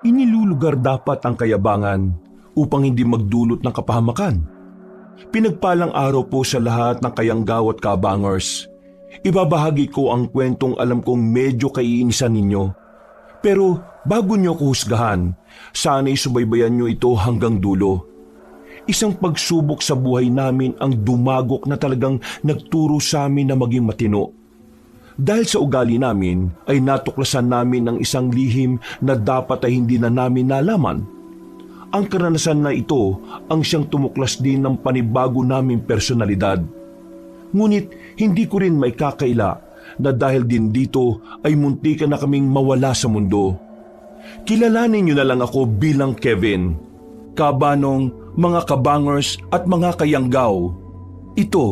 Inilulugar dapat ang kayabangan upang hindi magdulot ng kapahamakan. Pinagpalang araw po sa lahat ng kayanggaw at kabangers. Ibabahagi ko ang kwentong alam kong medyo kaiinisan ninyo. Pero bago nyo ko husgahan, sana'y subaybayan nyo ito hanggang dulo. Isang pagsubok sa buhay namin ang dumagok na talagang nagturo sa amin na maging matino. Dahil sa ugali namin ay natuklasan namin ang isang lihim na dapat ay hindi na namin nalaman. Ang karanasan na ito ang siyang tumuklas din ng panibago naming personalidad. Ngunit hindi ko rin may kakaila na dahil din dito ay muntikan na kaming mawala sa mundo. Kilalanin niyo na lang ako bilang Kevin. Kabanong, mga kabangers at mga kayanggaw. Ito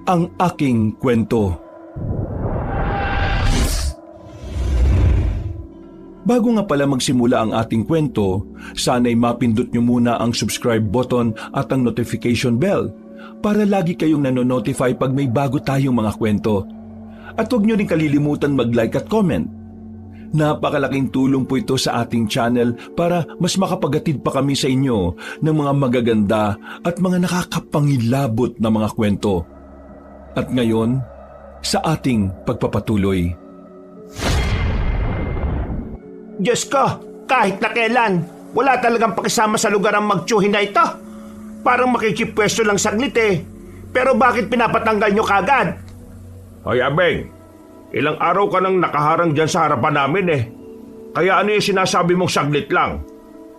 ang aking kwento. Bago nga pala magsimula ang ating kwento, sana'y mapindot nyo muna ang subscribe button at ang notification bell para lagi kayong nanonotify pag may bago tayong mga kwento. At huwag nyo rin kalilimutan mag-like at comment. Napakalaking tulong po ito sa ating channel para mas makapagatid pa kami sa inyo ng mga magaganda at mga nakakapangilabot na mga kwento. At ngayon, sa ating pagpapatuloy. Diyos ko, kahit na kailan, wala talagang pakisama sa lugar ang magtsuhin na ito. Parang makikipwesto lang saglit eh. Pero bakit pinapatanggal nyo kagad? Hoy Abeng, ilang araw ka nang nakaharang dyan sa harapan namin eh. Kaya ano yung sinasabi mong saglit lang?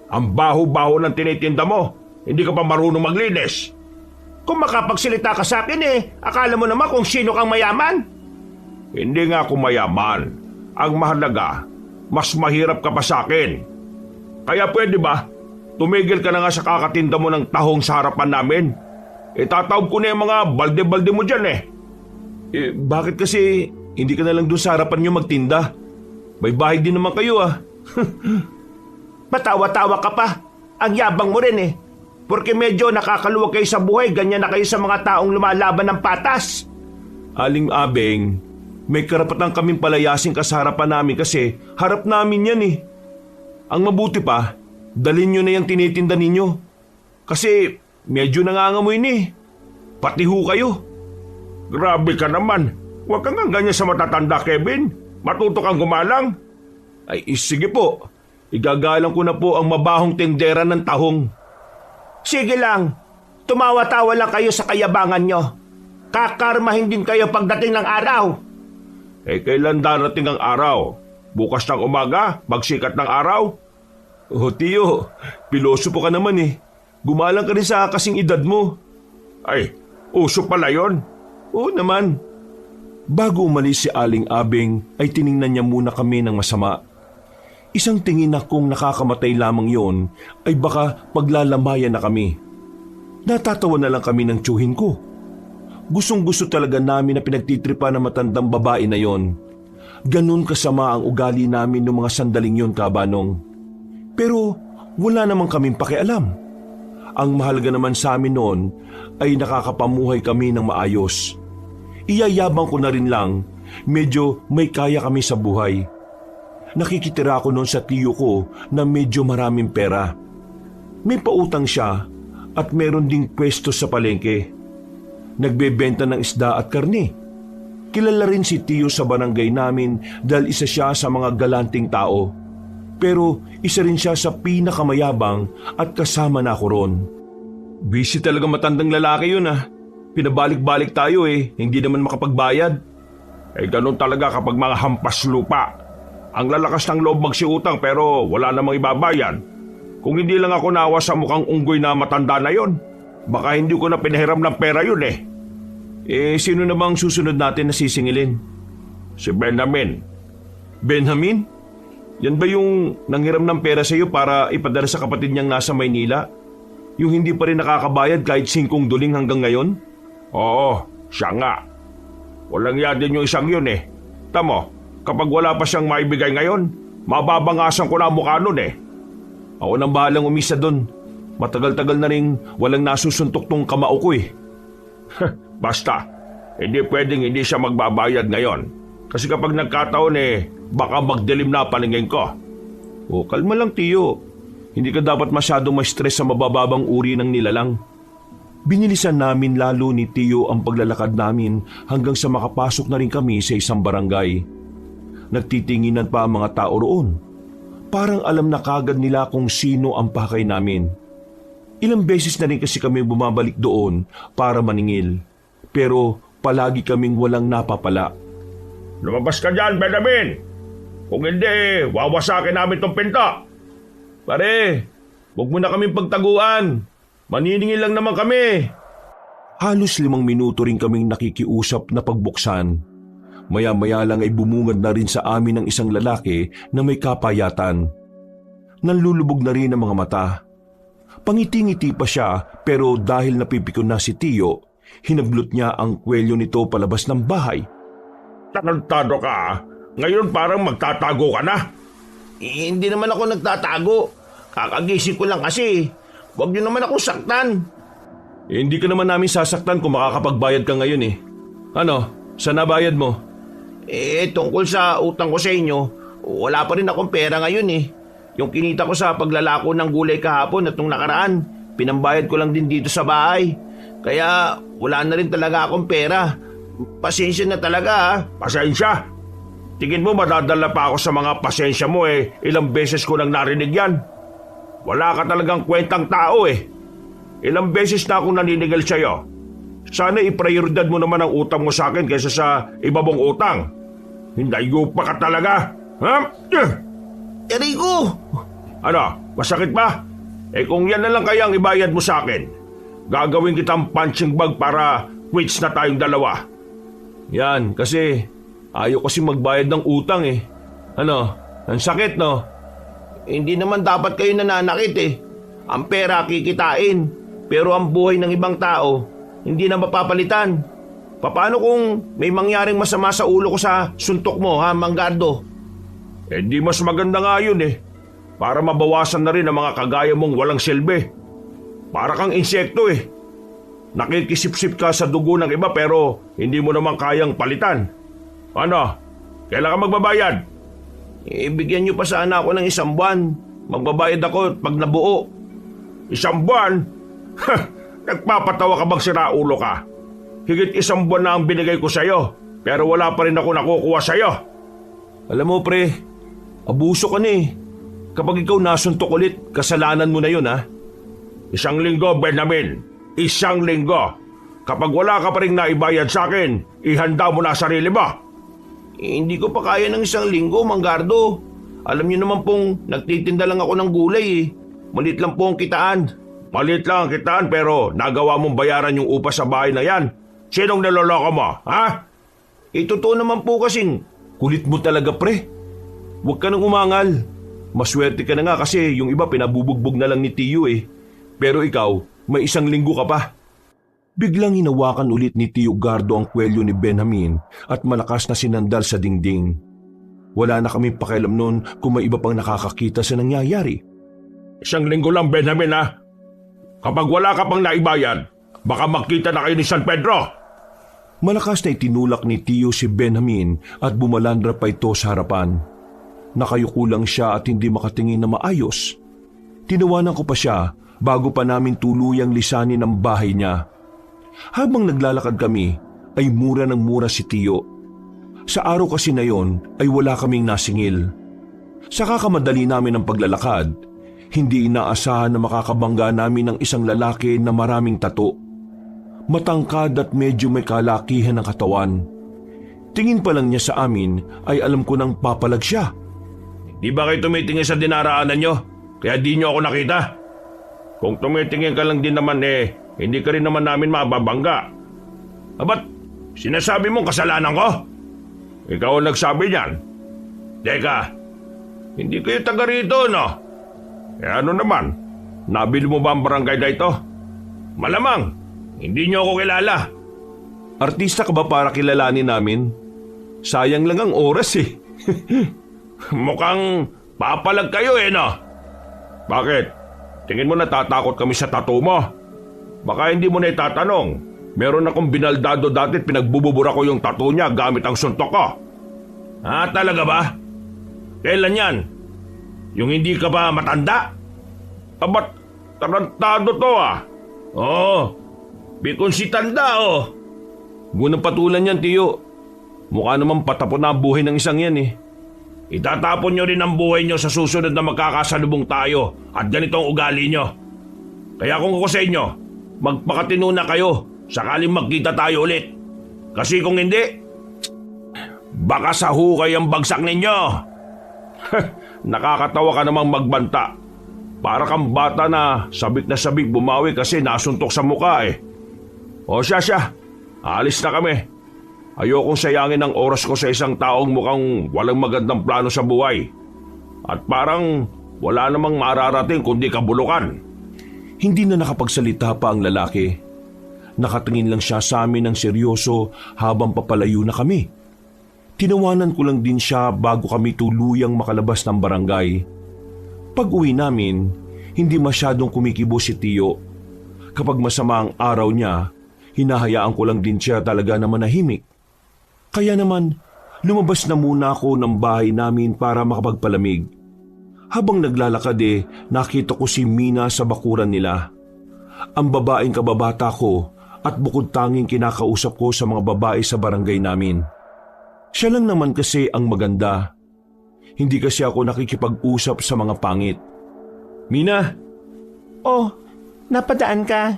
Ang baho-baho ng tinitinda mo, hindi ka pa marunong maglinis. Kung makapagsalita ka sa akin eh, akala mo naman kung sino kang mayaman? Hindi nga ako mayaman. Ang mahalaga, mas mahirap ka pa sa akin. Kaya pwede ba, tumigil ka na nga sa kakatinda mo ng tahong sa harapan namin? Itatawag ko na yung mga balde-balde mo dyan eh. Bakit kasi hindi ka na lang doon sa harapan nyo magtinda? May bahay din naman kayo ah. Patawa-tawa ka pa. Ang yabang mo rin eh. Porque medyo nakakaluwag kayo sa buhay, ganyan na kayo sa mga taong lumalaban ng patas. Aling Abeng, may karapatan kaming palayasin ka sa harapan namin kasi harap namin yan eh. Ang mabuti pa, dalhin nyo na yung tinitinda ninyo. Kasi medyo nangangamoy ni. Pati ho kayo. Grabe ka naman. Huwag kang ganyan sa matatanda, Kevin. Matuto kang gumalang. Ay sige po, igagalang ko na po ang mabahong tendera ng tahong. Sige lang, tumawa-tawa lang kayo sa kayabangan nyo. Kakarmahin din kayo pagdating ng araw. Kailan darating ang araw? Bukas ng umaga, pagsikat ng araw? Oh tiyo, piloso po ka naman eh. Gumalang ka rin sa kasing edad mo. Ay, uso pala yon. Oo naman. Bago umalis si Aling Abeng ay tiningnan niya muna kami ng masama. Isang tingin na kung nakakamatay lamang yon ay baka paglalamayan na kami. Natatawa na lang kami ng tiyuhin ko. Gustong-gusto talaga namin na pinagtitripa ng matandang babae na yon. Ganun kasama ang ugali namin noong mga sandaling yon, Kabanong. Pero wala naman kaming pakialam. Ang mahalaga naman sa amin noon ay nakakapamuhay kami ng maayos. Iyayabang ko na rin lang, medyo may kaya kami sa buhay. Nakikitira ako noon sa tiyo ko na medyo maraming pera. May pautang siya at meron ding pwesto sa palengke. Nagbebenta ng isda at karne. Kilala rin si tiyo sa barangay namin dahil isa siya sa mga galanting tao. Pero isa rin siya sa pinakamayabang at kasama na ako ron. Busy talaga matandang lalaki yun ah. Pinabalik-balik tayo eh, hindi naman makapagbayad. Ganun talaga kapag mga hampas lupa. Ang lalakas ng loob magsiutang pero wala namang ibabayad. Kung hindi lang ako nawa sa mukhang unggoy na matanda na yon, baka hindi ko na pinahiram ng pera yun eh. Sino namang susunod natin na sisingilin? Si Benjamin. Benjamin? Yan ba yung nanghiram ng pera sa iyo para ipadala sa kapatid niyang nasa Maynila? Yung hindi pa rin nakakabayad kahit 5 duling hanggang ngayon? Oo, siya nga. Walang yadin yung isang yun eh. Tamo, kapag wala pa siyang maibigay ngayon, mababangasan ko na ang mukha nun eh. Ako nang bahalang umisa doon. Matagal-tagal na rin walang nasusuntok tong kamao ko eh. Basta, hindi pwedeng hindi siya magbabayad ngayon. Kasi kapag nagkataon baka magdilim na paningin ko. O kalma lang Tiyo. Hindi ka dapat masyadong ma-stress sa mabababang uri ng nilalang. Binilisan namin lalo ni Tiyo ang paglalakad namin hanggang sa makapasok na rin kami sa isang barangay. Nagtitinginan pa ang mga tao roon. Parang alam na kagad nila kung sino ang pakay namin. Ilang beses na rin kasi kami bumabalik doon para maningil. Pero palagi kaming walang napapala. Lumabas ka dyan, Benjamin! Kung hindi, wawasakin namin tong pinto! Pare, huwag mo na kaming pagtaguan. Maniningil lang naman kami. Halos 5 minuto rin kaming nakikiusap na pagbuksan. Maya-maya lang ay bumungad na rin sa amin ang isang lalaki na may kapayatan. Nanlulubog na rin ang mga mata. Pangiti-ngiti pa siya pero dahil napipikon na si Tiyo, hinablot niya ang kwelyo nito palabas ng bahay. Tarantado ka, ah. Ngayon parang magtatago ka na. Hindi naman ako nagtatago. Kakagising ko lang kasi. Huwag niyo naman ako saktan. Hindi ka naman namin sasaktan kung makakapagbayad ka ngayon eh. Ano, saan nabayad mo? Tungkol sa utang ko sa inyo, wala pa rin akong pera ngayon eh. Yung kinita ko sa paglalako ng gulay kahapon at nung nakaraan, pinambayad ko lang din dito sa bahay. Kaya wala na rin talaga akong pera. Pasensya na talaga ha. Pasensya? Tingin mo madadala pa ako sa mga pasensya mo eh. Ilang beses ko nang narinig yan. Wala ka talagang kwentang tao eh. Ilang beses na akong naninigal sa'yo. Sana iprioridad mo naman ang utang mo sa akin kaysa sa iba mong utang. Hindayo pa ka talaga. Ha? Rico! Ano? Masakit ba? Kung yan na lang kayang ibayad mo sa akin, gagawin kitang punching bag para quits na tayong dalawa. Yan, kasi ayaw kasi magbayad ng utang eh. Ano? Ang sakit no? Hindi naman dapat kayo nananakit eh. Ang pera kikitain, pero ang buhay ng ibang tao, hindi na mapapalitan. Paano kung may mangyaring masama sa ulo ko sa suntok mo ha, Manggardo? Di mas maganda nga yun eh. Para mabawasan na rin ang mga kagaya mong walang silbi. Para kang insekto eh. Nakikisip-sip ka sa dugo ng iba pero hindi mo naman kayang palitan. Ano? Kailan ka magbabayad? Bigyan niyo pa sana ako ng 1 buwan. Magbabayad ako pag nabuo. 1 buwan? Nagpapatawa ka bang siraulo ka? Higit 1 buwan na ang binigay ko sa'yo, pero wala pa rin ako nakukuha sa'yo. Alam mo pre, abuso ka na eh. Kapag ikaw nasuntok ulit, kasalanan mo na yun ha. 1 linggo, Benjamin. 1 linggo. Kapag wala ka pa rin naibayad sa akin, ihanda mo na sarili mo. Hindi ko pa kaya ng 1 linggo, Manggardo. Alam niyo naman pong nagtitinda lang ako ng gulay eh. Malit lang po ang kitaan. Malit lang ang kitaan pero nagawa mong bayaran yung upa sa bahay na yan. Sinong niloloko mo, ha? Totoo naman po kasing. Kulit mo talaga pre. Huwag ka nang umangal. Maswerte ka na nga kasi yung iba pinabubugbog na lang ni Tiyo eh. Pero ikaw, may 1 linggo ka pa. Biglang hinawakan ulit ni Tiyo Gardo ang kwelyo ni Benjamin at malakas na sinandal sa dingding. Wala na kami pakialam noon kung may iba pang nakakakita sa nangyayari. 1 linggo lang, Benjamin, ha? Kapag wala ka pang naibayad, baka makita na kayo ni San Pedro. Malakas na itinulak ni Tiyo si Benjamin at bumalandra pa ito sa harapan. Nakayuko lang siya at hindi makatingin na maayos. Tinawanan ko pa siya bago pa namin tuluyang lisanin ang bahay niya. Habang naglalakad kami, ay mura ng mura si Tiyo. Sa araw kasi na yon ay wala kaming nasingil. Sa kakamadali namin ang paglalakad, hindi inaasahan na makakabangga namin ng isang lalaki na maraming tato. Matangkad at medyo may kalakihan ng katawan. Tingin pa lang niya sa amin ay alam ko nang papalag siya. Di ba kayo tumitingin sa dinaraanan nyo? Kaya di nyo ako nakita? Kung tumitingin ka lang din naman hindi ka rin naman namin mababangga. Ba't sinasabi mong kasalanan ko? Ikaw ang nagsabi niyan. Teka, hindi kayo taga rito, no? Ano naman? Nabili mo ba ang barangay na ito? Malamang, hindi nyo ako kilala. Artista ka ba para kilalanin namin? Sayang lang ang oras eh. Mukhang papalag kayo no? Bakit? Tingin mo natatakot kami sa tattoo mo? Baka hindi mo na itatanong. Meron akong binaldado dati at pinagbububura ko yung tattoo niya gamit ang suntok ko. Talaga ba? Kailan yan? Yung hindi ka ba matanda? Abat, tarantado to Oo, bikon si tanda Gunang patulan yan, Tiyo. Mukha naman patapon na ang buhay ng isang yan eh. Itatapon nyo rin ang buhay nyo sa susunod na magkakasalubong tayo at ganito ang ugali nyo. Kaya kung ako sa inyo, magpakatino na kayo sakaling magkita tayo ulit. Kasi kung hindi, baka sa hukay ang bagsak ninyo. Nakakatawa ka namang magbanta. Para kang bata na sabik bumawi kasi nasuntok sa mukha O siya, alis na kami. Ayokong sayangin ang oras ko sa isang taong mukhang walang magandang plano sa buhay. At parang wala namang mararating kundi kabulukan. Hindi na nakapagsalita pa ang lalaki. Nakatingin lang siya sa amin ng seryoso habang papalayo na kami. Tinawanan ko lang din siya bago kami tuluyang makalabas ng barangay. Pag-uwi namin, hindi masyadong kumikibo si Tiyo. Kapag masama ang araw niya, hinahayaan ko lang din siya talaga na manahimik. Kaya naman, lumabas na muna ako ng bahay namin para makapagpalamig. Habang naglalakad nakita ko si Mina sa bakuran nila. Ang babaeng kababata ko at bukod tanging kinakausap ko sa mga babae sa barangay namin. Siya lang naman kasi ang maganda. Hindi kasi ako nakikipag-usap sa mga pangit. Mina! Oh, napadaan ka?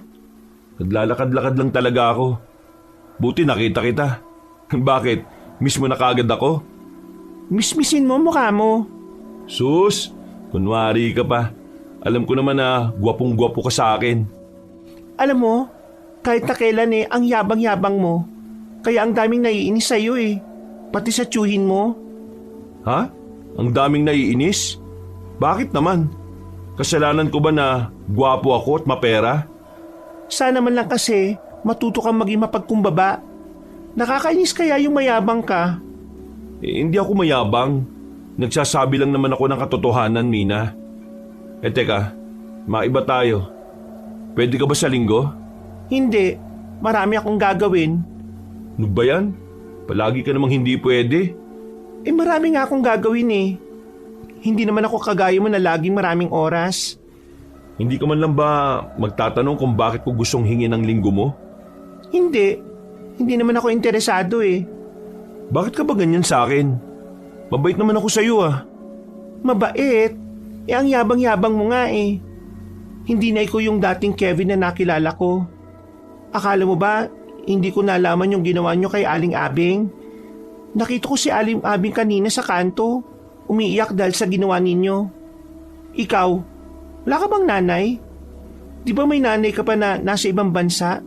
Naglalakad-lakad lang talaga ako. Buti nakita kita. Bakit? Miss mo na kaagad ako? Mismisin mo mukha mo. Sus, kunwari ka pa. Alam ko naman na gwapong-gwapo ka sa akin. Alam mo, kahit na kailan ang yabang-yabang mo. Kaya ang daming naiinis sa'yo Pati sa tiyuhin mo. Ha? Ang daming naiinis? Bakit naman? Kasalanan ko ba na gwapo ako at mapera? Sana man lang kasi matuto kang maging mapagkumbaba. Nakakainis kaya yung mayabang ka? Hindi ako mayabang. Nagsasabi lang naman ako ng katotohanan, Mina. Teka, maiba tayo. Pwede ka ba sa linggo? Hindi. Marami akong gagawin. Ano ba yan? Palagi ka namang hindi pwede. Marami nga akong gagawin Hindi naman ako kagaya mo na laging maraming oras. Hindi ka man lang ba magtatanong kung bakit ko gustong hingin ang linggo mo? Hindi. Hindi naman ako interesado Bakit ka ba ganyan sa akin? Mabait naman ako sa iyo Mabait? Ang yabang-yabang mo nga Hindi na ikaw yung dating Kevin na nakilala ko. Akala mo ba hindi ko nalaman yung ginawa nyo kay Aling Abing? Nakita ko si Aling Abing kanina sa kanto. Umiiyak dahil sa ginawa ninyo. Ikaw, wala ka bang nanay? Di ba may nanay ka pa na nasa ibang bansa?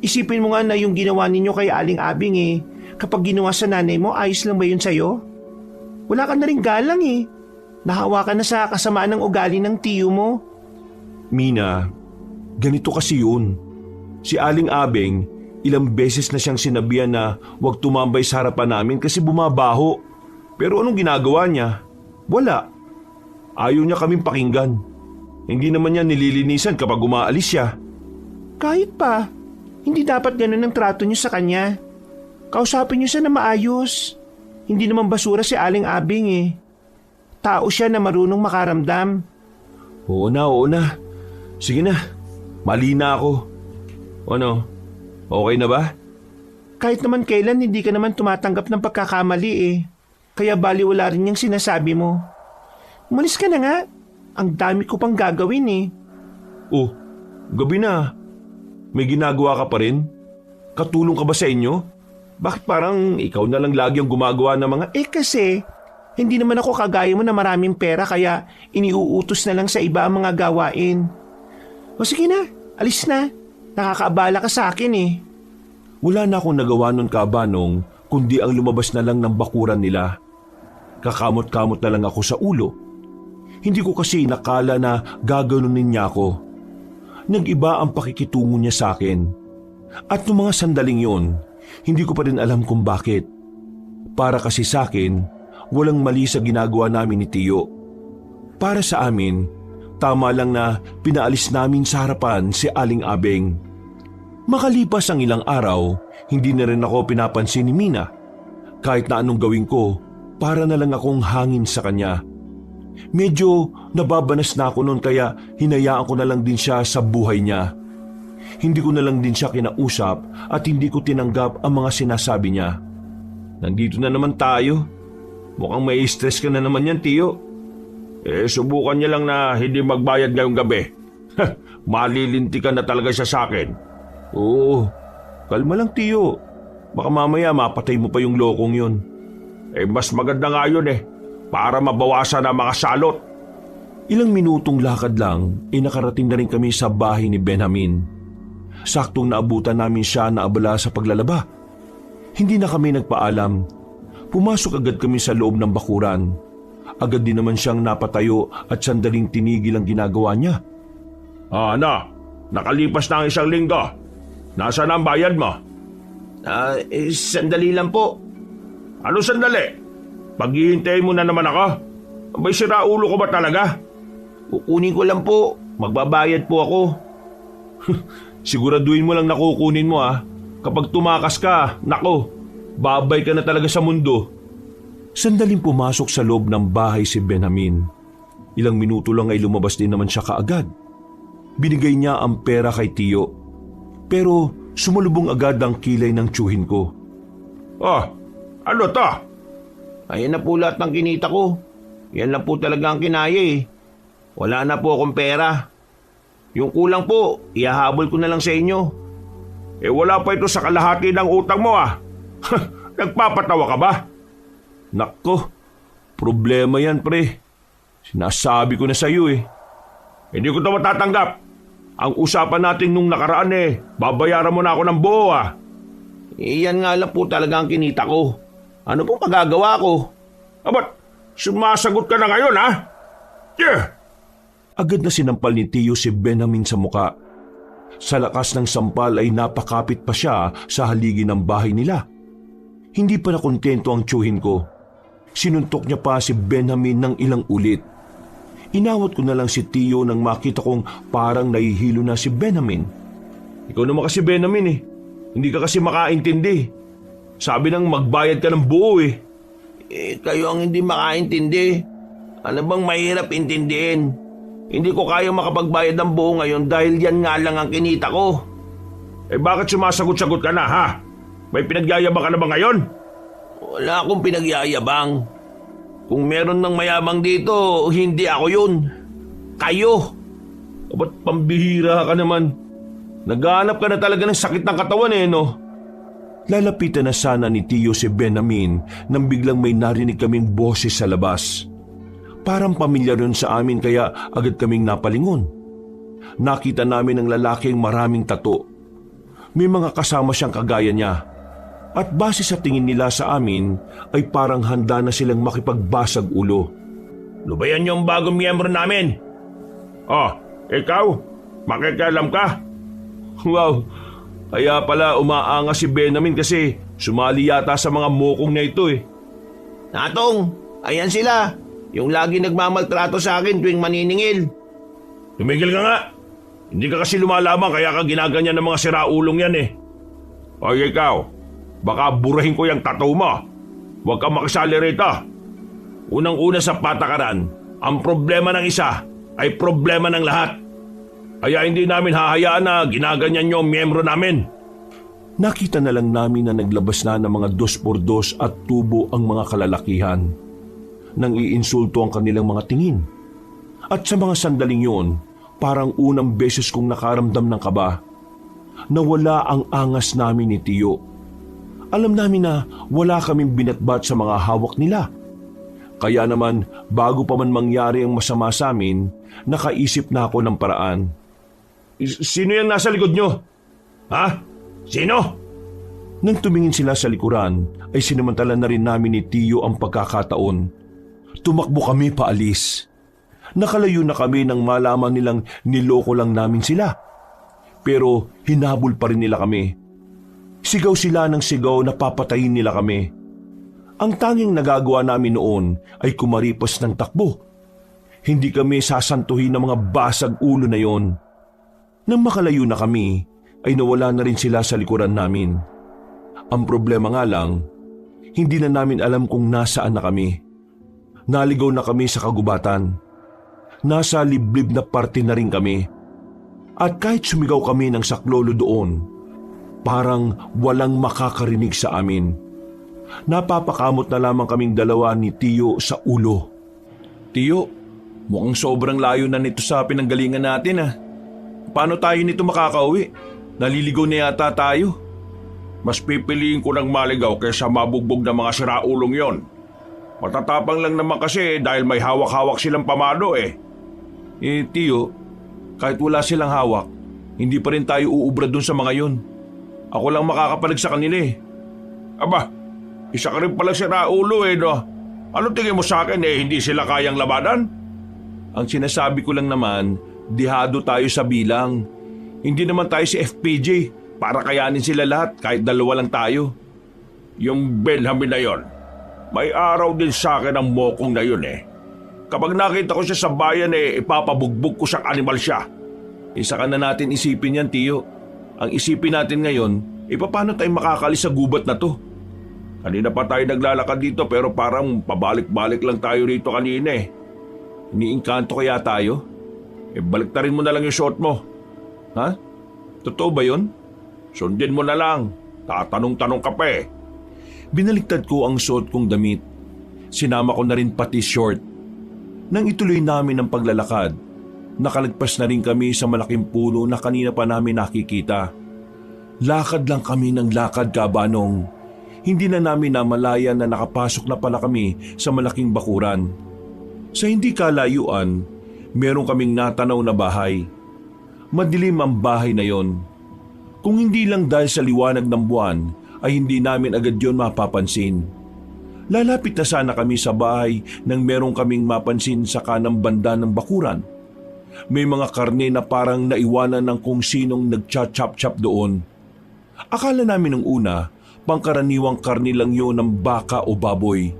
Isipin mo nga na yung ginawa ninyo kay Aling Abing kapag ginawa sa nanay mo, ayos lang ba yun sa'yo? Wala ka na rin galang Nahawa ka na sa kasamaan ng ugali ng tiyo mo. Mina, ganito kasi yun. Si Aling Abing, ilang beses na siyang sinabihan na huwag tumambay sa harapan namin kasi bumabaho. Pero anong ginagawa niya? Wala. Ayaw niya kaming pakinggan. Hindi naman niya nililinisan kapag umaalis siya. Kahit pa, hindi dapat ganun ang trato niyo sa kanya. Kausapin niyo siya na maayos. Hindi naman basura si Aling Abing Tao siya na marunong makaramdam. Oo na. Sige na, mali na ako. Ano, okay na ba? Kahit naman kailan hindi ka naman tumatanggap ng pagkakamali Kaya baliwala rin yung sinasabi mo. Umalis ka na nga. Ang dami ko pang gagawin Oh, gabi na. May ginagawa ka pa rin? Katulong ka ba sa inyo? Bakit parang ikaw na lang lagi ang gumagawa ng mga... Kasi, hindi naman ako kagaya mo na maraming pera kaya iniuutos na lang sa iba ang mga gawain. O sige na, alis na. Nakakaabala ka sa akin Wala na akong nagawa nun Kabanong kundi ang lumabas na lang ng bakuran nila. Kakamot-kamot na lang ako sa ulo. Hindi ko kasi nakala na gaganunin niya ako. Nag-iba ang pakikitungo niya sa akin. At noong mga sandaling yon, hindi ko pa rin alam kung bakit. Para kasi sa akin, walang mali sa ginagawa namin ni Tiyo. Para sa amin, tama lang na pinaalis namin sa harapan si Aling Abing. Makalipas ang ilang araw, hindi na rin ako pinapansin ni Mina. Kahit na anong gawin ko, para na lang akong hangin sa kanya. Medyo nababanas na ako noon kaya hinayaan ko na lang din siya sa buhay niya. Hindi ko na lang din siya kinausap at hindi ko tinanggap ang mga sinasabi niya. Nandito na naman tayo. Mukhang may stress ka na naman yan, Tiyo. Subukan niya lang na hindi magbayad ngayong gabi. Malilinti ka na talaga siya sa akin. Oo, kalma lang, Tiyo. Baka mamaya mapatay mo pa yung lokong yun. Mas maganda nga yun para mabawasan ang mga salot. Ilang minutong lakad lang, nakarating na rin kami sa bahay ni Benjamin. Saktong naabutan namin siya na abala sa paglalaba. Hindi na kami nagpaalam. Pumasok agad kami sa loob ng bakuran. Agad din naman siyang napatayo at sandaling tinigil ang ginagawa niya. Nakalipas na ang 1 linggo. Nasaan ang bayad mo? Sandali lang po. Ano sandali? Paghihintayin mo na naman ako? May siraulo ko ba talaga? Kukunin ko lang po. Magbabayad po ako. Siguraduhin mo lang na kukunin mo Kapag tumakas ka, nako, babay ka na talaga sa mundo. Sandaling pumasok sa loob ng bahay si Benjamin. Ilang minuto lang ay lumabas din naman siya kaagad. Binigay niya ang pera kay Tiyo. Pero sumalubong agad ang kilay ng tiyuhin ko. Ano to? Ayan na po lahat ng kinita ko. Yan lang po talaga ang kinaya Wala na po akong pera. Yung kulang po, ihahabol ko na lang sa inyo. Wala pa ito sa kalahati ng utang mo Nagpapatawa ka ba? Nako, problema yan, pre. Sinasabi ko na sa iyo Hindi ko ito matatanggap. Ang usapan natin nung nakaraan babayaran mo na ako ng buo Yan nga lang po talaga ang kinita ko. Ano pong magagawa ko? Ba't sumasagot ka na ngayon Yeah! Agad na sinampal ni Tiyo si Benjamin sa muka. Sa lakas ng sampal ay napakapit pa siya sa haligi ng bahay nila. Hindi pa nakontento ang tiyuhin ko. Sinuntok niya pa si Benjamin ng ilang ulit. Inawat ko na lang si Tiyo nang makita kong parang nahihilo na si Benjamin. Ikaw naman kasi Benjamin Hindi ka kasi makaintindi. Sabi nang magbayad ka ng buo Kayo ang hindi makaintindi. Ano bang mahirap intindihin? Hindi ko kaya makapagbayad ng buo ngayon dahil yan nga lang ang kinita ko. Bakit sumasagot-sagot ka na May pinagyayabang ka na ba ngayon? Wala akong pinagyayabang. Kung meron ng mayabang dito, hindi ako yun. Kayo. Ba't pambihira ka naman? Naghahanap ka na talaga ng sakit ng katawan no? Lalapitan na sana ni Tiyo si Benjamin nang biglang may narinig kaming boses sa labas. Parang pamilyar yun sa amin kaya agad kaming napalingon. Nakita namin ang lalaking maraming tato. May mga kasama siyang kagaya niya. At base sa tingin nila sa amin ay parang handa na silang makipagbasag ulo. Lubayan niyo ang bagong miyembro namin. Ikaw? Makikialam ka? Wow! Kaya pala umaangas si Benjamin kasi sumali yata sa mga mokong na ito Natong, ayan sila. Yung lagi nagmamaltrato sa akin tuwing maniningil. Tumigil ka nga. Hindi ka kasi lumalamang kaya ka ginaganyan ng mga siraulong yan ikaw, baka burahin ko yung tattoo mo. Huwag kang makisali rito. Unang-una sa patakaran, ang problema ng isa ay problema ng lahat. Kaya hindi namin hahayaan na ginaganyan niyo ang miyembro namin. Nakita na lang namin na naglabas na ng mga 2x2 at tubo ang mga kalalakihan. Nang iinsulto ang kanilang mga tingin. At sa mga sandaling yun, parang unang beses kong nakaramdam ng kaba. Nawala ang angas namin ni Tiyo. Alam namin na wala kaming binatbat sa mga hawak nila. Kaya naman, bago pa man mangyari ang masama sa amin, nakaisip na ako ng paraan. Sino yan nasa likod nyo? Sino? Nang tumingin sila sa likuran, ay sinamantala na rin namin ni Tiyo ang pagkakataon. Tumakbo kami paalis. Nakalayo na kami nang malaman nilang niloko lang namin sila. Pero hinabol pa rin nila kami. Sigaw sila ng sigaw na papatayin nila kami. Ang tanging nagagawa namin noon ay kumaripas ng takbo. Hindi kami sasantuhin ng mga basag ulo na yon. Nang makalayo na kami, ay nawala na rin sila sa likuran namin. Ang problema nga lang, hindi na namin alam kung nasaan na kami. Naligaw na kami sa kagubatan. Nasa liblib na parte na rin kami. At kahit sumigaw kami ng saklolo doon, parang walang makakarinig sa amin. Napapakamot na lamang kaming dalawa ni Tiyo sa ulo. Tiyo, mukhang sobrang layo na nito sa pinanggalingan natin ah. Paano tayo nito makakauwi? Naliligaw na yata tayo. Mas pipiliin ko ng maligaw kaysa mabugbog ng mga siraulong yon. Matatapang lang naman kasi dahil may hawak-hawak silang pamalo eh. Tiyo, kahit wala silang hawak, hindi pa rin tayo uubra dun sa mga yon. Ako lang makakapalag sa kanila eh. Aba, isa ka rin palang siraulo eh no. Ano tingin mo sa akin eh, hindi sila kayang labanan? Ang sinasabi ko lang naman, dihado tayo sa bilang. Hindi naman tayo si FPJ para kayanin sila lahat kahit dalawa lang tayo. Yung Benjamin na yon, may araw din sa akin ang mokong na yun eh. Kapag nakita ko siya sa bayan eh, ipapabugbog ko siyang animal siya. Isa ka na natin isipin yan, Tiyo. Ang isipin natin ngayon, paano tayo makakalis sa gubat na to? Kanina pa tayo naglalakad dito pero parang pabalik-balik lang tayo rito kanina eh. Iniingkanto kaya tayo? Baliktarin mo na lang yung suot mo. Ha? Totoo ba yun? Sundin mo na lang. Tatanong-tanong ka pa eh. Binaliktad ko ang suot kong damit. Sinama ko na rin pati short. Nang ituloy namin ang paglalakad, nakalagpas na rin kami sa malaking puno na kanina pa namin nakikita. Lakad lang kami ng lakad, Kabanong. Hindi na namin namalayan na nakapasok na pala kami sa malaking bakuran. Sa hindi kalayuan, meron kaming natanaw na bahay. Madilim ang bahay na yon. Kung hindi lang dahil sa liwanag ng buwan, ay hindi namin agad yon mapapansin. Lalapit na sana kami sa bahay nang meron kaming mapansin sa kanang banda ng bakuran. May mga karne na parang naiwanan ng kung sinong nagcha-chop-chop doon. Akala namin nung una, pangkaraniwang karne lang yun ng baka o baboy.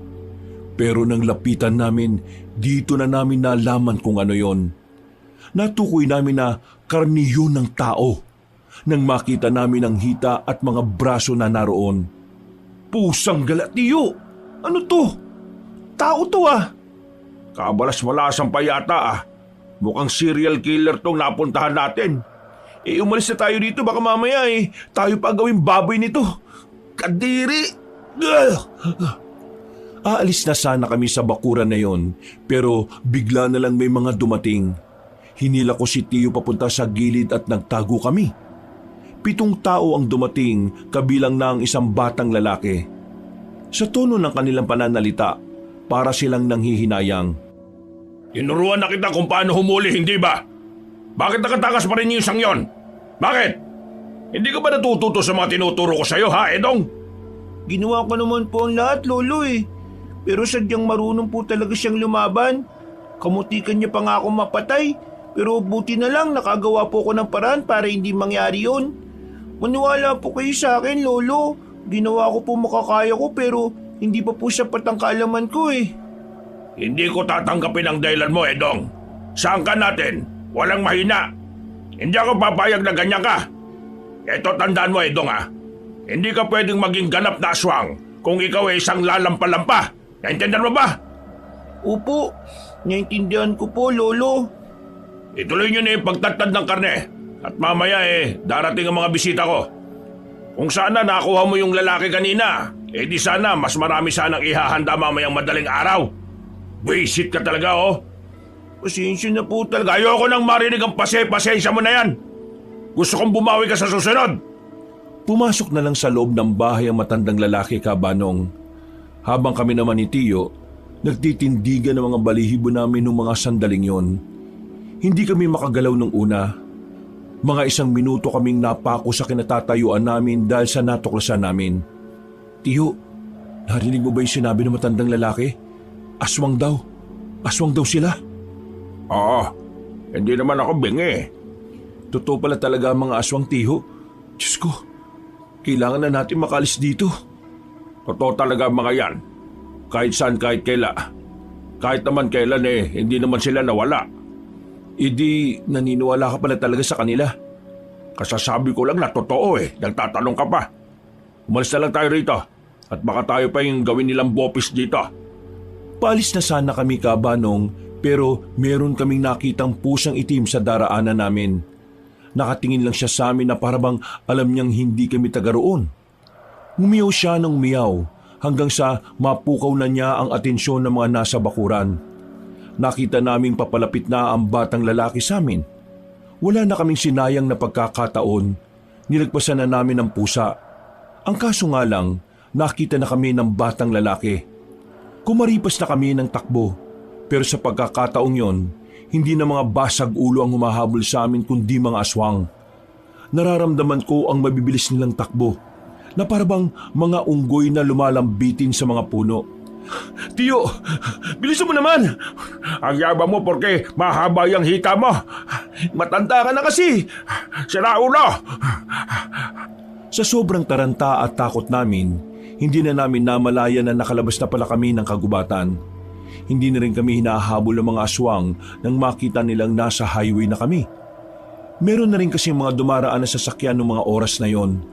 Pero nang lapitan namin, dito na namin nalaman kung ano yon. Natukoy namin na karne yun ng tao. Nang makita namin ang hita at mga braso na naroon. Pusang galatiyo! Ano to? Tao to ah! Kabalas-malasan pa yata ah. Mukhang serial killer tong napuntahan natin. Umalis na tayo dito baka mamaya tayo pa gawing baboy nito. Kadiri! Aalis na sana kami sa bakuran na yon, pero bigla na lang may mga dumating. Hinila ko si Tiyo papunta sa gilid at nagtago kami. 7 tao ang dumating, kabilang na ang isang batang lalaki. Sa tono ng kanilang pananalita, para silang nanghihinayang. Tinuruan na kita kung paano humuli, hindi ba? Bakit nakatakas pa rin yung isang yon? Bakit? Hindi ka ba natututo sa mga tinuturo ko sa'yo, ha, Edong? Ginawa ko naman po ang lahat, Lolo eh. Pero sadyang marunong po talaga siyang lumaban. Kamutikan niya pa nga ako mapatay. Pero buti na lang nakagawa po ko ng paraan para hindi mangyari yun. Maniwala po kayo sa akin, Lolo. Ginawa ko po makakaya ko pero hindi pa po sapat ang kaalaman ko eh. Hindi ko tatanggapin ang dahilan mo, Edong. Saan ka natin? Walang mahina. Hindi ako papayag na ganyan ka. Eto, tandaan mo, Edong ha. Hindi ka pwedeng maging ganap na aswang kung ikaw ay isang lalampa-lampa. Naintindihan mo ba? Opo, naintindihan ko po, Lolo. Ituloy nyo na yung pagtatad ng karne. At mamaya darating ang mga bisita ko. Kung sana nakuha mo yung lalaki kanina, di sana mas marami sanang ihahanda mamayang madaling araw. Buisit ka talaga, oh. Pasensya na po talaga. Ayoko nang marinig ang pasensya mo na yan. Gusto kong bumawi ka sa susunod. Pumasok na lang sa loob ng bahay ang matandang lalaki, Kabanong. Habang kami naman ni Tiyo, nagtitindigan ng mga balihibo namin ng mga sandaling yon. Hindi kami makagalaw nung una. Mga 1 minuto kaming napako sa kinatatayuan namin dahil sa natuklasan namin. Tiyo, narinig mo ba yung sinabi ng matandang lalaki? Aswang daw. Aswang daw sila. Oo, hindi naman ako bingi. Totoo pala talaga ang mga aswang, Tiyo. Diyos ko, kailangan na natin makalis dito. Totoo talaga mga yan. Kahit saan, kahit kaila. Kahit naman kailan hindi naman sila nawala. Hindi naniniwala ka pala talaga sa kanila. Kasasabi ko lang na totoo nagtatanong ka pa. Umalis na lang tayo rito at baka tayo pa yung gawin nilang bopis dito. Paalis na sana kami, Kabanong, pero meron kaming nakitang pusang itim sa daraanan namin. Nakatingin lang siya sa amin na parabang alam niyang hindi kami taga roon. Umiyaw siya ng umiyaw hanggang sa mapukaw na niya ang atensyon ng mga nasa bakuran. Nakita naming papalapit na ang batang lalaki sa amin. Wala na kaming sinayang na pagkakataon. Nilagpasan na namin ang pusa. Ang kaso nga lang, nakita na kami ng batang lalaki. Kumaripas na kami ng takbo. Pero sa pagkakataong yon, hindi na mga basag ulo ang humahabol sa amin kundi mga aswang. Nararamdaman ko ang mabibilis nilang takbo na parabang mga unggoy na lumalambitin sa mga puno. Tiyo, bilisan mo naman! Ang yabang mo porque mahaba yung hita mo. Matanda ka na kasi. Sira ulo! Sa sobrang taranta at takot namin, hindi na namin namalaya na nakalabas na pala kami ng kagubatan. Hindi na rin kami hinahabol ng mga aswang nang makita nilang nasa highway na kami. Meron na rin kasi mga dumaraan na sasakyan ng mga oras na yon.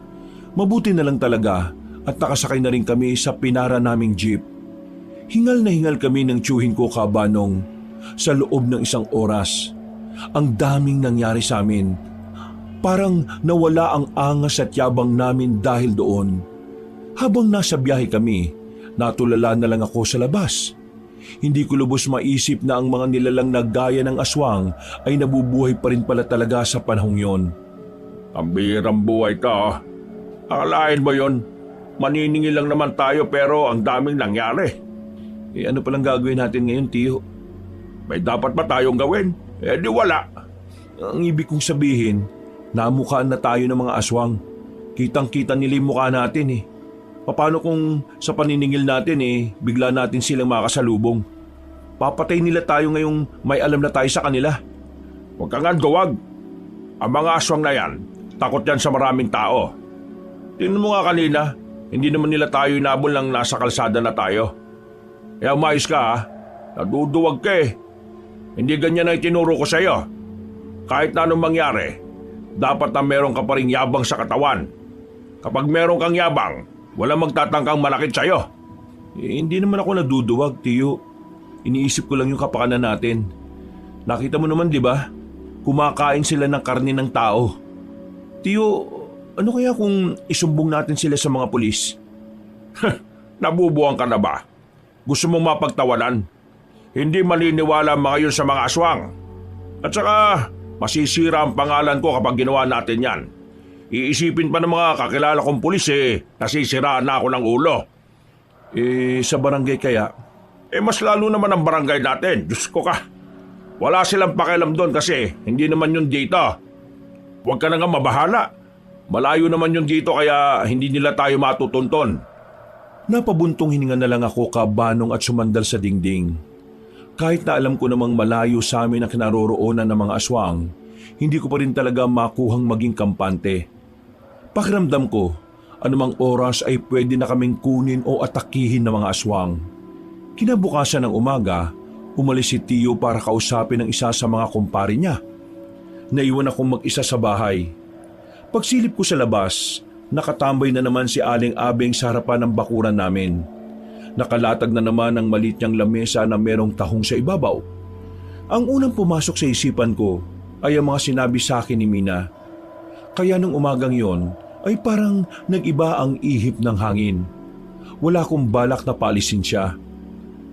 Mabuti na lang talaga at nakasakay na rin kami sa pinara naming jeep. Hingal na hingal kami ng tiyuhin ko, Kabanong, sa loob ng isang oras. Ang daming nangyari sa amin. Parang nawala ang angas at yabang namin dahil doon. Habang nasa biyahe kami, natulala na lang ako sa labas. Hindi ko lubos maisip na ang mga nilalang na gaya ng aswang ay nabubuhay pa rin pala talaga sa panahong yon. Ang bihirang buhay ka. Akalain mo yon? Maniningil lang naman tayo pero ang daming nangyari. Ano palang gagawin natin ngayon, Tiyo? May dapat ba tayong gawin? Di wala. Ang ibig kong sabihin, namukhaan na tayo ng mga aswang. Kitang-kita nila yung mukha natin eh. Paano kung sa paniningil natin bigla natin silang makasalubong? Papatay nila tayo ngayong may alam na tayo sa kanila. Huwag ka nga duwag. Ang mga aswang na yan, takot yan sa maraming tao. Tingnan mo nga kanina, hindi naman nila tayo inabol ng nasa kalsada na tayo. Kaya umayos ka ha, naduduwag ka eh. Hindi ganyan ang itinuro ko sa iyo. Kahit na anong mangyari, dapat na meron ka pa rin yabang sa katawan. Kapag meron kang yabang, walang magtatangkang malakit sa iyo. Hindi naman ako naduduwag, Tiyo. Iniisip ko lang yung kapakanan natin. Nakita mo naman, di ba? Kumakain sila ng karne ng tao. Tiyo, ano kaya kung isumbong natin sila sa mga pulis? Nabubuang ka na ba? Gusto mong mapagtawanan? Hindi maniniwala mga yun sa mga aswang. At saka, masisira ang pangalan ko kapag ginawa natin yan. Iisipin pa ng mga kakilala kong pulis nasisiraan na ako ng ulo. Sa barangay kaya? Mas lalo naman ang barangay natin. Diyos ko ka. Wala silang pakialam doon kasi hindi naman yun dito. Huwag ka na nga mabahala. Malayo naman yun dito kaya hindi nila tayo matutunton. Napabuntong hininga na lang ako, Kabanong, at sumandal sa dingding. Kahit na alam ko namang malayo sa amin ang kinaroroonan ng mga aswang, hindi ko pa rin talaga makuhang maging kampante. Pakiramdam ko, anumang oras ay pwede na kaming kunin o atakihin ng mga aswang. Kinabukasan ng umaga, umalis si Tiyo para kausapin ang isa sa mga kumpare niya. Naiwan akong mag-isa sa bahay. Pagsilip ko sa labas, nakatambay na naman si Aling Abeng sa harapan ng bakuran namin. Nakalatag na naman ang maliit niyang lamesa na merong tahong sa ibabaw. Ang unang pumasok sa isipan ko ay ang mga sinabi sa akin ni Mina. Kaya nung umagang yon ay parang nag-iba ang ihip ng hangin. Wala akong balak na paalisin siya.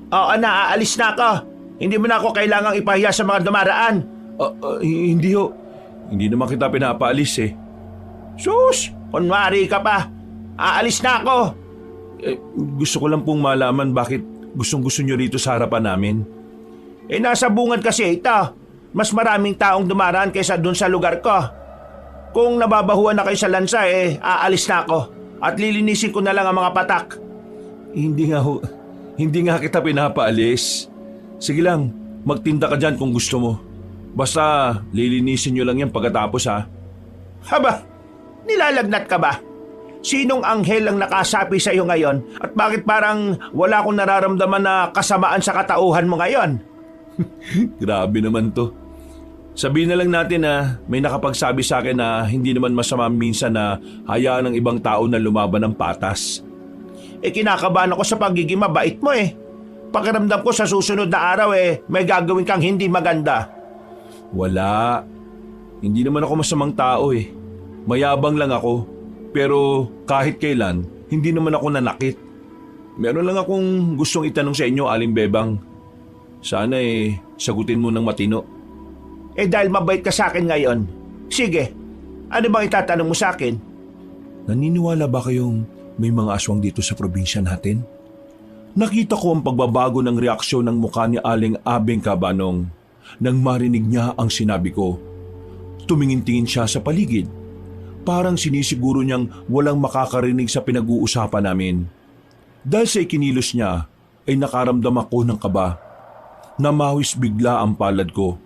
Oo na, aalis na ako. Hindi mo na ako kailangang ipahiya sa mga dumaraan. Hindi ho. Hindi naman kita pinapaalis eh. Sus! Kunwari ka pa. Aalis na ako. Gusto ko lang pong malaman bakit gustong-gusto nyo rito sa harapan namin. Nasa bungad kasi ito. Mas maraming taong dumaraan kaysa dun sa lugar ko. Kung nababahuan na kayo sa lansa aalis na ako. At lilinisin ko na lang ang mga patak. Hindi nga kita pinapaalis. Sige lang, magtinda ka dyan kung gusto mo. Basta lilinisin nyo lang yan pagkatapos ha. Haba, nilalagnat ka ba? Sinong anghel ang nakasapi sa iyo ngayon at bakit parang wala akong nararamdaman na kasamaan sa katauhan mo ngayon? Grabe naman to. Sabihin na lang natin na may nakapagsabi sa akin na hindi naman masama minsan na hayaan ng ibang tao na lumaban ng patas. Kinakabahan ako sa pagiging mabait mo Pakiramdam ko sa susunod na araw may gagawin kang hindi maganda. Wala. Hindi naman ako masamang tao Mayabang lang ako. Pero kahit kailan, hindi naman ako nanakit. Meron lang akong gustong itanong sa inyo, Aling Bebang. Sana sagutin mo ng matino. Dahil mabait ka sa akin ngayon. Sige, ano bang itatanong mo sa akin? Naniniwala ba kayong may mga aswang dito sa probinsya natin? Nakita ko ang pagbabago ng reaksyon ng mukha ni Aling Abeng Kabanong nang marinig niya ang sinabi ko. Tumingin-tingin siya sa paligid. Parang sinisiguro niyang walang makakarinig sa pinag-uusapan namin. Dahil sa ikinilos niya, ay nakaramdam ako ng kaba. Namawis bigla ang palad ko.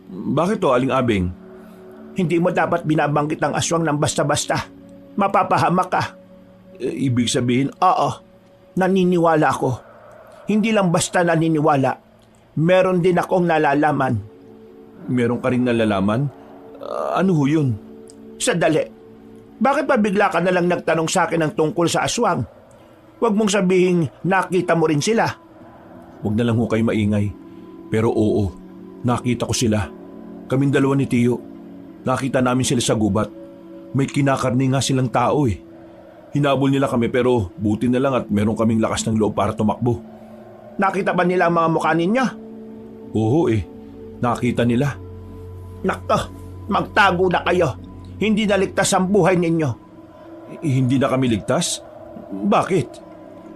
Bakit to, Aling Abeng? Hindi mo dapat binabanggit ang aswang ng basta-basta. Mapapahamak ka. Ibig sabihin, Oo, naniniwala ako. Hindi lang basta naniniwala. Meron din akong nalalaman. meron ka rin nalalaman? Ano ho yun? Sandali. Bakit pa bigla ka na lang nagtanong sa akin ng tungkol sa aswang? Huwag mong sabihin nakita mo rin sila. Huwag na lang ho kayo maingay. Pero oo, nakita ko sila. Kaming dalawa ni Tiyo. Nakita namin sila sa gubat. May kinakarni nga silang tao Hinabol nila kami pero buti na lang at meron kaming lakas ng loob para tumakbo. Nakita ba nila ang mga mukha ninyo? Oo nakita nila. Nako, magtago na kayo. Hindi naligtas ang buhay ninyo. Hindi na kami ligtas? Bakit?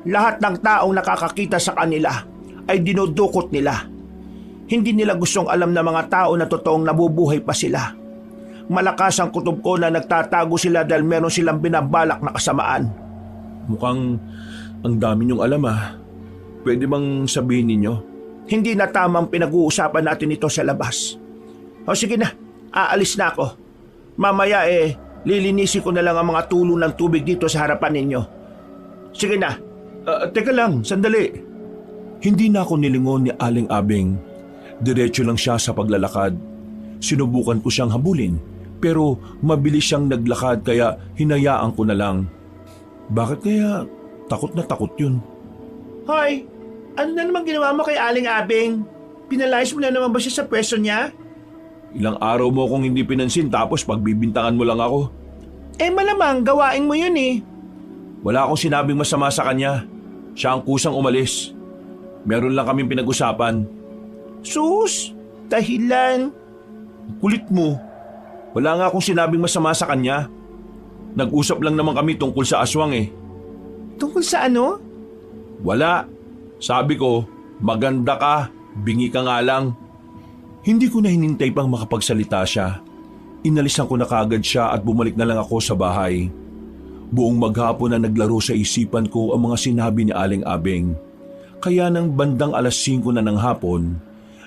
Lahat ng taong nakakakita sa kanila ay dinudukot nila. Hindi nila gustong alam ng mga tao na totoong nabubuhay pa sila. Malakas ang kutob ko na nagtatago sila dahil meron silang binabalak na kasamaan. Mukhang ang dami niyong alam Pwede bang sabihin ninyo? Hindi na tamang pinag-uusapan natin ito sa labas. O sige na, aalis na ako. Mamaya lilinisin ko na lang ang mga tulo ng tubig dito sa harapan ninyo. Sige na. Teka lang, sandali. Hindi na ako nilingon ni Aling Abeng. Diretso lang siya sa paglalakad. Sinubukan ko siyang habulin, pero mabilis siyang naglakad kaya hinayaan ko na lang. Bakit kaya takot na takot yun? Hoy, ano na naman ginawa mo kay Aling Abeng? Pinalayas mo na naman ba siya sa pwesto niya? Ilang araw mo akong hindi pinansin tapos pagbibintangan mo lang ako. Malamang gawain mo yun Wala akong sinabing masama sa kanya. Siya ang kusang umalis. Meron lang kaming pinag-usapan. Sus, dahilan. Kulit mo. Wala nga akong sinabing masama sa kanya. Nag-usap lang naman kami tungkol sa aswang Tungkol sa ano? Wala. Sabi ko, maganda ka, bingi ka nga lang. Hindi ko na hinintay pang makapagsalita siya. Inalisan ko na kaagad siya at bumalik na lang ako sa bahay. Buong maghapon na naglaro sa isipan ko ang mga sinabi ni Aling Abeng. Kaya nang bandang 5:00 na ng hapon,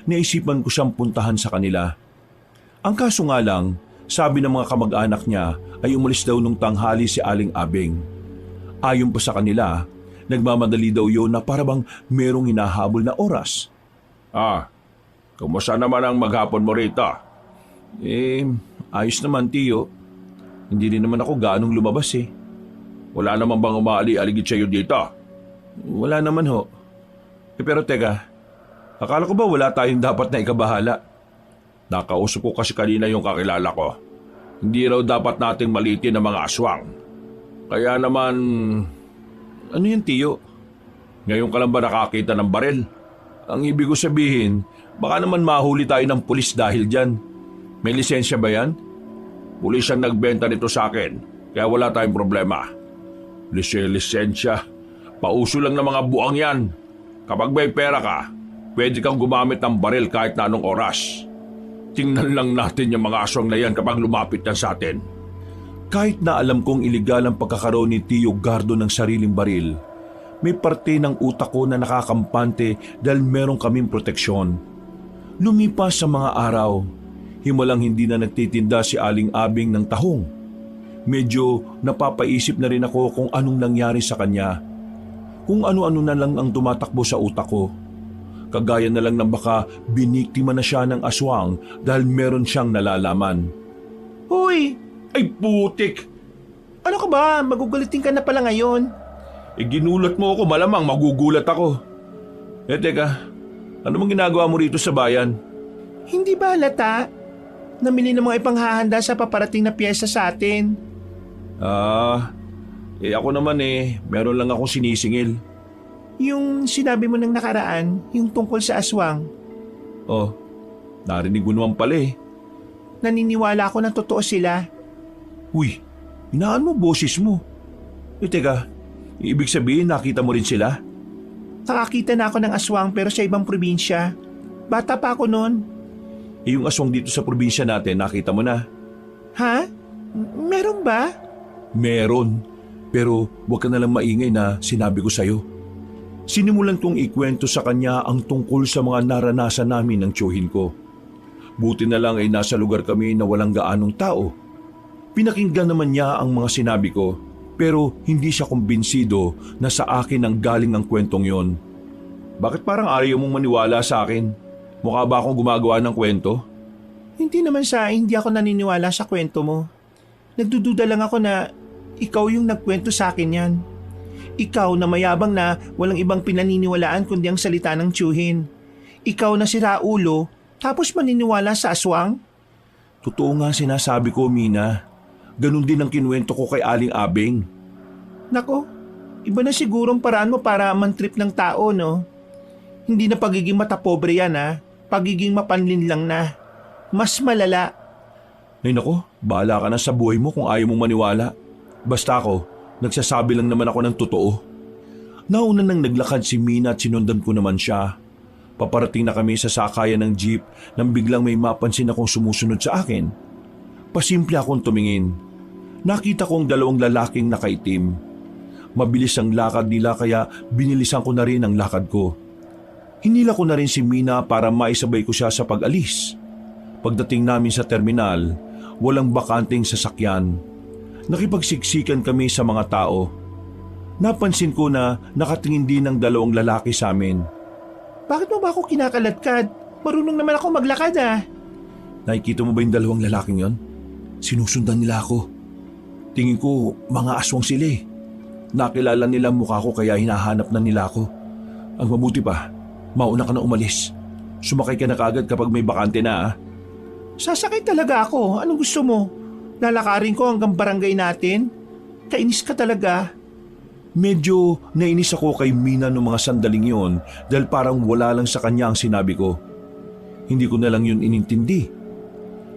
naisipan ko siyang puntahan sa kanila. Ang kaso nga lang, sabi ng mga kamag-anak niya ay umalis daw nung tanghali si Aling Abeng. Ayon pa sa kanila, nagmamadali daw yun na parabang merong hinahabol na oras. Kumusta naman ang maghapon mo rito? Ayos naman, Tiyo. Hindi rin naman ako gaanong lumabas Wala naman bang umaali-aligid sa'yo dito? Wala naman ho. Pero teka, akala ko ba wala tayong dapat na ikabahala? Nakausap ko kasi kanina yung kakilala ko. Hindi raw dapat nating malitin ang mga aswang. Kaya naman... Ano yan, Tiyo? Ngayon ka lang ba nakakita ng baril? Ang ibig ko sabihin, baka naman mahuli tayo ng pulis dahil dyan. May lisensya ba yan? Pulis ang nagbenta nito sa akin, kaya wala tayong problema. Lisensya. Pauso lang ng mga buang yan. Kapag may pera ka, pwede kang gumamit ng baril kahit na anong oras. Tingnan lang natin yung mga aswang na yan kapag lumapit yan sa atin. Kahit na alam kong iligal ang pagkakaroon ni Tio Gardo ng sariling baril, may parte ng utak ko na nakakampante dahil meron kaming proteksyon. Lumipas sa mga araw, himalang hindi na nagtitinda si Aling Abeng ng tahong. Medyo napapaisip na rin ako kung anong nangyari sa kanya. Kung ano-ano na lang ang tumatakbo sa utak ko. Kagaya na lang ng baka biniktima na siya ng aswang dahil meron siyang nalalaman. Hoy! Ay putik! Ano ka ba? Magugulitin ka na pala ngayon. Ginulat mo ako, malamang magugulat ako. Teka, ano mong ginagawa mo rito sa bayan? Hindi ba halata? Namili ng mga ipanghahanda sa paparating na piyesta sa atin. Ako naman meron lang akong sinisingil. Yung sinabi mo nang nakaraan, yung tungkol sa aswang. Oh, narinig mo naman pala Naniniwala ako na totoo sila. Uy, hinaan mo boses mo. Teka, ibig sabihin nakita mo rin sila? Nakakita na ako ng aswang pero sa ibang probinsya. Bata pa ako noon. Yung aswang dito sa probinsya natin, nakita mo na? Ha? Meron ba? Meron, pero huwag ka nalang maingay na sinabi ko sa'yo. Sinimulan kong ikwento sa kanya ang tungkol sa mga naranasan namin ng tiyuhin ko. Buti na lang ay nasa lugar kami na walang gaanong tao. Pinakinggan naman niya ang mga sinabi ko, pero hindi siya kumbinsido na sa akin ang galing ang kwentong yon. Bakit parang ayaw mong maniwala sa akin? Mukha ba akong gumagawa ng kwento? Hindi naman hindi ako naniniwala sa kwento mo. Nagdududa lang ako na ikaw yung nagkwento sa akin yan. Ikaw na mayabang na walang ibang pinaniniwalaan kundi ang salita ng tiyuhin. Ikaw na si Raulo, tapos maniniwala sa aswang? Totoo nga sinasabi ko, Mina. Ganon din ang kinuwento ko kay Aling Abing. Nako, iba na sigurong paraan mo para mantrip ng tao, no? Hindi na pagiging matapobre yan, ha? Pagiging mapanlin lang na. Mas malala. Ay nako, bahala ka na sa buhay mo kung ayaw mong maniwala. Basta ako, nagsasabi lang naman ako ng totoo. Nauna nang naglakad si Mina at sinundan ko naman siya. Paparating na kami sa sakayan ng jeep nang biglang may mapansin akong sumusunod sa akin. Pasimple akong tumingin. Nakita kong dalawang lalaking nakaitim. Mabilis ang lakad nila kaya binilisan ko na rin ang lakad ko. Hinila ko na rin si Mina para maisabay ko siya sa pag-alis. Pagdating namin sa terminal, walang bakanting sasakyan. Nakipagsiksikan kami sa mga tao. Napansin ko na nakatingin din ang dalawang lalaki sa amin. Bakit mo ba ako kinakaladkad? Marunong naman ako maglakad, ah. Nakikita mo ba yung dalawang lalaking yon? Sinusundan nila ako. Tingin ko mga aswang sila eh. Nakilala nila ang mukha ko kaya hinahanap na nila ako. Ang mabuti pa, mauna ka na umalis. Sumakay ka na kagad kapag may bakante na, ah. Sasakay talaga ako. Anong gusto mo? Lalakarin ko hanggang barangay natin? Kainis ka talaga. Medyo nainis ako kay Mina noong mga sandaling yon dahil parang wala lang sa kanya ang sinabi ko. Hindi ko na lang yun inintindi.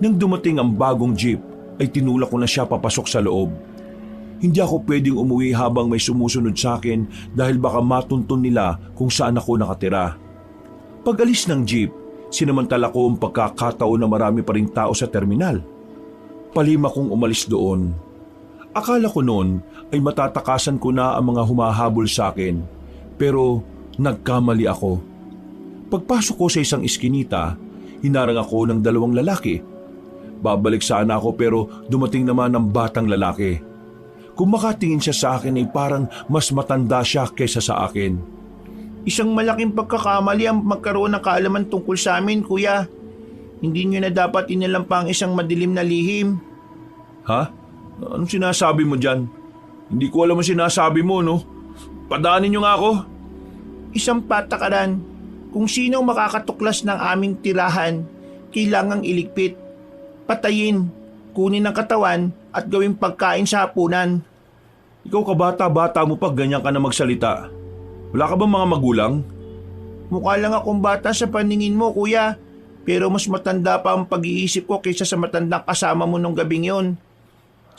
Nang dumating ang bagong jeep, ay tinulak ko na siya papasok sa loob. Hindi ako pwedeng umuwi habang may sumusunod sa akin dahil baka matuntun nila kung saan ako nakatira. Pag-alis ng jeep, sinamantala ko ang pagkakataon na marami pa ring tao sa terminal. Palima kong umalis doon. Akala ko noon ay matatakasan ko na ang mga humahabol sa akin, pero nagkamali ako. Pagpasok ko sa isang iskinita, hinarang ako ng dalawang lalaki. Babalik sana ako pero dumating naman ang batang lalaki. Kung makatingin siya sa akin ay parang mas matanda siya kaysa sa akin. Isang malaking pagkakamali ang magkaroon ng kaalaman tungkol sa amin, kuya. Hindi nyo na dapat inalam pa ang isang madilim na lihim. Ha? Anong sinasabi mo dyan? Hindi ko alam ang sinasabi mo, no? Padaanin niyo nga ako. Isang patakaran. Kung sino makakatuklas ng aming tirahan, kailangang iligpit. Patayin, kunin ang katawan at gawing pagkain sa hapunan. Ikaw kabata-bata mo pa ganyan ka na magsalita. Wala ka bang mga magulang? Mukha lang akong bata sa paningin mo, kuya. Pero mas matanda pa ang pag-iisip ko kaysa sa matandang kasama mo nung gabing yon.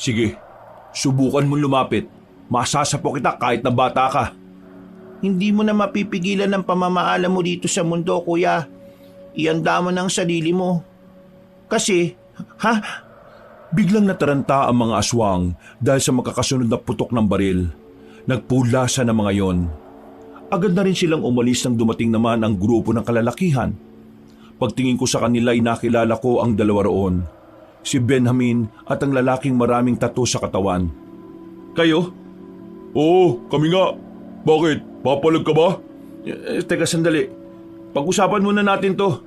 Sige, subukan mo lumapit. Masasapo kita kahit na bata ka. Hindi mo na mapipigilan ang pamamaala mo dito sa mundo, kuya. Ianda mo ng sarili mo. Kasi, Biglang nataranta ang mga aswang dahil sa magkakasunod na putok ng baril. Nagpulasa ng mga yon. Agad na rin silang umalis nang dumating naman ang grupo ng kalalakihan. Pagtingin ko sa kanila ay nakilala ko ang dalawa roon. Si Benjamin at ang lalaking maraming tattoo sa katawan. Kayo? Oo, kami nga. Bakit? Papalag ka ba? Teka sandali. Pag-usapan muna natin to.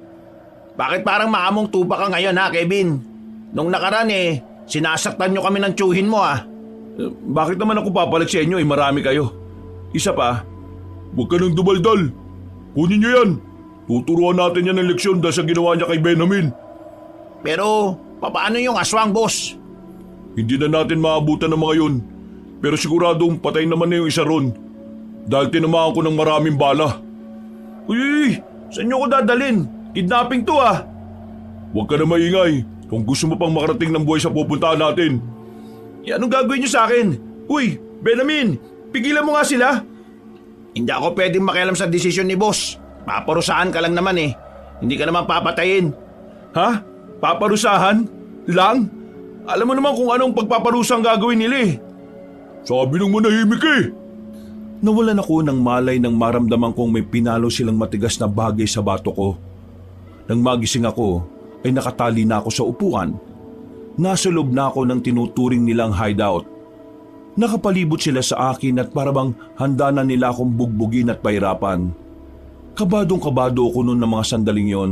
bakit parang maamong tuba ka ngayon, ha, Kevin? Nung nakaraan sinasaktan nyo kami ng tiyuhin mo, ha? Bakit naman ako papalag sa inyo? Marami kayo. Isa pa, huwag ka nang dumaldal. Kunin niyo yan. Tuturuan natin yan ng leksyon dahil sa ginawa niya kay Benjamin. Pero, paano yung aswang, boss? Hindi na natin maabutan ng mga yun. Pero siguradong patay naman na yung isa ron. Dahil tinamaan ko ng maraming bala. Uy! Saan niyo ko dadalhin? Kidnapping to ah! Huwag ka na maingay kung gusto mo pang makarating ng buhay sa pupuntahan natin. Anong gagawin niyo sa akin? Uy! Benjamin! Pigilan mo nga sila! Hindi ako pwedeng makialam sa desisyon ni boss. Paparusahan ka lang naman eh. Hindi ka naman papatayin. Ha? Paparusahan? Lang? Alam mo naman kung anong pagpaparusang gagawin nila eh. Sabi nung manahimik eh. Nawalan ako ng malay nang maramdaman kong may pinalo silang matigas na bagay sa bato ko. Nang magising ako, ay nakatali na ako sa upuan. Nasa loob na ako ng tinuturing nilang hideout. Nakapalibot sila sa akin at parabang handa na nila akong bugbugin at pahirapan. Kabadong-kabado ako noon ng mga sandaling yon.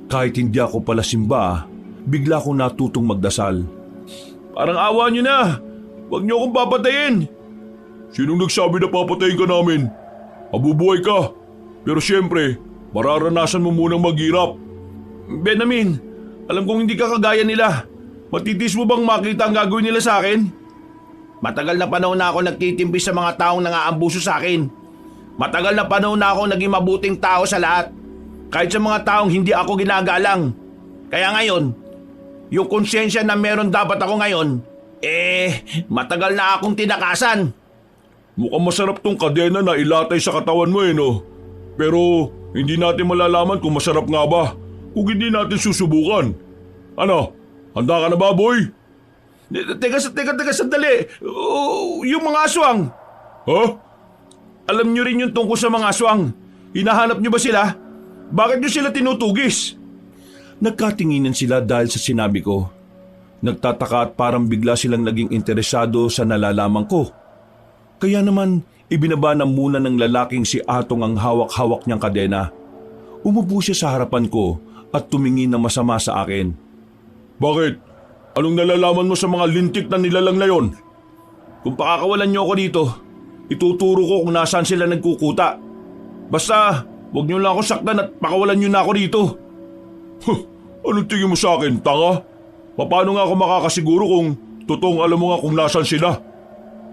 Kahit hindi ako pala simba, bigla akong natutong magdasal. Parang awa niyo na. Huwag niyo akong papatayin. Sinong nagsabi na papatayin ka namin? Mabubuhay ka. Pero siyempre, mararanasan mo munang maghirap. Benjamin, alam kong hindi ka kagaya nila. Matitis mo bang makita ang gagawin nila sa akin? Matagal na panahon na ako nagtitimpi sa mga taong nangaambuso sa akin. Matagal na panahon na ako naging mabuting tao sa lahat. Kahit sa mga taong hindi ako ginagalang. Kaya ngayon, yung konsyensya na meron dapat ako ngayon, matagal na akong tinakasan. Mukhang masarap tong kadena na ilatay sa katawan mo eh no? Pero hindi natin malalaman kung masarap nga ba kung hindi natin susubukan. Ano? Handa ka na ba, boy? Teka, sandali. Yung mga aswang. Ha? Alam nyo rin yung tungkol sa mga aswang. Hinahanap nyo ba sila? Bakit nyo sila tinutugis? Nagkatinginan sila dahil sa sinabi ko. Nagtataka at parang bigla silang naging interesado sa nalalaman ko. Kaya naman, ibinaba na muna ng lalaking si Atong ang hawak-hawak niyang kadena. Umupo siya sa harapan ko at tumingin na masama sa akin. Bakit? Anong nalalaman mo sa mga lintik na nilalang na yon? Kung pakakawalan niyo ako dito, ituturo ko kung nasaan sila nagkukuta. Basta, huwag niyo lang ako saktan at pakawalan niyo na ako dito. Anong tingin mo sa akin, tanga? Paano nga ako makakasiguro kung totoong alam mo nga kung nasaan sila?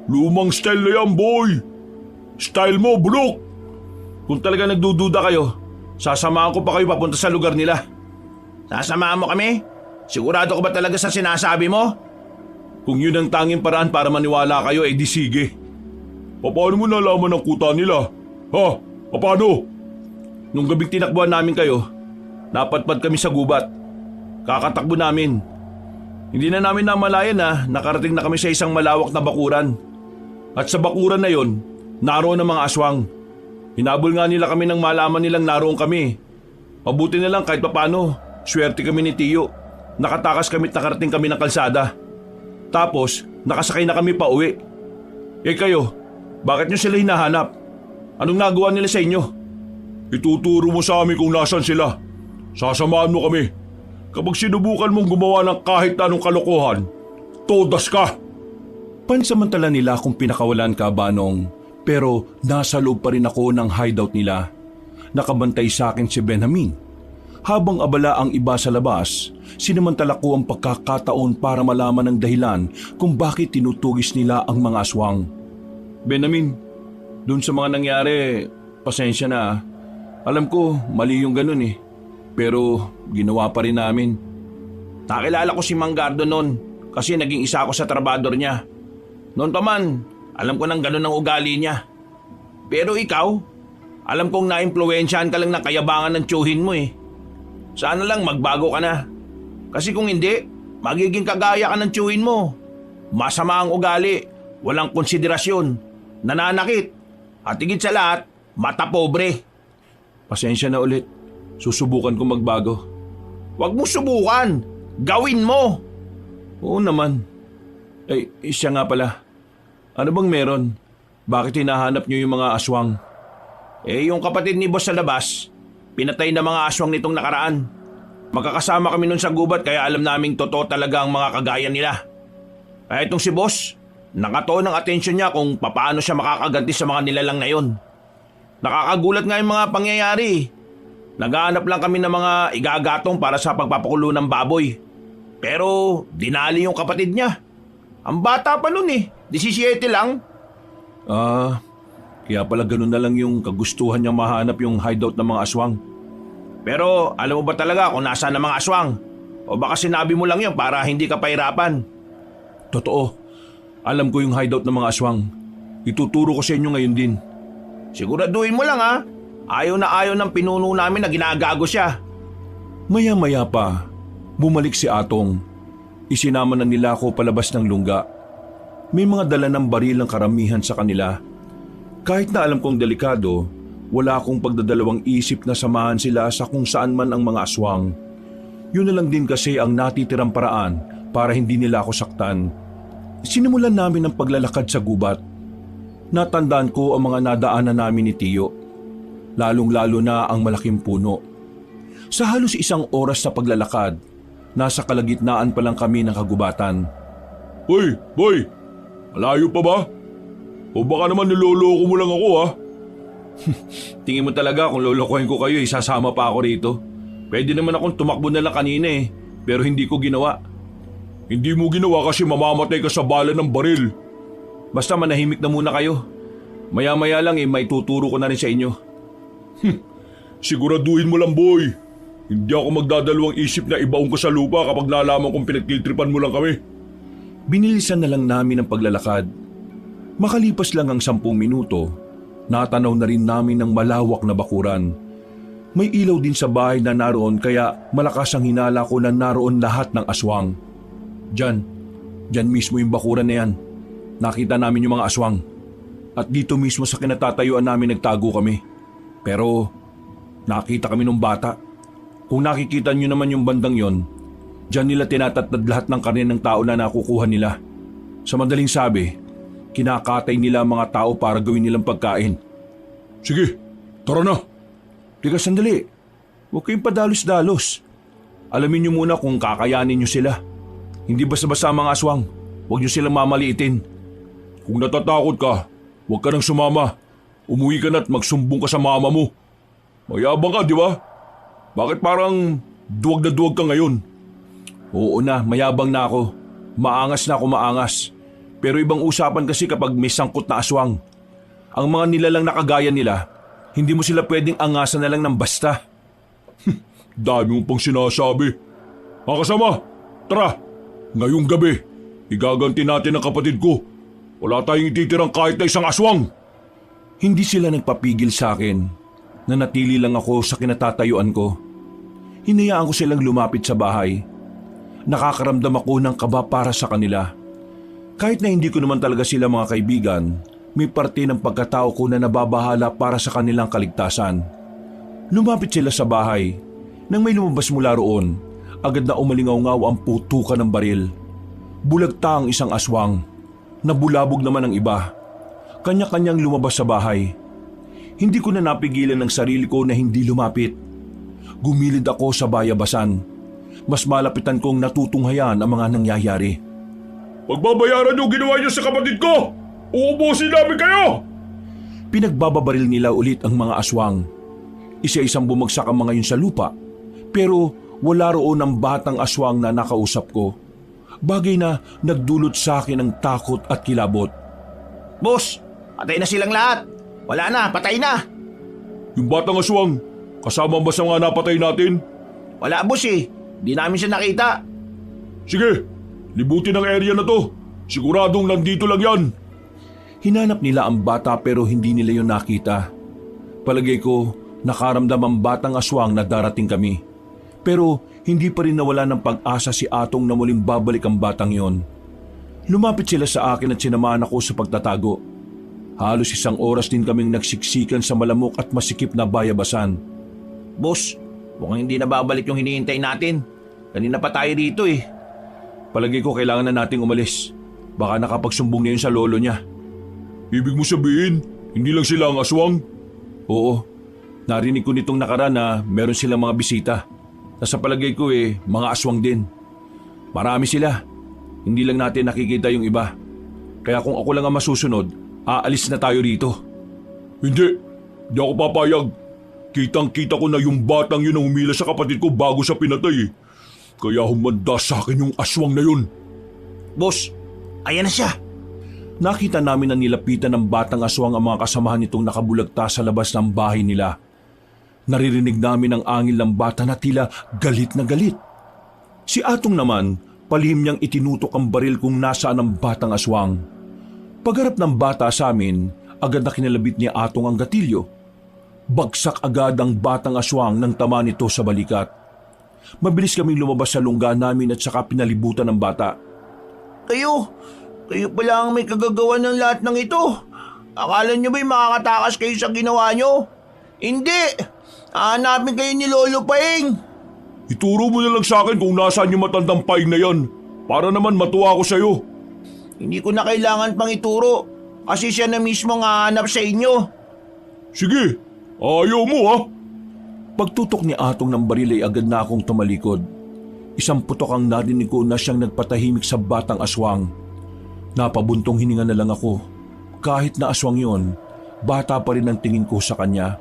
Lumang style na yan, boy! Style mo, bulok! Kung talaga nagdududa kayo, sasamahan ko pa kayo papunta sa lugar nila. Sasamahan mo kami? Sigurado ka ba talaga sa sinasabi mo? Kung yun ang tanging paraan para maniwala kayo, di sige. Paano mo nalaman ang kuta nila? Ha? Paano? Nung gabing tinakbuhan namin kayo, napadpad kami sa gubat. Kakatakbo namin. Hindi na namin namalayan na nakarating na kami sa isang malawak na bakuran. At sa bakuran na yon, naroon ang mga aswang. Hinabol nga nila kami nang malaman nilang naroon kami. Mabuti na lang kahit papano, swerte kami ni Tiyo. Nakatakas kami at nakarating kami ng kalsada. Tapos, nakasakay na kami pa uwi. Kayo, bakit nyo sila hinahanap? Anong nagawa nila sa inyo? Ituturo mo sa amin kung nasan sila. Sasamahan mo kami. Kapag sinubukan mong gumawa ng kahit anong kalokohan, todas ka! Pansamantala nila akong pinakawalan ka, Banong. Pero nasa loob pa rin ako ng hideout nila. Nakabantay sa akin si Benjamin. Habang abala ang iba sa labas, sinamantala ko ang pagkakataon para malaman ang dahilan kung bakit tinutugis nila ang mga aswang. Benjamin, dun sa mga nangyari, pasensya na. Alam ko, mali yung ganun eh. Pero ginawa pa rin namin. Nakilala ko si Mang Gardo noon kasi naging isa ako sa trabador niya. Noon pa man, alam ko nang ganun ang ugali niya. Pero ikaw, alam kong naimpluwensyahan ka lang ng kayabangan ng tiyuhin mo eh. Sana lang magbago ka na. Kasi kung hindi, magiging kagaya ka ng tiyuhin mo. Masama ang ugali, walang konsiderasyon, nananakit, at higit sa lahat, mata pobre. Pasensya na ulit. Susubukan ko magbago. Huwag mo subukan. Gawin mo. Oo naman. Siya nga pala. Ano bang meron? Bakit hinahanap niyo yung mga aswang? Yung kapatid ni boss sa labas, pinatay na mga aswang nitong nakaraan. Magkakasama kami nun sa gubat kaya alam naming totoo talaga ang mga kagaya nila. Kaya itong si boss, nakatuon ng atensyon niya kung papaano siya makakaganti sa mga nilalang na yon. Nakakagulat nga yung mga pangyayari. Naghahanap lang kami ng mga igagatong para sa pagpapakulo ng baboy. Pero dinali yung kapatid niya. Ang bata pa nun 17 lang. Kaya pala ganun na lang yung kagustuhan niyang mahanap yung hideout ng mga aswang. Pero alam mo ba talaga kung nasaan ang mga aswang? O baka sinabi mo lang yun para hindi ka pahirapan? Totoo, alam ko yung hideout ng mga aswang. Ituturo ko sa inyo ngayon din. Siguraduhin mo lang Ayaw na ayaw ng pinuno namin na ginagago siya. Maya-maya pa, bumalik si Atong. Isinama na nila ako palabas ng lungga. May mga dala ng baril ang karamihan sa kanila. Kahit na alam kong delikado, wala akong pagdadalawang isip na samahan sila sa kung saan man ang mga aswang. Yun na lang din kasi ang natitirang paraan para hindi nila ako saktan. Sinimulan namin ang paglalakad sa gubat. Natandaan ko ang mga nadaanan namin ni Tiyo. Lalong-lalo na ang malaking puno. Sa halos 1 oras sa paglalakad, nasa kalagitnaan pa lang kami ng kagubatan. Hoy, boy! Malayo pa ba? O baka naman niloloko mo lang ako Tingin mo talaga kung lolokohin ko kayo, isasama pa ako rito. Pwede naman akong tumakbo na lang kanina pero hindi ko ginawa. Hindi mo ginawa kasi mamamatay ka sa bala ng baril. Basta manahimik na muna kayo. Maya-maya lang may tuturo ko na rin sa inyo. Siguraduhin mo lang, boy. Hindi ako magdadalawang isip na ibaong ka sa lupa kapag nalaman kong pinagkiltripan mo lang kami. Binilisan na lang namin ang paglalakad. Makalipas lang ang 10 minuto, natanaw na rin namin ng malawak na bakuran. May ilaw din sa bahay na naroon kaya malakas ang hinala ko na naroon lahat ng aswang. Diyan mismo yung bakuran na yan. Nakita namin yung mga aswang. At dito mismo sa kinatatayuan namin nagtago kami. Pero nakita kami ng bata. Kung nakikita nyo naman yung bandang yon, diyan nila tinatatad lahat ng karne ng tao na nakukuha nila. Sa madaling sabi, kinakatay nila ang mga tao para gawin nilang pagkain. Sige, tara na. Teka sandali, huwag kayong padalos-dalos. Alamin nyo muna kung kakayanin nyo sila. Hindi basta-basta ang mga aswang, huwag nyo silang mamaliitin. Kung natatakot ka, huwag ka nang sumama. Umuwi ka na at magsumbong ka sa mama mo. Mayabang ka, di ba? Bakit parang duwag na duwag ka ngayon? Oo na, mayabang na ako. Maangas na ako maangas. Pero ibang usapan kasi kapag may sangkot na aswang. Ang mga nilalang nakagaya nila, hindi mo sila pwedeng angasan na lang ng basta. Dami mo pang sinasabi. Mga kasama, tara. Ngayong gabi, igaganti natin ang kapatid ko. Wala tayong ititirang kahit na isang aswang. Hindi sila nagpapigil sa akin. Nanatili lang ako sa kinatatayuan ko. Hinayaan ko silang lumapit sa bahay. Nakakaramdam ako ng kaba para sa kanila. Kahit na hindi ko naman talaga sila mga kaibigan, may parte ng pagkatao ko na nababahala para sa kanilang kaligtasan. Lumapit sila sa bahay. Nang may lumabas mula roon, agad na umalingaw-ngaw ang putukan ng baril. Bulagta ang isang aswang. Nabulabog naman ang iba. Kanya-kanyang lumabas sa bahay. Hindi ko na napigilan ng sarili ko na hindi lumapit. Gumilid ako sa bayabasan. Mas malapitan kong natutunghayan ang mga nangyayari. Pagbabayaran yung ginawa niyo sa kapatid ko! Uubusin namin kayo! Pinagbababaril nila ulit ang mga aswang. Isa-isang bumagsak ang mga yun sa lupa. Pero wala roon ang batang aswang na nakausap ko. Bagay na nagdulot sa akin ng takot at kilabot. Boss, patay na silang lahat. Wala na, patay na. Yung batang aswang, kasama ba sa mga napatay natin? Wala boss di namin siya nakita. Sige, libutin ang area na to. Siguradong nandito lang yan. Hinanap nila ang bata pero hindi nila yon nakita. Palagay ko, nakaramdam ang batang aswang na darating kami. Pero hindi pa rin nawala ng pag-asa si Atong na muling babalik ang batang yon. Lumapit sila sa akin at sinamahan ako sa pagtatago. Halos 1 oras din kaming nagsiksikan sa malamok at masikip na bayabasan. Boss, mukhang hindi na babalik yung hinihintay natin. Kanina pa tayo dito Palagay ko kailangan na nating umalis. Baka nakapagsumbong na yun sa lolo niya. Ibig mo sabihin, hindi lang sila ang aswang? Oo, narinig ko nitong nakaraan na meron silang mga bisita. Sa palagay ko mga aswang din. Marami sila. Hindi lang natin nakikita yung iba. Kaya kung ako lang ang masusunod, aalis na tayo rito. Hindi. Di ako papayag. Kitang-kita ko na yung batang yun ang humila sa kapatid ko bago siya pinatay eh. Kaya humanda sa akin yung aswang na yun. Boss, ayan na siya. Nakita namin na nilapitan ng batang aswang ang mga kasamahan nitong nakabulagta sa labas ng bahay nila. Naririnig namin ang angil ng bata na tila galit na galit. Si Atong naman, palihim niyang itinutok ang baril kung nasaan ang batang aswang. Pagharap ng bata sa amin, agad na kinalabit ni Atong ang gatilyo. Bagsak agad ang batang aswang nang tama nito sa balikat. Mabilis kaming lumabas sa lungga namin at saka pinalibutan ng bata. Kayo pala ang may kagagawan ng lahat ng ito. Akala nyo ba'y makakatakas kayo sa ginawa nyo? Hindi! Hahanapin kayo ni Lolo Paeng. Ituro mo na lang sa akin kung nasaan yung matandang paing na yan. Para naman matuwa ako sa'yo. Hindi ko na kailangan pang ituro kasi siya na mismo ang hahanap sa inyo. Sige, ayaw mo ha. Pagtutok ni Atong ng baril ay agad na akong tumalikod. Isang putok ang narinig ko na siyang nagpatahimik sa batang aswang. Napabuntong hininga na lang ako. Kahit na aswang yon, bata pa rin ang tingin ko sa kanya.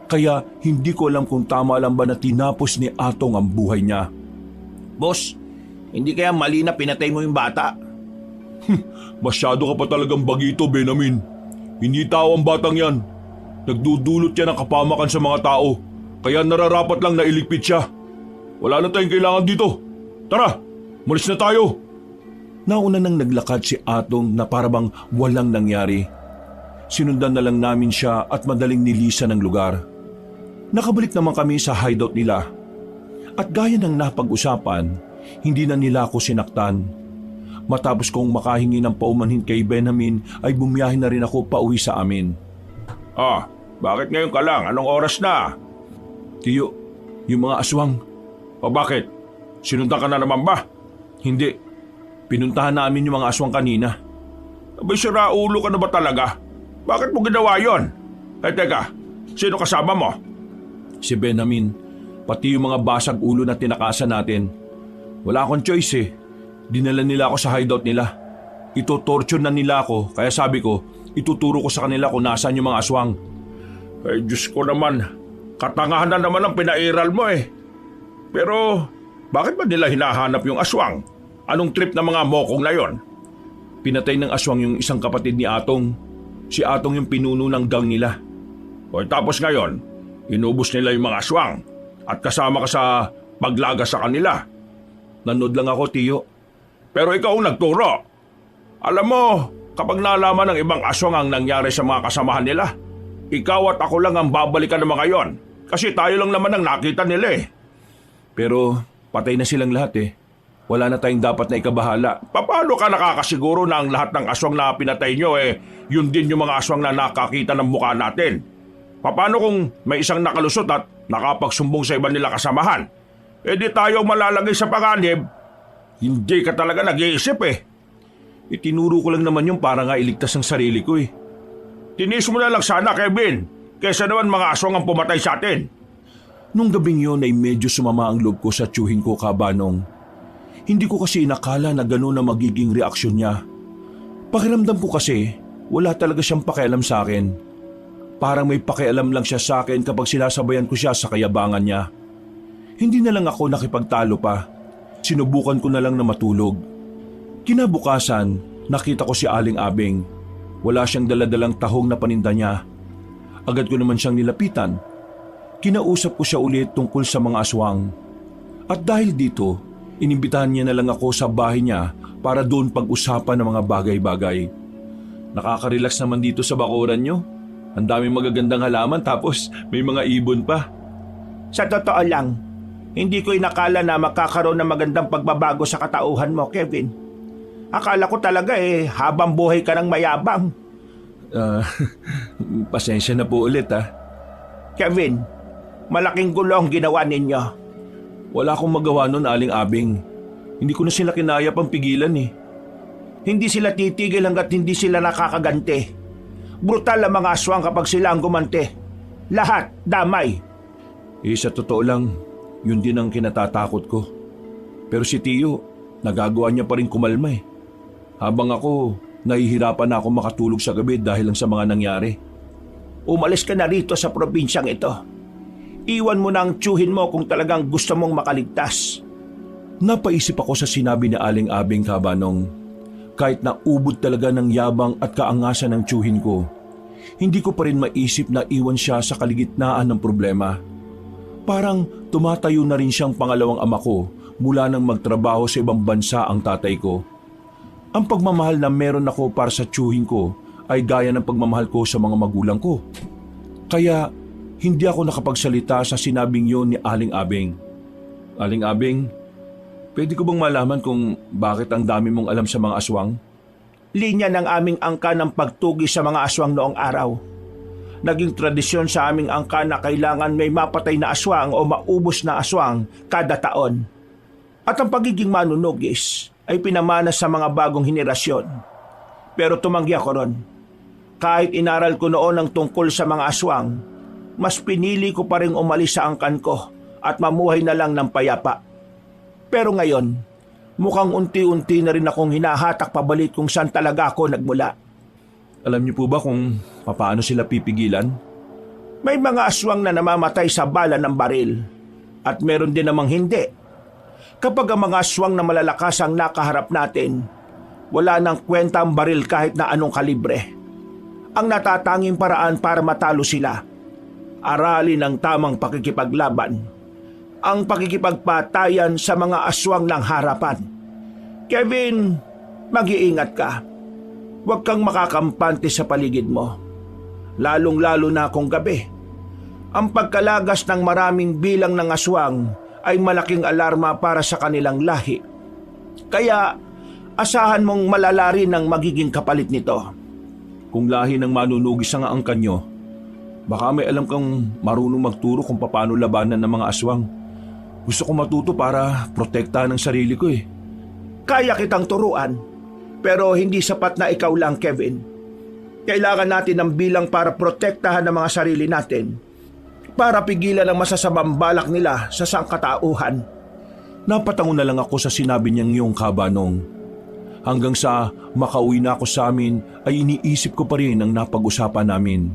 Kaya hindi ko alam kung tama lang ba na tinapos ni Atong ang buhay niya. Boss, hindi kaya mali na pinatay mo yung bata? Masyado ka pa talagang bagito, Benamin. Hindi tao ang batang yan. Nagdudulot yan ng kapamakan sa mga tao. Kaya nararapat lang na iligpit siya. Wala na tayong kailangan dito. Tara, malis na tayo. Nauna nang naglakad si Atong na parabang walang nangyari. Sinundan na lang namin siya at madaling nilisan ng lugar. Nakabalik naman kami sa hideout nila. At gaya ng napag-usapan, hindi na nila ako sinaktan. Matapos kong makahingi ng paumanhin kay Benjamin ay bumiyahe na rin ako pauwi sa amin. Bakit ngayon ka lang? Anong oras na? Tiyo, yung mga aswang. Bakit? Sinundan ka na naman ba? Hindi. Pinuntahan namin yung mga aswang kanina. Abay, siraulo ka na ba talaga? Bakit mo ginawa yon? Teka, sino kasama mo? Si Benjamin, pati yung mga basag ulo na tinakasan natin. Wala akong choice eh. Dinala nila ako sa hideout nila. Ito-torture na nila ako, kaya sabi ko, ituturo ko sa kanila kung nasaan yung mga aswang. Ay, Diyos ko naman. Katangahan na naman ang pinairal mo eh. Pero, bakit ba nila hinahanap yung aswang? Anong trip ng mga mokong na yon? Pinatay ng aswang yung isang kapatid ni Atong. Si Atong yung pinuno ng gang nila. O tapos ngayon, inubos nila yung mga aswang at kasama ka sa paglaga sa kanila. Nanood lang ako, Tiyo. Pero ikaw ang nagturo. Alam mo, kapag nalaman ng ibang aswang ang nangyari sa mga kasamahan nila, ikaw at ako lang ang babalikan ng mga yon. Kasi tayo lang naman ang nakita nila eh. Pero patay na silang lahat eh. Wala na tayong dapat na ikabahala. Paano ka nakakasiguro na ang lahat ng aswang na pinatay nyo yun din yung mga aswang na nakakita ng mukha natin? Paano kung may isang nakalusot at nakapagsumbong sa iba nila kasamahan? Di tayo malalagay sa panganib. Hindi ka talaga nag-iisip eh. Itinuro ko lang naman yung para nga iligtas ang sarili ko eh. Tinis mo na lang sana, Kevin. Kesa naman mga aswang ang pumatay sa atin. Nung gabing yun ay medyo sumama ang loob ko sa tiyuhin ko, Kabanong. Hindi ko kasi inakala na gano'n na magiging reaksyon niya. Pakiramdam ko kasi, wala talaga siyang pakialam sa akin. Parang may pakialam lang siya sa akin kapag sinasabayan ko siya sa kayabangan niya. Hindi na lang ako nakipagtalo pa. Sinubukan ko na lang na matulog. Kinabukasan, nakita ko si Aling Abing. Wala siyang daladalang tahong na paninda niya. Agad ko naman siyang nilapitan. Kinausap ko siya ulit tungkol sa mga aswang. At dahil dito, inimbitahan niya na lang ako sa bahay niya para doon pag-usapan ng mga bagay-bagay. Nakaka-relax naman dito sa bakuran niyo. Ang daming magagandang halaman tapos may mga ibon pa. Sa totoo lang, hindi ko inakala na makakaroon ng magandang pagbabago sa katauhan mo, Kevin. Akala ko talaga habang buhay ka ng mayabang. Pasensya na po ulit ha. Kevin, malaking gulo ang ginawa ninyo. Wala akong magawa nun, Aling Abing. Hindi ko na sila kinaya pang pigilan eh. Hindi sila titigil hanggat hindi sila nakakaganti. Brutal ang mga aswang kapag sila ang gumante. Lahat, damay. Sa totoo lang, yun din ang kinatatakot ko. Pero si Tiyo, nagagawa niya pa rin kumalma eh. Habang ako, nahihirapan na ako makatulog sa gabi dahil lang sa mga nangyari. umalis ka na rito sa probinsyang ito. Iwan mo na ang tiyuhin mo kung talagang gusto mong makaligtas. Napaisip ako sa sinabi ni Aling Abing, Kabanong. Kahit na ubod talaga ng yabang at kaangasan ng tiyuhin ko, hindi ko pa rin maisip na iwan siya sa kaligitnaan ng problema. Parang tumatayo na rin siyang pangalawang ama ko mula nang magtrabaho sa ibang bansa ang tatay ko. Ang pagmamahal na meron ako para sa tiyuhin ko ay gaya ng pagmamahal ko sa mga magulang ko. Kaya hindi ako nakapagsalita sa sinabing yon ni Aling Abing. Aling Abing, pwede ko bang malaman kung bakit ang dami mong alam sa mga aswang? Linya ng aming angka ng pagtugi sa mga aswang noong araw. Naging tradisyon sa aming angka na kailangan may mapatay na aswang o maubos na aswang kada taon. At ang pagiging manunugis ay pinamana sa mga bagong henerasyon. Pero tumanggi ako ron. Kahit inaral ko noon ang tungkol sa mga aswang, mas pinili ko pa rin umalis sa angkan ko at mamuhay na lang ng payapa. Pero ngayon, mukhang unti-unti na rin akong hinahatak pabalik kung saan talaga ako nagmula. Alam niyo po ba kung paano sila pipigilan? May mga aswang na namamatay sa bala ng baril at meron din namang hindi. Kapag ang mga aswang na malalakas ang nakaharap natin, wala nang kwenta ang baril kahit na anong kalibre. Ang natatanging paraan para matalo sila, aralin ang tamang pakikipaglaban, ang pakikipagpatayan sa mga aswang ng harapan. Kevin, mag-iingat ka. Huwag kang makakampante sa paligid mo. Lalong-lalo na kung gabi. Ang pagkalagas ng maraming bilang ng aswang ay malaking alarma para sa kanilang lahi. Kaya asahan mong malala rin ang magiging kapalit nito. Kung lahi ng manunugis ang angkan nyo, baka may alam kang marunong magturo kung paano labanan ng mga aswang. Gusto kong matuto para protektahan ang sarili ko eh. Kaya kitang turuan, pero hindi sapat na ikaw lang, Kevin. Kailangan natin ng bilang para protektahan ang mga sarili natin, para pigilan ang masasamang balak nila sa sangkatauhan. Napatango na lang ako sa sinabi niyang iyong, Kabanong. Hanggang sa makauwi na ako sa amin ay iniisip ko pa rin ang napag-usapan namin.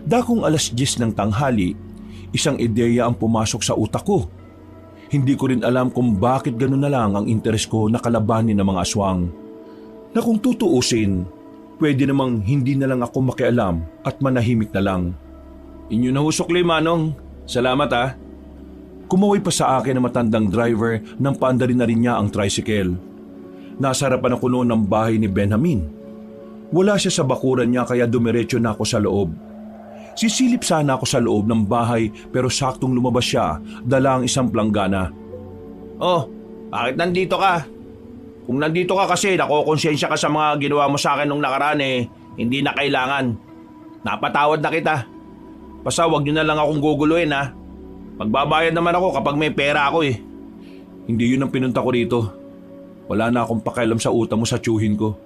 Dakong 10:00 ng tanghali, isang ideya ang pumasok sa utak ko. Hindi ko rin alam kung bakit gano'n na lang ang interes ko na kalabanin ng mga aswang. Na kung tutuusin, pwede namang hindi na lang ako makialam at manahimik na lang. Inyo na husokli, Manong. Salamat ah. Kumaway pa sa akin ang matandang driver nang paandarin na rin niya ang tricycle. Nasa harapan ako noon ng bahay ni Benjamin. Wala siya sa bakuran niya kaya dumiretso na ako sa loob. Sisilip sana ako sa loob ng bahay pero saktong lumabas siya, dala ang isang planggana. Oh, bakit nandito ka? Kung nandito ka kasi nakokonsensya ka sa mga ginawa mo sa akin nung nakaraan hindi na kailangan. Napatawad na kita. Basta wag niyo na lang akong guguluhin ha. Magbabayad naman ako kapag may pera ako eh. Hindi yun ang pinunta ko rito. Wala na akong pakialam sa utang mo sa tiyuhin ko.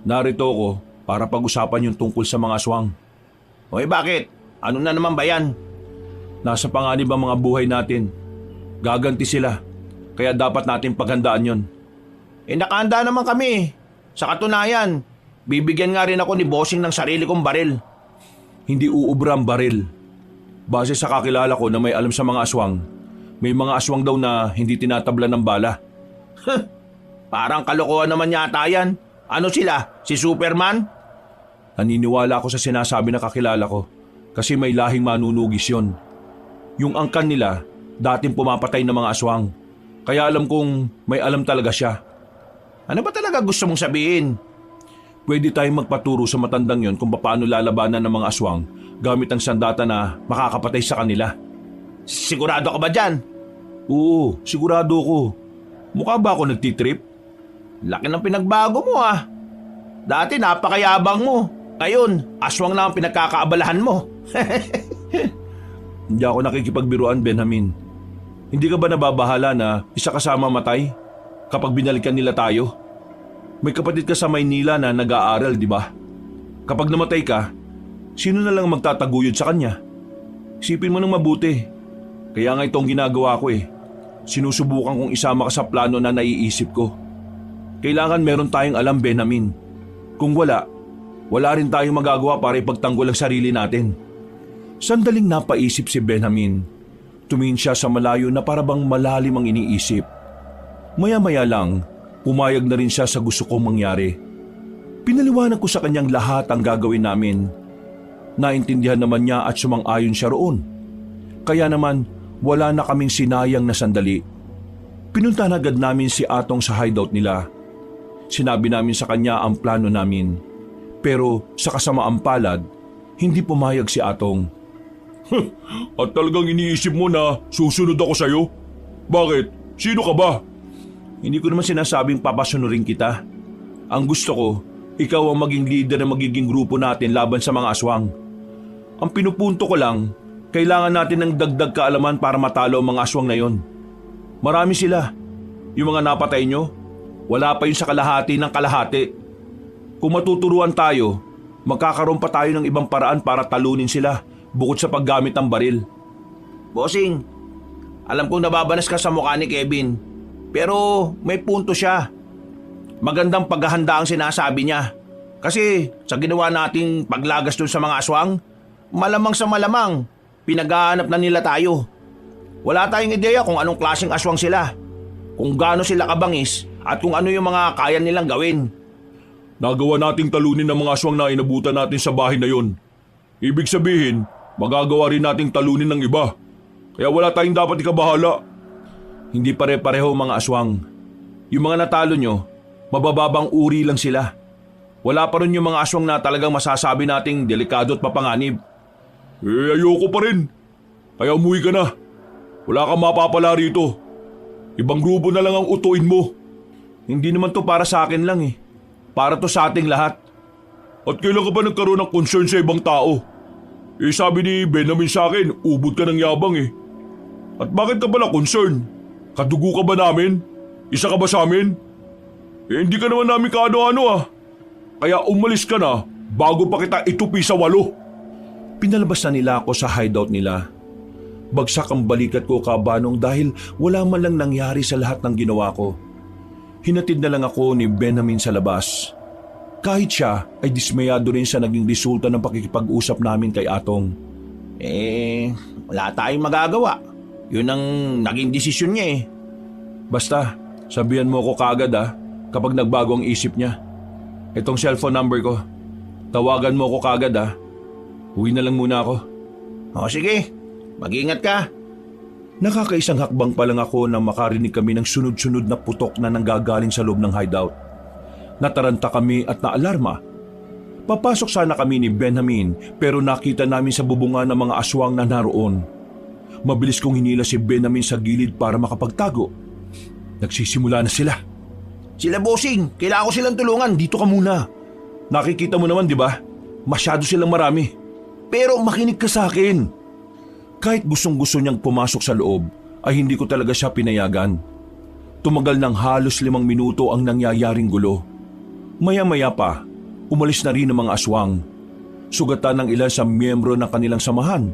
Narito ako para pag-usapan yung tungkol sa mga aswang. Hoy, bakit? Ano na naman ba yan? Nasa panganib ang mga buhay natin. Gaganti sila. Kaya dapat natin paghandaan yon. Nakahanda naman kami. Sa katunayan, bibigyan nga rin ako ni Bossing ng sarili kong baril. Hindi uubra ang baril. Base sa kakilala ko na may alam sa mga aswang, may mga aswang daw na hindi tinatabla ng bala. Parang kalokohan naman yata yan. Ano sila? Si Superman? Naniniwala ako sa sinasabi na kakilala ko kasi may lahing manunugis yon. Yung angkan nila, dating pumapatay ng mga aswang. Kaya alam kong may alam talaga siya. Ano ba talaga gusto mong sabihin? Pwede tayong magpaturo sa matandang yon kung paano lalabanan ng mga aswang gamit ang sandata na makakapatay sa kanila. Sigurado ka ba dyan? Oo, sigurado ko. Mukha ba ako nagtitrip? Laki ng pinagbago mo ah. Dati napakayabang mo. Ngayon, aswang na ang pinagkakaabalahan mo. Hindi ako nakikipagbiruan, Benjamin. Hindi ka ba nababahala na isa kasama matay kapag binalikan nila tayo? May kapatid ka sa Maynila na nag-aaral, di ba? Kapag namatay ka, sino na lang magtataguyod sa kanya? Isipin mo nang mabuti. Kaya nga itong ginagawa ko eh. Sinusubukan kong isama ka sa plano na naiisip ko. Kailangan meron tayong alam, Benjamin. Kung wala wala rin tayong magagawa para ipagtanggol ang sarili natin. Sandaling napaisip si Benjamin. Tumingin siya sa malayo na parabang malalim ang iniisip. Maya-maya lang, pumayag na rin siya sa gusto kong mangyari. Pinaliwanag ko sa kanyang lahat ang gagawin namin. Naintindihan naman niya at sumang-ayon siya roon. Kaya naman, wala na kaming sinayang na sandali. Pinuntahan agad namin si Atong sa hideout nila. Sinabi namin sa kanya ang plano namin. Pero sa kasamaang palad, hindi pumayag si Atong. At talagang iniisip mo na susunod ako sa'yo? Bakit? Sino ka ba? Hindi ko naman sinasabing papasunurin kita. Ang gusto ko, ikaw ang maging leader ng magiging grupo natin laban sa mga aswang. Ang pinupunto ko lang, kailangan natin ng dagdag kaalaman para matalo ang mga aswang na yon. Marami sila. Yung mga napatay nyo, wala pa yun sa kalahati ng kalahati. Kung matuturuan tayo, magkakaroon pa tayo ng ibang paraan para talunin sila bukod sa paggamit ng baril. Bossing, alam kong nababanas ka sa mukha ni Kevin. Pero may punto siya. Magandang paghahanda ang sinasabi niya. Kasi sa ginawa nating paglagas dun sa mga aswang, malamang sa malamang, pinaghahanap na nila tayo. Wala tayong ideya kung anong klaseng aswang sila, kung gaano sila kabangis at kung ano yung mga kaya nilang gawin. Nagawa nating talunin ng mga aswang na inabutan natin sa bahay na yon. Ibig sabihin, magagawa rin nating talunin ng iba. Kaya wala tayong dapat ikabahala. Hindi pare-pareho mga aswang. Yung mga natalo nyo, mabababang uri lang sila. Wala pa rin yung mga aswang na talagang masasabi nating delikado at mapanganib. Ayoko pa rin. Kaya umuwi ka na. Wala kang mapapala rito. Ibang grupo na lang ang utuin mo. Hindi naman to para sa akin lang eh. Para to sa ating lahat. At kailan ka ba nagkaroon ng concern sa ibang tao? Sabi ni Benjamin sa akin, ubod ka ng yabang eh. At bakit ka pala concern? Kadugo ka ba namin? Isa ka ba sa amin? Hindi ka naman namin kaano-ano ah. Kaya umalis ka na bago pa kita itupi sa 8. Pinalabas na nila ako sa hideout nila. Bagsak ang balikat ko kabanong dahil wala man lang nangyari sa lahat ng ginawa ko. Hinatid na lang ako ni Benjamin sa labas. Kahit siya ay dismayado rin sa naging resulta ng pakikipag-usap namin kay Atong. Wala tayong magagawa. Yun ang naging desisyon niya eh. Basta, sabihan mo ako kaagad kapag nagbago ang isip niya. Itong cellphone number ko. Tawagan mo ako kaagad Uwi na lang muna ako. O sige, mag-ingat ka. Nakakaisang hakbang pa lang ako nang makarinig kami ng sunod-sunod na putok na nanggagaling sa loob ng hideout. Nataranta kami at naalarma. Papasok sana kami ni Benjamin pero nakita namin sa bubungan ng mga aswang na naroon. Mabilis kong hinila si Benjamin sa gilid para makapagtago. Nagsisimula na sila. Sila bossing, kailangan ko silang tulungan. Dito ka muna. Nakikita mo naman, di ba? Masyado silang marami. Pero makinig ka sa akin. Kahit gustong-gusto niyang pumasok sa loob, ay hindi ko talaga siya pinayagan. Tumagal ng halos 5 minuto ang nangyayaring gulo. Maya-maya pa, umalis na rin ang mga aswang. Sugatan ng ilan sa miyembro ng kanilang samahan.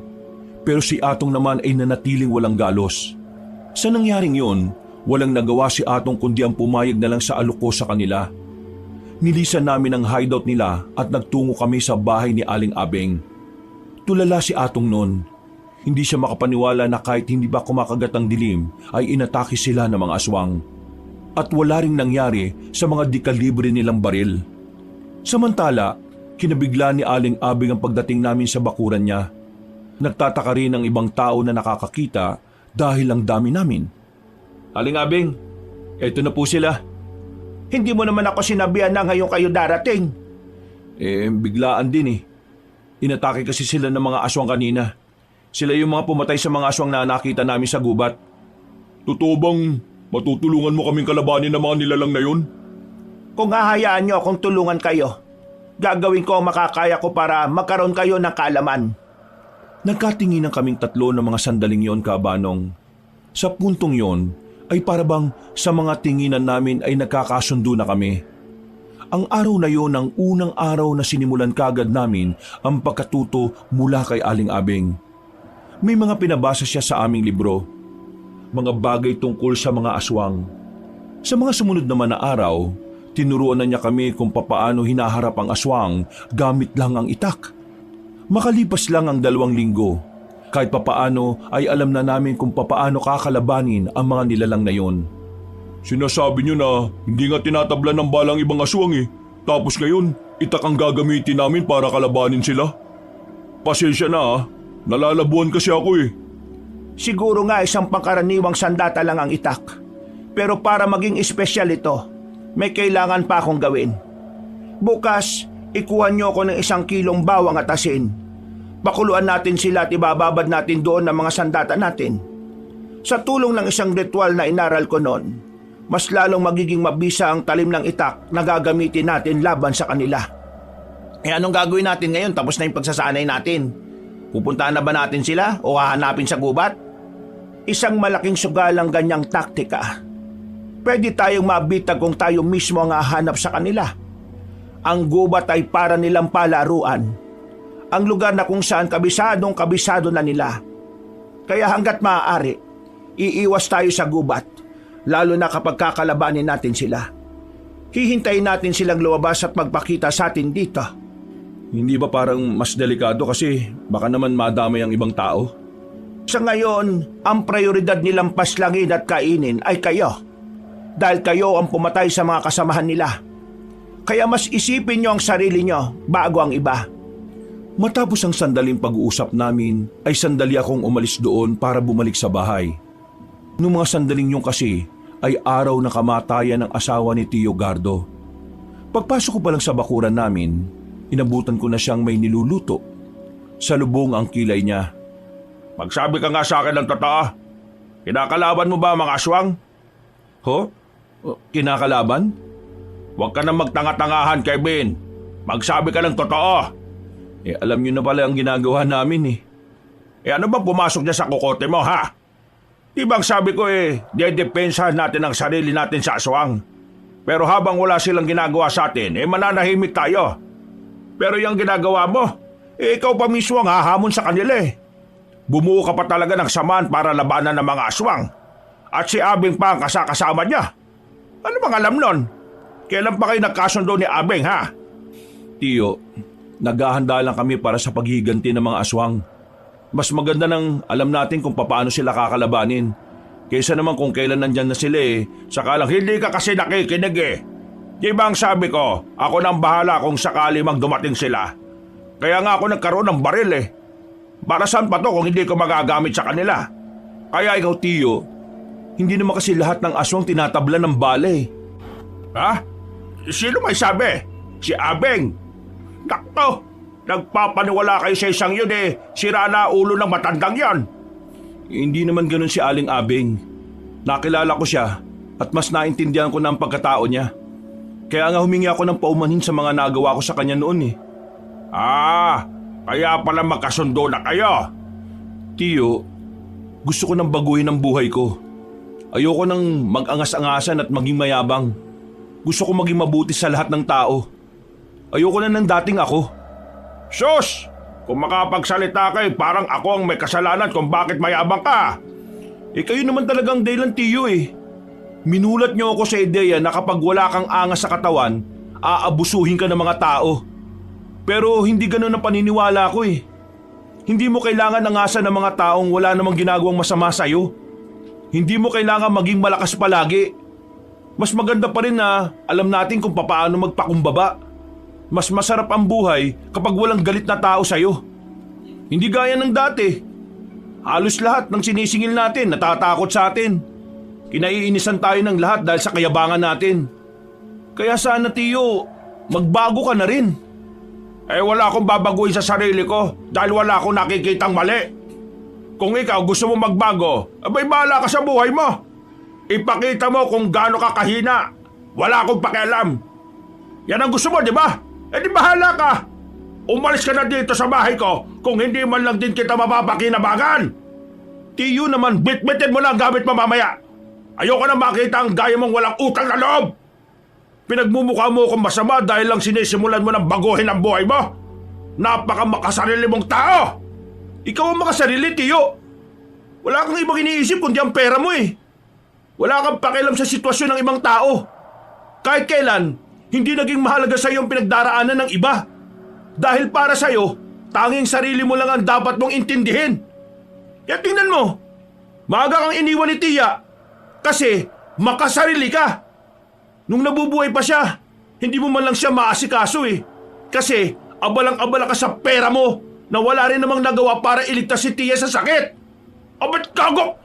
Pero si Atong naman ay nanatiling walang galos. Sa nangyaring yun, walang nagawa si Atong kundi ang pumayag na lang sa alok ko sa kanila. Nilisan namin ang hideout nila at nagtungo kami sa bahay ni Aling Abeng. Tulala si Atong noon. Hindi siya makapaniwala na kahit hindi ba kumakagat ang dilim ay inatake sila ng mga aswang. At wala ring nangyari sa mga dekalibre nilang baril. Samantala, kinabigla ni Aling Abeng ang pagdating namin sa bakuran niya. Nagtataka rin ang ibang tao na nakakakita dahil ang dami namin. Aling Abeng, eto na po sila. Hindi mo naman ako sinabihan na ngayon kayo darating. Biglaan din eh. Inatake kasi sila ng mga aswang kanina. Sila yung mga pumatay sa mga aswang na nakita namin sa gubat. Totoo bang matutulungan mo kaming kalabanin ng mga nilalang na yun? Kung hahayaan niyo akong tulungan kayo, gagawin ko ang makakaya ko para magkaroon kayo ng kaalaman. Nagkatingin ng kaming tatlo ng mga sandaling yon, Kabanong. Sa puntong yon ay parabang sa mga tinginan namin ay nagkakasundo na kami. Ang araw na yon ang unang araw na sinimulan kagad namin ang pagkatuto mula kay Aling Abeng. May mga pinabasa siya sa aming libro. Mga bagay tungkol sa mga aswang. Sa mga sumunod naman na araw, Tinuruan na niya kami kung papaano hinaharap ang aswang gamit lang ang itak. Makalipas lang ang 2 linggo, kahit papaano ay alam na namin kung papaano kakalabanin ang mga nilalang na yon. Sinasabi niyo na hindi nga tinatablan ng balang ibang aswang eh. Tapos ngayon, itak ang gagamitin namin para kalabanin sila. Pasensya na ah, nalalabuan kasi ako eh. Siguro nga isang pangkaraniwang sandata lang ang itak. Pero para maging espesyal ito, may kailangan pa akong gawin. Bukas, ikuha niyo ako ng 1 kilong bawang at asin. Pakuluan natin sila at ibababad natin doon ng mga sandata natin. Sa tulong ng isang ritual na inaral ko noon, mas lalong magiging mabisa ang talim ng itak na gagamitin natin laban sa kanila. Anong gagawin natin ngayon tapos na yung pagsasanay natin? Pupuntahan na ba natin sila o hahanapin sa gubat? Isang malaking sugalang ganyang taktika. Pwede tayong mabitag kung tayo mismo ang hahanap sa kanila. Ang gubat ay para nilang palaruan. Ang lugar na kung saan kabisado na nila. Kaya hanggat maaari, iiwas tayo sa gubat, lalo na kapag kakalabanin natin sila. Hihintayin natin silang lumabas at magpakita sa atin dito. Hindi ba parang mas delikado kasi baka naman madamay ang ibang tao? Sa ngayon, ang prioridad nilang paslangin at kainin ay kayo. Dahil kayo ang pumatay sa mga kasamahan nila. Kaya mas isipin niyo ang sarili niyo bago ang iba. Matapos ang sandaling pag-uusap namin, ay sandali akong umalis doon para bumalik sa bahay. Noong mga sandaling yun kasi, ay araw ng kamatayan ng asawa ni Tio Gardo. Pagpasok ko pa lang sa bakuran namin, inabutan ko na siyang may niluluto. Salubong ang kilay niya. Magsabi ka nga sa akin ng totoo. Kinakalaban mo ba ang mga aswang? Ho? Kinakalaban? Huwag ka nang magtanga-tangahan, Kevin. Magsabi ka ng totoo. Alam niyo na pala ang ginagawa namin eh. Ano ba pumasok niya sa kukote mo, ha? Di bang sabi ko dedepensahan natin ang sarili natin sa aswang. Pero habang wala silang ginagawa sa atin, mananahimik tayo. Pero yung ginagawa mo, ikaw pa mismo ang hahamon sa kanila eh. Bumuo ka pa talaga ng samaan para labanan ng mga aswang. At si Abing pa ang kasama niya. Ano bang alam nun? Kailan pa kayo nagkasundo ni Abing, ha? Tio, naghahanda lang kami para sa paghiganti ng mga aswang. Mas maganda nang alam natin kung paano sila kakalabanin. Kaysa naman kung kailan nandyan na sila saka lang hindi ka kasi nakikinig eh. Di ba ang sabi ko, ako nang bahala kung sakali mang dumating sila. Kaya nga ako nagkaroon ng baril eh. Para saan pa to kung hindi ko magagamit sa kanila? Kaya ikaw, Tio, hindi naman kasi lahat ng aswang tinatablan ng bala eh. Ha? Sino may sabi? Si Abeng. Nakto, nagpapaniwala kayo sa isang yun eh. Sira na ulo ng matandang yan. Hindi naman ganun si Aling Abeng. Nakilala ko siya at mas naintindihan ko na ang pagkatao niya. Kaya nga humingi ako ng paumanhin sa mga nagawa ko sa kanya noon eh. Kaya pala magkasundo na kayo. Tio, gusto ko nang baguhin ang buhay ko. Ayoko nang mag-angas-angasan at maging mayabang. Gusto ko maging mabuti sa lahat ng tao. Ayoko na ng dating ako. Sus! Kung makapagsalita kayo, parang ako ang may kasalanan kung bakit mayabang ka. Kayo naman talagang dahilan, Tio eh. Minulat niyo ako sa ideya na kapag wala kang angas sa katawan, aabusuhin ka ng mga tao. Pero hindi ganun ang paniniwala ko eh. Hindi mo kailangan angasan ng mga taong wala namang ginagawang masama sa'yo. Hindi mo kailangan maging malakas palagi. Mas maganda pa rin na alam natin kung paano magpakumbaba. Mas masarap ang buhay kapag walang galit na tao sa'yo. Hindi gaya ng dati. Halos lahat ng sinisingil natin natatakot sa atin. Kinaiinisan tayo ng lahat dahil sa kayabangan natin. Kaya sana, Tio, magbago ka na rin. Wala akong babaguhin sa sarili ko dahil wala akong nakikitang mali. Kung ikaw gusto mo magbago, abay bahala ka sa buhay mo. Ipakita mo kung gaano ka kahina. Wala akong pakialam. Yan ang gusto mo, di ba? Di bahala ka. Umalis ka na dito sa bahay ko kung hindi man lang din kita mapapakinabangan. Tio naman, Bitbitin mo na ang gamit mo mamaya. Ayoko na makita ang gaya mong walang utang na loob. Pinagmumukha mo akong masama dahil lang sinisimulan mo ng baguhin ang buhay mo. Napaka-makasarili mong tao. Ikaw ang makasarili, Tio. Wala kang ibang iniisip kundi ang pera mo eh. Wala kang pakialam sa sitwasyon ng ibang tao. Kahit kailan, hindi naging mahalaga sa iyo ang pinagdaraanan ng iba. Dahil para sa iyo, tanging sarili mo lang ang dapat mong intindihin. Kaya tingnan mo, maaga kang iniwan ni Tia kasi makasarili ka. Nung nabubuhay pa siya, hindi mo man lang siya maasikaso eh. Kasi abalang-abala ka sa pera mo na wala rin namang nagawa para iligtas si Tia sa sakit. Abat kago!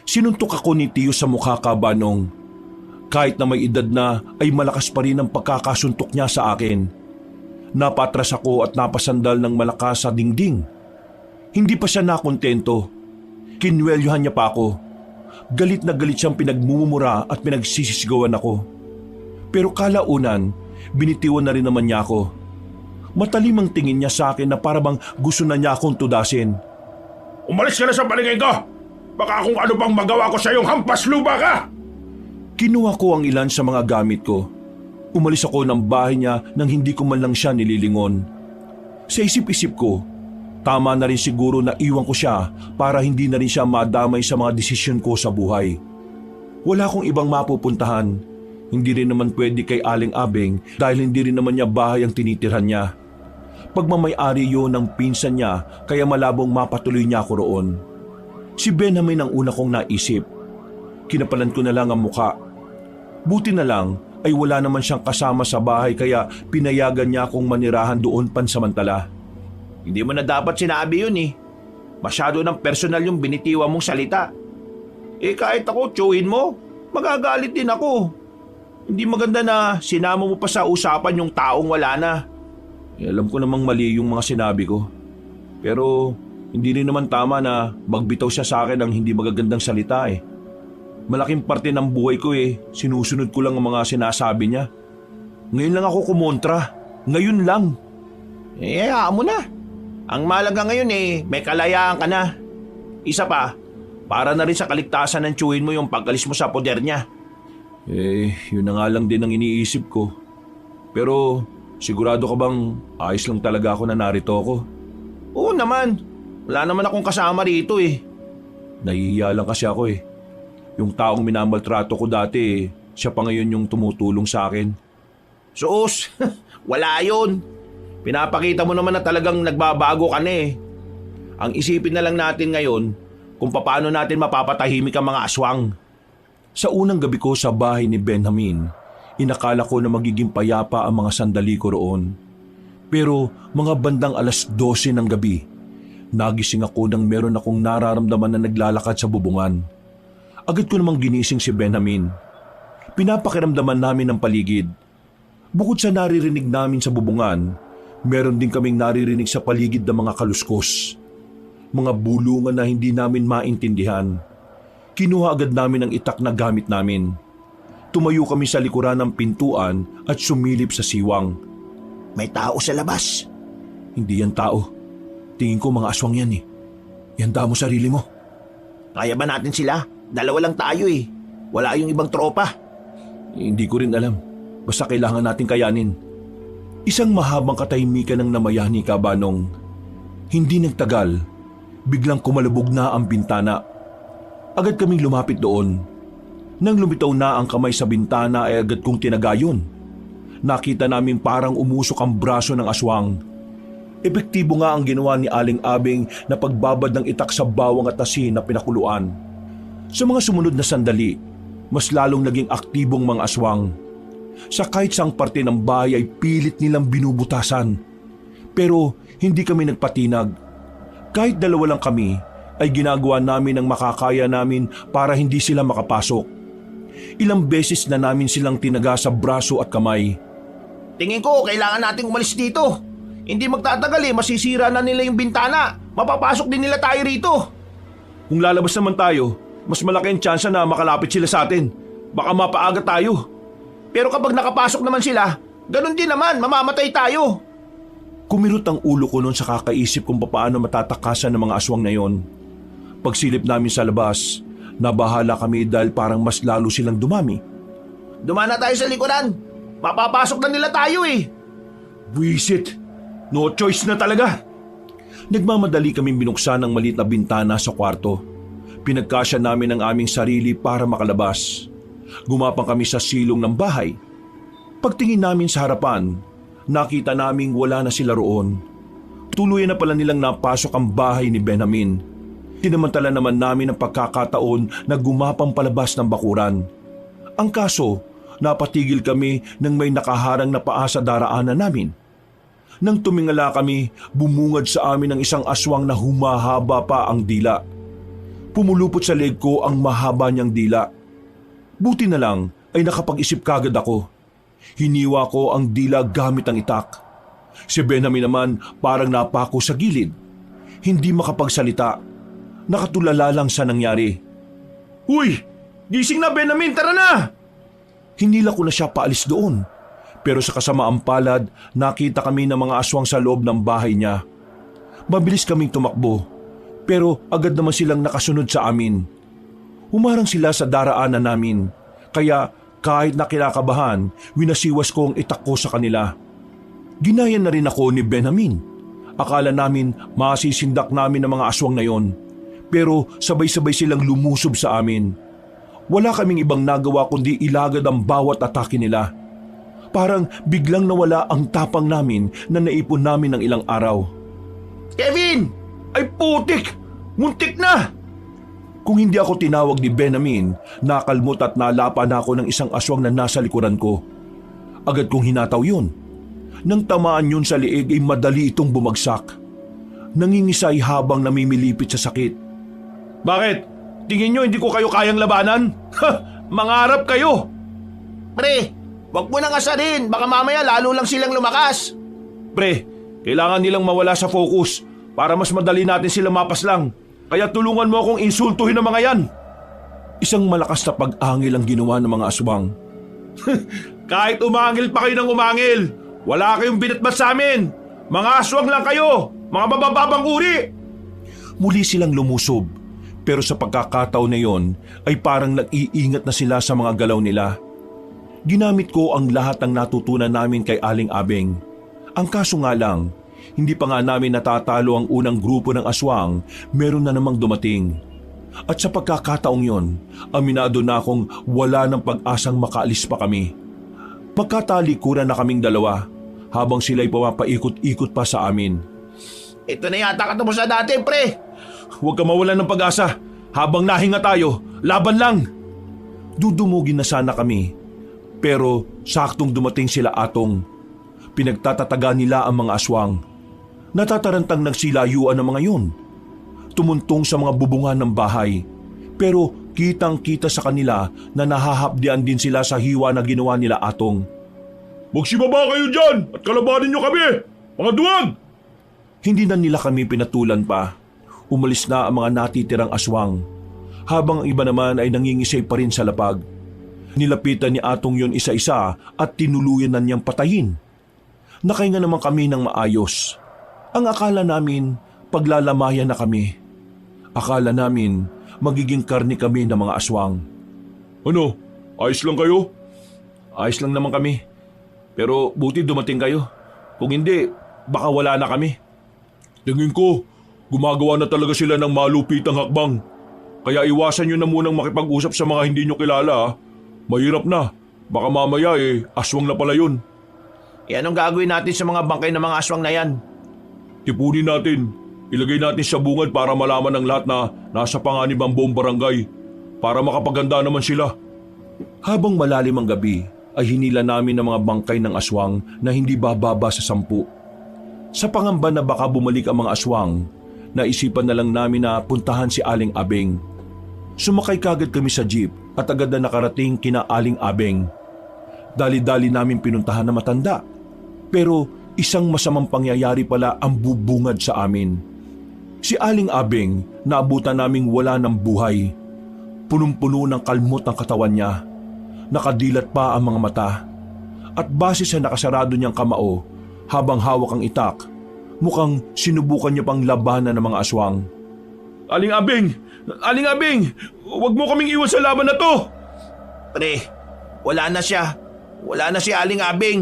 Sinuntok ako ni Tio sa mukha, Kabanong. Kahit na may edad na ay malakas pa rin ang pagkakasuntok niya sa akin. Napatras ako at napasandal ng malakas sa dingding. Hindi pa siya nakontento. Kinwelyohan niya pa ako. Galit na galit siyang pinagmumura at pinagsisisigawan ako. Pero kalaunan, binitiwan na rin naman niya ako. Matalim ang tingin niya sa akin na parabang gusto na niya akong tudasin. Umalis ka na sa paligid ko! Baka kung ano pang magawa ko sa iyong hampas lupa ka! Kinuha ko ang ilan sa mga gamit ko. Umalis ako ng bahay niya nang hindi ko man lang siya nililingon. Sa isip-isip ko, tama na rin siguro na iwan ko siya para hindi na rin siya madamay sa mga desisyon ko sa buhay. Wala akong ibang mapupuntahan. Hindi rin naman pwede kay Aling Abeng dahil hindi rin naman niya bahay ang tinitirhan niya. Pagmamay-ari yun ng pinsan niya kaya malabong mapatuloy niya ako roon. Si Benjamin ang una kong naisip. Kinapalan ko na lang ang muka. Buti na lang ay wala naman siyang kasama sa bahay kaya pinayagan niya akong manirahan doon pansamantala. Hindi mo na dapat sinabi yun eh. Masyado ng personal yung binitiwa mong salita. Eh kahit ako tsuhin mo, magagalit din ako. Hindi maganda na sinama mo pa sa usapan yung taong wala na. Alam ko namang mali yung mga sinabi ko. Pero hindi rin naman tama na magbitaw siya sa akin ng hindi magagandang salita eh. Malaking parte ng buhay ko eh, sinusunod ko lang ang mga sinasabi niya. Ngayon lang ako kumontra. Ngayon lang. Eh, hayaan mo na. Ang malaga ngayon eh, may kalayaan ka na. Isa pa, para na rin sa kaligtasan ng tsuhin mo yung pag-alis mo sa poder niya. Eh, yun na nga lang din ang iniisip ko. Pero sigurado ka bang ayos lang talaga ako na narito ako? Oo naman. Wala naman akong kasama rito eh. Nahihiya lang kasi ako eh. Yung taong minamaltrato ko dati eh, siya pa ngayon yung tumutulong sa akin. Sus, wala yun. Pinapakita mo naman na talagang nagbabago ka na eh. Ang isipin na lang natin ngayon kung paano natin mapapatahimik ang mga aswang. Sa unang gabi ko sa bahay ni Benjamin, inakala ko na magiging payapa ang mga sandali ko roon. Pero mga bandang 12:00 ng gabi, nagising ako nang meron akong nararamdaman na naglalakad sa bubungan. Agad ko namang ginising si Benjamin. Pinapakiramdaman namin ang paligid. Bukod sa naririnig namin sa bubungan, meron din kaming naririnig sa paligid ng mga kaluskos. Mga bulungan na hindi namin maintindihan. Kinuha agad namin ang itak na gamit namin. Tumayo kami sa likuran ng pintuan at sumilip sa siwang. May tao sa labas. Hindi yan tao. Tingin ko mga aswang yan eh. Ihanda mo sarili mo. Kaya ba natin sila? Dalawa lang tayo eh. Wala yung ibang tropa. Hindi ko rin alam. Basta kailangan natin kayanin. Isang mahabang katahimikan ang namayani, Kabanong. Hindi nagtagal. Biglang kumalubog na ang bintana. Agad kaming lumapit doon. Nang lumitaw na ang kamay sa bintana ay agad kong tinagayon. Nakita namin parang umusok ang braso ng aswang. Epektibo nga ang ginawa ni Aling Abeng na pagbabad ng itak sa bawang at asin na pinakuluan. Sa mga sumunod na sandali, mas lalong naging aktibong mga aswang. Sa kahit saang parte ng bahay ay pilit nilang binubutasan. Pero hindi kami nagpatinag. Kahit dalawa lang kami, ay ginagawa namin ang makakaya namin para hindi sila makapasok. Ilang beses na namin silang tinaga sa braso at kamay. Tingin ko, kailangan nating umalis dito. Hindi magtatagal eh, masisira na nila yung bintana. Mapapasok din nila tayo rito. Kung lalabas naman tayo, mas malaki ang tsansa na makalapit sila sa atin. Baka mapaaga tayo. Pero kapag nakapasok naman sila, ganun din naman, mamamatay tayo. Kumirot ang ulo ko noon sa kakaisip kung paano matatakasan ng mga aswang na yon. Pagsilip namin sa labas, nabahala kami dahil parang mas lalo silang dumami. Dumana tayo sa likuran. Mapapasok na nila tayo eh. Buisit! No choice na talaga! Nagmamadali kaming binuksan ang maliit na bintana sa kwarto. Pinagkasya namin ang aming sarili para makalabas. Gumapang kami sa silong ng bahay. Pagtingin namin sa harapan, nakita naming wala na sila roon. Tuluyan na pala nilang napasok ang bahay ni Benjamin. Tinamantala naman namin ang pagkakataon na gumapang palabas ng bakuran. Ang kaso, napatigil kami nang may nakaharang na paa sa daraanan namin. Nang tumingala kami, bumungad sa amin ang isang aswang na humahaba pa ang dila. Pumulupot sa leg ko ang mahaba niyang dila. Buti na lang ay nakapag-isip kagad ako. Hiniwa ko ang dila gamit ang itak. Si Benjamin naman parang napako sa gilid. Hindi makapagsalita. Nakatulala lang sa nangyari. Uy! Gising na, Benjamin! Tara na! Hinila ko na siya paalis doon. Pero sa kasamaang palad, nakita kami ng mga aswang sa loob ng bahay niya. Mabilis kaming tumakbo. Pero agad naman silang nakasunod sa amin. Humarang sila sa daraanan namin. Kaya kahit na kinakabahan, winasiwas ko ang itak ko sa kanila. Ginaya na rin ako ni Benjamin. Akala namin masisindak namin ang mga aswang na yon. Pero sabay-sabay silang lumusob sa amin. Wala kaming ibang nagawa kundi ilagad ang bawat atake nila. Parang biglang nawala ang tapang namin na naipon namin ng ilang araw. Kevin! Ay putik! Muntik na! Kung hindi ako tinawag ni Benjamin, nakalmot at nalapa na ako ng isang aswang na nasa likuran ko. Agad kong hinataw yun. Nang tamaan yun sa liig ay madali itong bumagsak. Nangingisay habang namimilipit sa sakit. Bakit? Tingin nyo hindi ko kayo kayang labanan? Ha! Mangarap kayo! Pre, wag mo nang asarin. Baka mamaya lalo lang silang lumakas. Pre, kailangan nilang mawala sa focus para mas madali natin sila mapaslang. Kaya tulungan mo akong insultuhin ang mga yan. Isang malakas na pag-angil ang ginawa ng mga aswang. Kahit umangil pa kayo ng umangil, wala kayong binatbat sa amin. Mga aswang lang kayo, mga babababang uri. Muli silang lumusob, pero sa pagkakataon na yon ay parang nag-iingat na sila sa mga galaw nila. Ginamit ko ang lahat ng natutunan namin kay Aling Abeng. Ang kaso nga lang, hindi pa nga namin natatalo ang unang grupo ng aswang, meron na namang dumating. At sa pagkakataong yon, aminado na akong wala ng pag-asang makaalis pa kami. Magkatalikuran na kaming dalawa habang sila'y pumapaikot-ikot pa sa amin. Ito na yata katapos na dati, pre. Huwag ka mawalan ng pag-asa. Habang nahinga tayo, laban lang. Dudumugin na sana kami, pero saktong dumating sila Atong. Pinagtatataga nila ang mga aswang. Natatarantang nagsilayuan ang mga yun. Tumuntong sa mga bubungan ng bahay. Pero kitang-kita sa kanila na nahahapdian din sila sa hiwa na ginawa nila Atong. Magsibaba kayo dyan at kalabanin nyo kami, mga duwag! Hindi na nila kami pinatulan pa. Umalis na ang mga natitirang aswang. Habang ang iba naman ay nangingisay pa rin sa lapag. Nilapitan ni Atong yon isa-isa at tinuluyan na niyang patayin. Nakahinga naman kami ng maayos. Ang akala namin, paglalamayan na kami. Akala namin, magiging karni kami ng mga aswang. Ano? Ayos lang kayo? Ayos lang naman kami. Pero buti dumating kayo. Kung hindi, baka wala na kami. Tingin ko, gumagawa na talaga sila ng malupitang hakbang. Kaya iwasan nyo na munang makipag-usap sa mga hindi nyo kilala. Mahirap na. Baka mamaya aswang na pala yun. Anong gagawin natin sa mga bangkay ng mga aswang na yan? Tipunin natin. Ilagay natin sa bungad para malaman ng lahat na nasa panganib ang buong barangay. Para makapaganda naman sila. Habang malalim ang gabi, ay hinila namin ang mga bangkay ng aswang na hindi bababa sa 10. Sa pangamba na baka bumalik ang mga aswang, naisipan na lang namin na puntahan si Aling Abeng. Sumakay kagad kami sa jeep at agad na nakarating kina Aling Abeng. Dali-dali namin pinuntahan na matanda. Pero isang masamang pangyayari pala ang bubungad sa amin. Si Aling Abeng naabutan naming wala ng buhay. Punong-puno ng kalmot ang katawan niya. Nakadilat pa ang mga mata. At base sa nakasarado niyang kamao, habang hawak ang itak, mukhang sinubukan niya pang labanan ng mga aswang. Aling Abeng! Aling Abeng! Huwag mo kaming iwan sa laban na to! Pre, wala na siya. Wala na si Aling Abeng.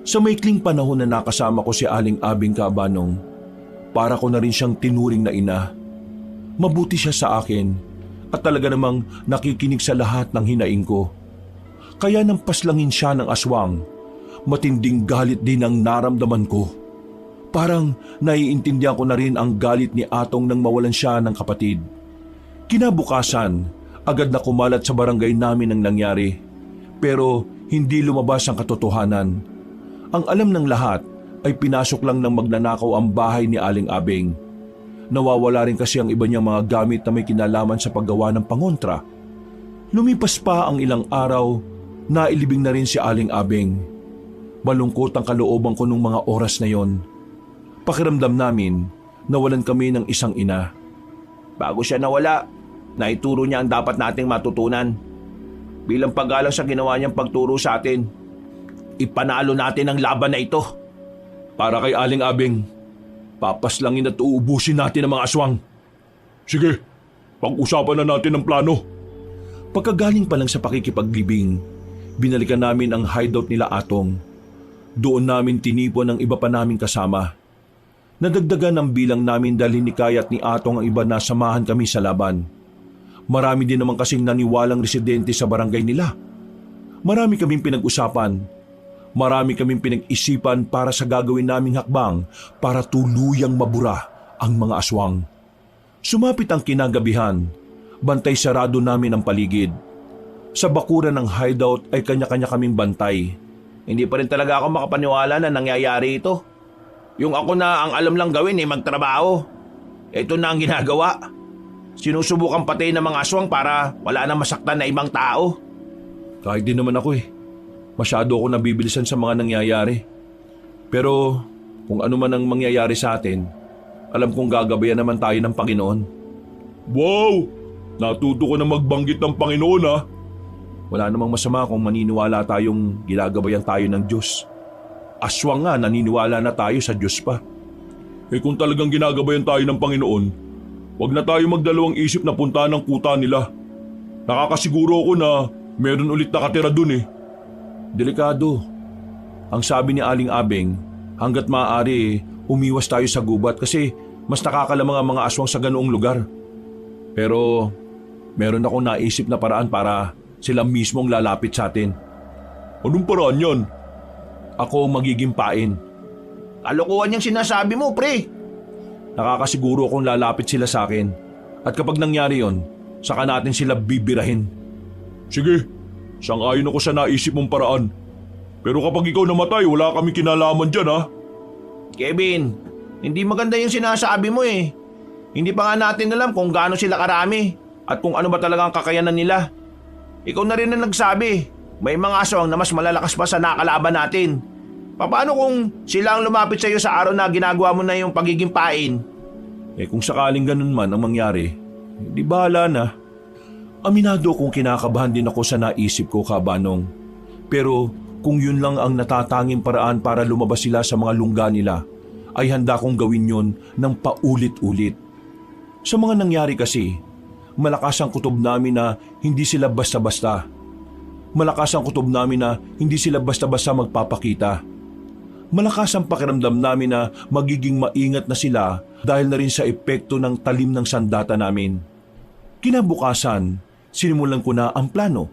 Sa maikling panahon na nakasama ko si Aling Abeng Kabanong, para ko na rin siyang tinuring na ina. Mabuti siya sa akin at talaga namang nakikinig sa lahat ng hinaing ko. Kaya nang paslangin siya ng aswang, matinding galit din ang naramdaman ko. Parang naiintindihan ko na rin ang galit ni Atong nang mawalan siya ng kapatid. Kinabukasan, agad na kumalat sa barangay namin ang nangyari. Pero hindi lumabas ang katotohanan. Ang alam ng lahat ay pinasok lang ng magnanakaw ang bahay ni Aling Abeng. Nawawala rin kasi ang iba niyang mga gamit na may kinalaman sa paggawa ng pangontra. Lumipas pa ang ilang araw, nailibing na rin si Aling Abeng. Malungkot ang kalooban ko nung mga oras na yon. Pakiramdam namin, nawalan kami ng isang ina. Bago siya nawala, naituro niya ang dapat nating matutunan. Bilang paggalang sa ginawa niyang pagturo sa atin, ipanalo natin ang laban na ito. Para kay Aling Abeng, papaslangin at uubusin natin ang mga aswang. Sige, pag-usapan na natin ang plano. Pagkagaling pa lang sa pakikipaglibing, binalikan namin ang hideout nila Atong. Doon namin tinipon ang iba pa naming kasama. Nadagdagan ang bilang namin dahil ni Kaya at ni Atong ang iba na samahan kami sa laban. Marami din naman kasing naniwalang residente sa barangay nila. Marami kaming pinag-usapan. Marami kaming pinag-isipan para sa gagawin naming hakbang para tuluyang mabura ang mga aswang. Sumapit ang kinagabihan, bantay sarado namin ang paligid. Sa bakuran ng hideout ay kanya-kanya kaming bantay. Hindi pa rin talaga ako makapaniwala na nangyayari ito. Yung ako na ang alam lang gawin magtrabaho. Ito na ang ginagawa. Sinusubukan patayin ng mga aswang para wala na masaktan na ibang tao. Kahit din naman ako Masyado ako nabibilisan sa mga nangyayari. Pero kung ano man ang mangyayari sa atin, alam kong gagabayan naman tayo ng Panginoon. Wow! Natuto ko na magbanggit ng Panginoon ha. Wala namang masama kung maniniwala tayong ginagabayan tayo ng Diyos. Aswang nga naniniwala na tayo sa Diyos pa. Kung talagang ginagabayan tayo ng Panginoon, wag na tayo magdalawang isip na puntahan ng kuta nila. Nakakasiguro ako na meron ulit nakatira dun Delikado. Ang sabi ni Aling Abeng, hanggat maaari umiwas tayo sa gubat kasi mas nakakalamang ang mga aswang sa ganoong lugar. Pero meron akong naisip na paraan para sila mismong lalapit sa atin. Anong paraan yan? Ako magiging pain. Kalokohan yung sinasabi mo, pre. Nakakasiguro akong lalapit sila sa akin. At kapag nangyari yon, saka natin sila bibirahin. Sige, sang-ayon ako sa naisip mong paraan. Pero kapag ikaw namatay, wala kami kinalaman dyan ha. Kevin, hindi maganda yung sinasabi mo Hindi pa nga natin alam kung gaano sila karami at kung ano ba talaga ang kakayanan nila. Ikaw na rin ang nagsabi, may mga aswang na mas malalakas pa sa nakalaban natin. Paano kung sila ang lumapit sa iyo sa araw na ginagawa mo na yung pagiging pain? Kung sakaling ganun man ang mangyari, di bahala na. Aminado kong kinakabahan din ako sa naisip ko, Kabanong. Pero kung yun lang ang natatanging paraan para lumabas sila sa mga lungga nila, ay handa kong gawin yun ng paulit-ulit. Sa mga nangyari kasi, malakas ang kutob namin na hindi sila basta-basta. Malakas ang kutob namin na hindi sila basta-basta magpapakita. Malakas ang pakiramdam namin na magiging maingat na sila dahil na rin sa epekto ng talim ng sandata namin. Kinabukasan, sinimulan ko na ang plano.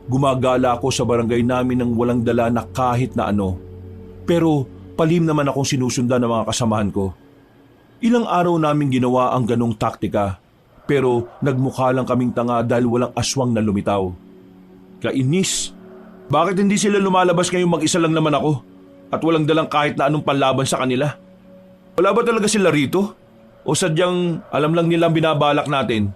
Gumagala ako sa barangay namin ng walang dala na kahit na ano. Pero palim naman akong sinusundan ng mga kasamahan ko. Ilang araw namin ginawa ang ganong taktika, pero nagmukha lang kaming tanga dahil walang aswang na lumitaw. Kainis, bakit hindi sila lumalabas ngayong mag-isa lang naman ako at walang dalang kahit na anong panlaban sa kanila? Wala ba talaga sila rito? O sadyang alam lang nilang binabalak natin?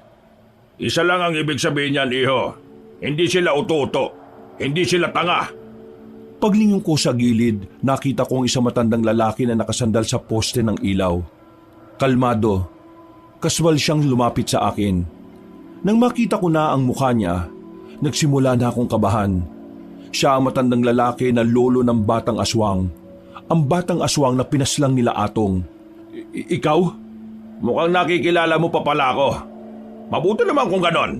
Isa lang ang ibig sabihin niyan, iho. Hindi sila uto-uto. Hindi sila tanga. Paglingon ko sa gilid, nakita ko ang isang matandang lalaki na nakasandal sa poste ng ilaw. Kalmado, kaswal siyang lumapit sa akin. Nang makita ko na ang mukha niya, nagsimula na akong kabahan. Siya ang matandang lalaki na lolo ng batang aswang. Ang batang aswang na pinaslang nila Atong. Ikaw? Mukhang nakikilala mo pa pala ako. Mabuti naman kung ganon.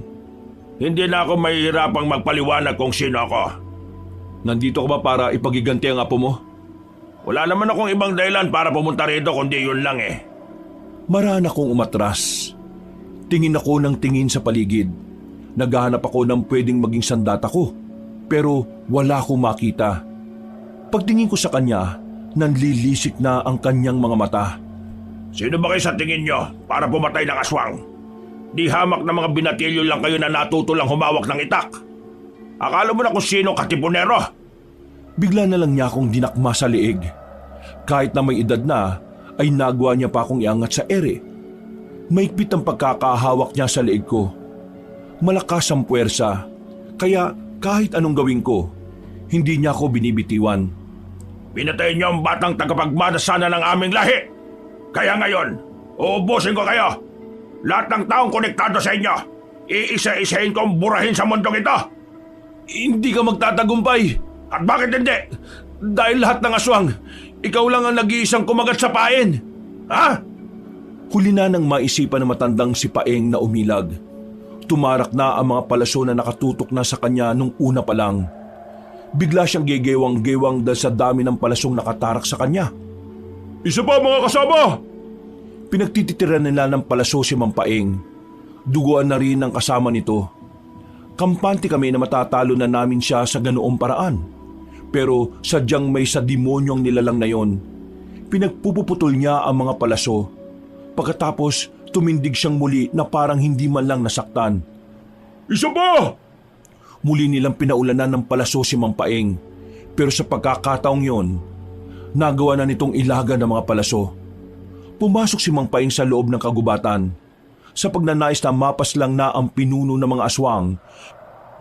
Hindi na ako mahihirapang magpaliwanag kung sino ako. Nandito ka ba para ipagiganti ang apo mo? Wala naman akong ibang dahilan para pumunta rito kundi yun lang Maraan akong umatras. Tingin ako ng tingin sa paligid. Naghahanap ako ng pwedeng maging sandata ko, pero wala akong makita. Pagtingin ko sa kanya, nanlilisik na ang kanyang mga mata. Sino ba kayo sa tingin nyo para pumatay ng aswang? Di hamak na mga binatilyo lang kayo na natuto lang humawak ng itak. Akala mo na kung sino katipunero? Bigla na lang niya akong dinakma sa liig. Kahit na may edad na, ay nagawa niya pa akong iangat sa ere. Maigpit ang pagkakahawak niya sa liig ko. Malakas ang puwersa, kaya kahit anong gawin ko, hindi niya ako binibitiwan. Pinatay niyo ang batang tagapagmana sana ng aming lahi. Kaya ngayon, uubusin ko kayo. Lahat ng taong konektado sa inyo, iisa-isahin kong burahin sa mundong ito. Hindi ka magtatagumpay. At bakit hindi? Dahil lahat ng aswang, ikaw lang ang nag-iisang kumagat sa pain. Ha? Huli na nang maisipan ng matandang si Paeng na umilag. Tumarak na ang mga palaso na nakatutok na sa kanya nung una pa lang. Bigla siyang gegewang-gewang dahil sa dami ng palasong nakatarak sa kanya. Isa pa mga kasama! Pinagtititiran nila ng palaso si Mang Paeng. Duguan na rin ang kasama nito. Kampante kami na matatalo na namin siya sa ganoong paraan. Pero sadyang may sa demonyong nilalang na yon. Pinagpupuputol niya ang mga palaso. Pagkatapos, tumindig siyang muli na parang hindi man lang nasaktan. Isa pa! Muli nilang pinaulanan ng palaso si Mang Paeng. Pero sa pagkakataong yon, nagawa na nitong ilaga ng mga palaso. Pumasok si Mang Paeng sa loob ng kagubatan. Sa pagnanais na mapas lang na ang pinuno ng mga aswang,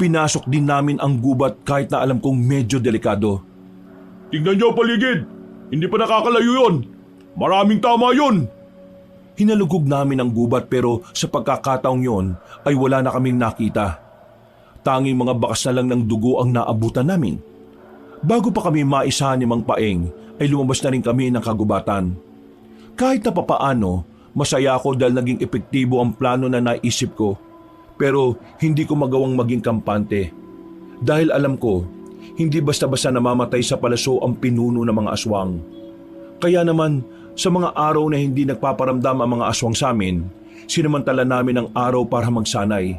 pinasok din namin ang gubat kahit na alam kong medyo delikado. Tingnan niyo paligid! Hindi pa nakakalayo yun! Maraming tama yun! Hinalugog namin ang gubat pero sa pagkakataong yon ay wala na kaming nakita. Tanging mga bakas na lang ng dugo ang naabutan namin. Bago pa kami maisahan ni Mang Paeng ay lumabas na rin kami ng kagubatan. Kahit na papaano, masaya ako dahil naging epektibo ang plano na naisip ko. Pero hindi ko magawang maging kampante. Dahil alam ko, hindi basta-basta namamatay sa palaso ang pinuno ng mga aswang. Kaya naman, sa mga araw na hindi nagpaparamdam ang mga aswang sa amin, sinamantala namin ang araw para magsanay,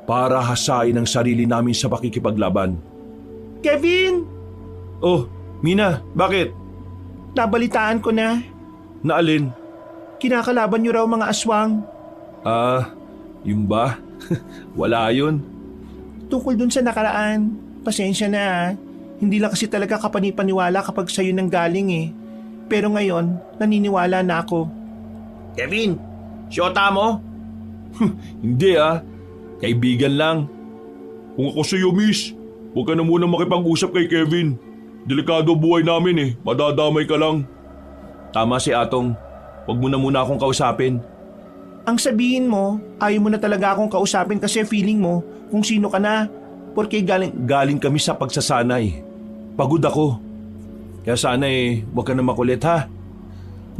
para hasain ang sarili namin sa pakikipaglaban. Kevin! Oh, Mina, bakit? Nabalitaan ko na. Naalin? Kinakalaban niyo raw mga aswang. Yung ba? Wala yun. Tungkol dun sa nakaraan. Pasensya na ah. Hindi lang kasi talaga kapanipaniwala kapag sa'yo nang galing eh. Pero ngayon, naniniwala na ako. Kevin, siyota mo? Hindi kaibigan lang. Kung ako sa'yo, miss, huwag ka na muna makipag-usap kay Kevin. Delikado buhay namin eh, madadamay ka lang. Tama si Atong, wag mo na muna akong kausapin. Ang sabihin mo, ayaw mo na talaga akong kausapin kasi feeling mo kung sino ka na. Porque Galing kami sa pagsasanay. Pagod ako. Kaya sana wag ka na makulit ha.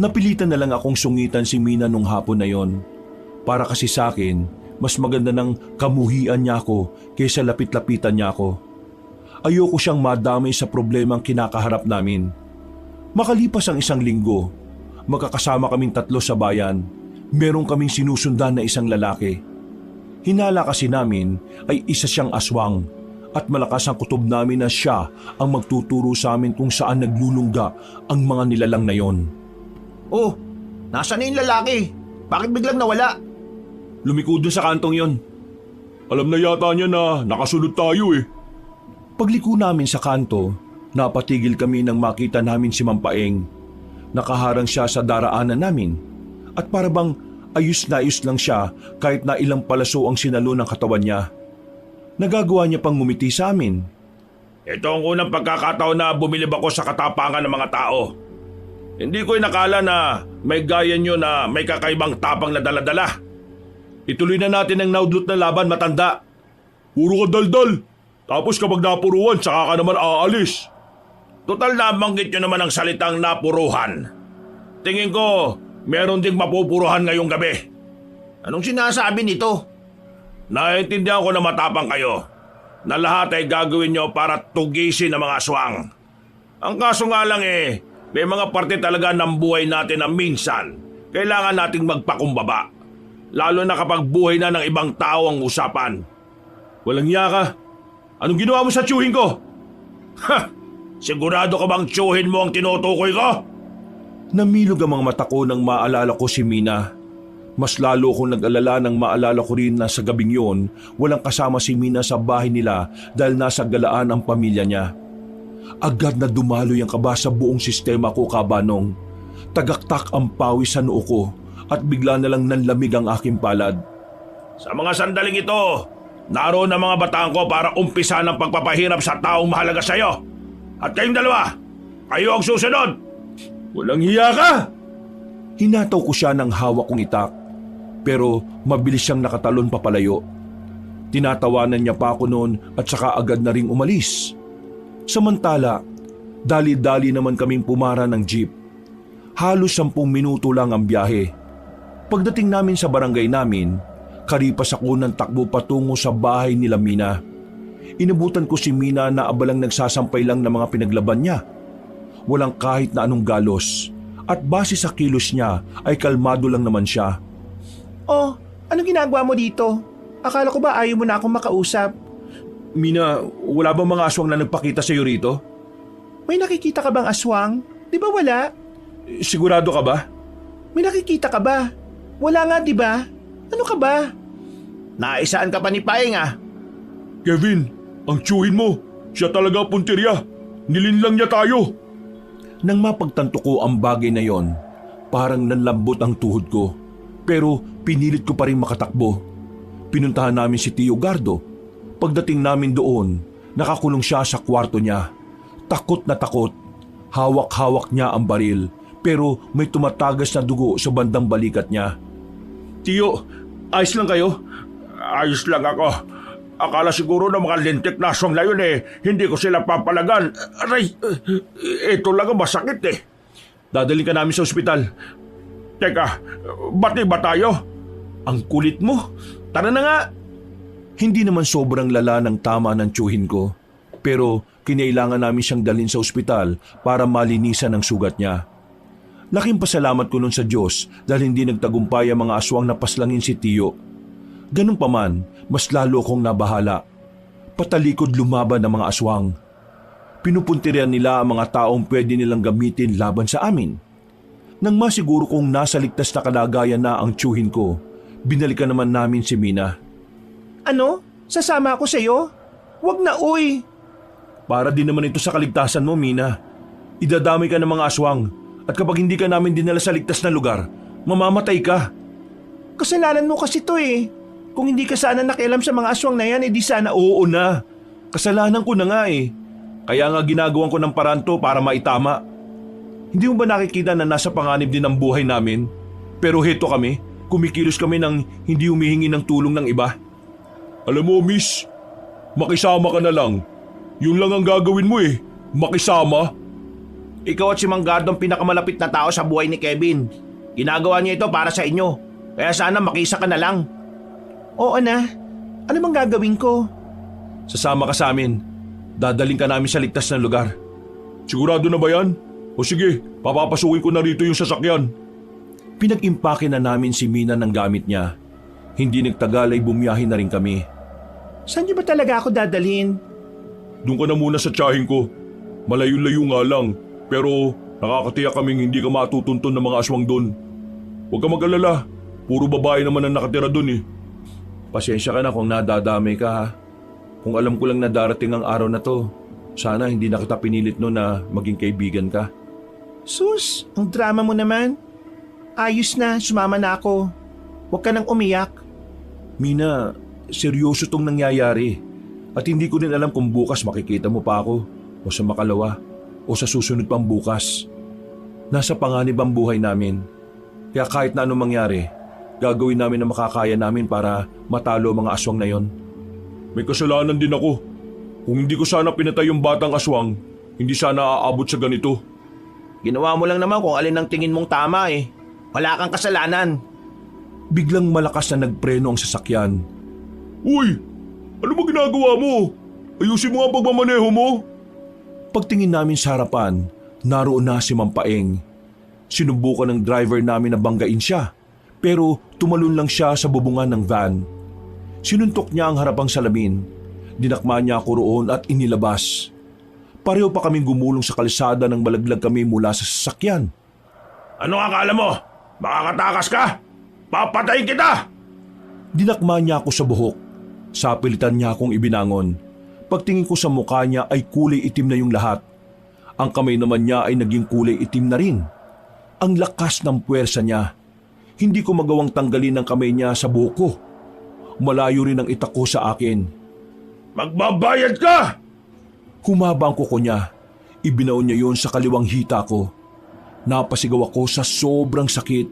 Napilitan na lang akong sungitan si Mina nung hapon na yon. Para kasi sa akin, mas maganda ng kamuhian niya ako kaysa lapit-lapitan niya ako. Ayoko siyang madamay sa problemang kinakaharap namin. Makalipas ang isang linggo, magkakasama kaming 3 sa bayan. Meron kaming sinusundan na isang lalaki. Hinala kasi namin ay isa siyang aswang at malakas ang kutob namin na siya ang magtuturo sa amin kung saan naglulungga ang mga nilalang na yon. Oh, nasaan na yung lalaki? Bakit biglang nawala? Lumiko dun sa kantong yon. Alam na yata niya na nakasunod tayo eh. Pagliko namin sa kanto, napatigil kami nang makita namin si Mang Paeng. Nakaharang siya sa daraanan namin at para bang ayos na ayos lang siya kahit na ilang palaso ang sinalo ng katawan niya. Nagagawa niya pang ngumiti sa amin. Ito ang unang pagkakataon na bumilib ako sa katapangan ng mga tao. Hindi ko inakala na may gaya nyo na may kakaibang tapang na daladala. Ituloy na natin ang naudlot na laban, matanda. Puro ka daldal. Tapos kapag napuruan, saka ka naman aalis. Total na banggit nyo naman ang salitang napuruhan. Tingin ko, meron ding mapupuruhan ngayong gabi. Anong sinasabi nito? Naiintindihan ko na matapang kayo. Na lahat ay gagawin nyo para tugisin ang mga aswang. Ang kaso nga lang may mga parte talaga ng buhay natin na minsan kailangan nating magpakumbaba. Lalo na kapag buhay na ng ibang tao ang usapan. Walang iya ka. Anong ginawa mo sa tiyuhin ko? Ha! Sigurado ka bang tiyuhin mo ang tinutukoy ko? Namilog ang mga mata ko nang maalala ko si Mina. Mas lalo akong nag-alala nang maalala ko rin na sa gabing yon, walang kasama si Mina sa bahay nila dahil nasa galaan ang pamilya niya. Agad na dumaloy ang kaba sa buong sistema ko, Kabanong. Tagaktak ang pawis sa noo ko at bigla na lang nanlamig ang aking palad. Sa mga sandaling ito, naroon ang mga bataan ko para umpisa ng pagpapahirap sa taong mahalaga sa iyo. At kayong dalawa, kayo ang susunod. Walang hiya ka! Hinataw ko siya ng hawak kong itak, pero mabilis siyang nakatalon papalayo. Tinatawanan niya pa ako noon at saka agad na ring umalis. Samantala, dali-dali naman kaming pumara ng jeep. Halos 10 minuto lang ang biyahe. Pagdating namin sa barangay namin, karipas ako ng takbo patungo sa bahay nila Mina. Inabutan ko si Mina na abalang nagsasampay lang ng mga pinaglaban niya. Walang kahit na anong galos at base sa kilos niya ay kalmado lang naman siya. Oh, anong ginagawa mo dito? Akala ko ba ayaw mo na akong makausap? Mina, wala bang mga aswang na nagpakita sa iyo rito? May nakikita ka bang aswang? Di ba wala? Sigurado ka ba? May nakikita ka ba? Wala nga, di ba? Ano ka ba? Naisaan ka pa ni Paeng ah. Kevin, ang tiyuhin mo. Siya talaga puntirya. Nilinlang niya tayo. Nang mapagtanto ko ang bagay na yon, parang nanlambot ang tuhod ko. Pero pinilit ko pa rin makatakbo. Pinuntahan namin si Tio Gardo. Pagdating namin doon, nakakulong siya sa kwarto niya. Takot na takot. Hawak-hawak niya ang baril, pero may tumatagas na dugo sa bandang balikat niya. Tio, ayos lang kayo? Ayos lang ako. Akala siguro ng mga lintik na aswang na yun hindi ko sila papalagan. Aray, ito lang ang masakit Dadalhin ka namin sa ospital. Teka, bati ba tayo? Ang kulit mo. Tara na nga. Hindi naman sobrang lala ng tama ng tiyuhin ko. Pero kinailangan namin siyang dalhin sa ospital para malinisan ang sugat niya. Laking pasalamat ko nun sa Diyos dahil hindi nagtagumpay ang mga aswang na paslangin si Tio. Ganun pa man, mas lalo akong nabahala. Patalikod lumaban ang mga aswang. Pinupuntirian nila ang mga taong pwede nilang gamitin laban sa amin. Nang masiguro kong nasa ligtas na kalagayan na ang tiyuhin ko, binalikan naman namin si Mina. Ano? Sasama ako sa'yo? Wag na, uy! Para din naman ito sa kaligtasan mo, Mina. Idadamay ka ng mga aswang at kapag hindi ka namin dinala sa ligtas na lugar, mamamatay ka. Kasalanan mo kasi to Kung hindi ka sana nakialam sa mga aswang na yan, edi sana Oo na. Kasalanan ko na nga Kaya nga ginagawan ko ng paraan to para maitama. Hindi mo ba nakikita na nasa panganib din ang buhay namin? Pero heto kami, kumikilos kami ng hindi humihingi ng tulong ng iba. Alam mo, miss, makisama ka na lang. Yun lang ang gagawin mo makisama. Ikaw at si Mang Gardo ang pinakamalapit na tao sa buhay ni Kevin. Ginagawa niya ito para sa inyo. Kaya sana makisa ka na lang. Oo na. Ano bang gagawin ko? Sasama ka sa amin. Dadaling ka namin sa ligtas na lugar. Sigurado na ba yan? O sige, papapasukin ko na rito yung sasakyan. Pinag-impake na namin si Mina ng gamit niya. Hindi nagtagal ay bumiyahe na rin kami. Saan niyo ba talaga ako dadalhin? Doon ka na muna sa tiyahin ko. Malayo-layo nga lang, pero nakakatiyak kaming hindi ka matutuntun ng mga aswang doon. Huwag ka mag-alala, puro babae naman ang nakatira doon Pasensya ka na kung nadadamay ka ha. Kung alam ko lang na darating ang araw na to, sana hindi na kita pinilit no na maging kaibigan ka. Sus, ang drama mo naman. Ayos na, sumama na ako. Huwag ka nang umiyak. Mina, seryoso tong nangyayari. At hindi ko rin alam kung bukas makikita mo pa ako, o sa makalawa, o sa susunod pang bukas. Nasa panganib ang buhay namin. Kaya kahit na anong mangyari, gagawin namin ang makakaya namin para matalo ang mga aswang na yon. May kasalanan din ako. Kung hindi ko sana pinatay yung batang aswang, hindi sana aabot sa ganito. Ginawa mo lang naman kung alin ang tingin mong tama Wala kang kasalanan. Biglang malakas na nagpreno ang sasakyan. Uy! Ano ba ginagawa mo? Ayusin mo ang pagmamaneho mo. Pagtingin namin sa harapan, naroon na si Mang Paeng. Sinubukan ng driver namin na banggain siya, Pero tumalon lang siya sa bubungan ng van. Sinuntok niya ang harapang salamin. Dinakma niya ako roon at inilabas. Pareho pa kaming gumulong sa kalsada nang malaglag kami mula sa sasakyan. Ano akala mo? Makakatakas ka? Papatayin kita! Dinakma niya ako sa buhok. Sapilitan niya akong ibinangon. Pagtingin ko sa mukha niya ay kulay itim na yung lahat. Ang kamay naman niya ay naging kulay itim na rin. Ang lakas ng puwersa niya. Hindi ko magawang tanggalin ang kamay niya sa buhok ko. Malayo rin ang itak ko sa akin. Magbabayad ka! Humaba ang kuko niya. Ibinaon niya yon sa kaliwang hita ko. Napasigaw ako sa sobrang sakit.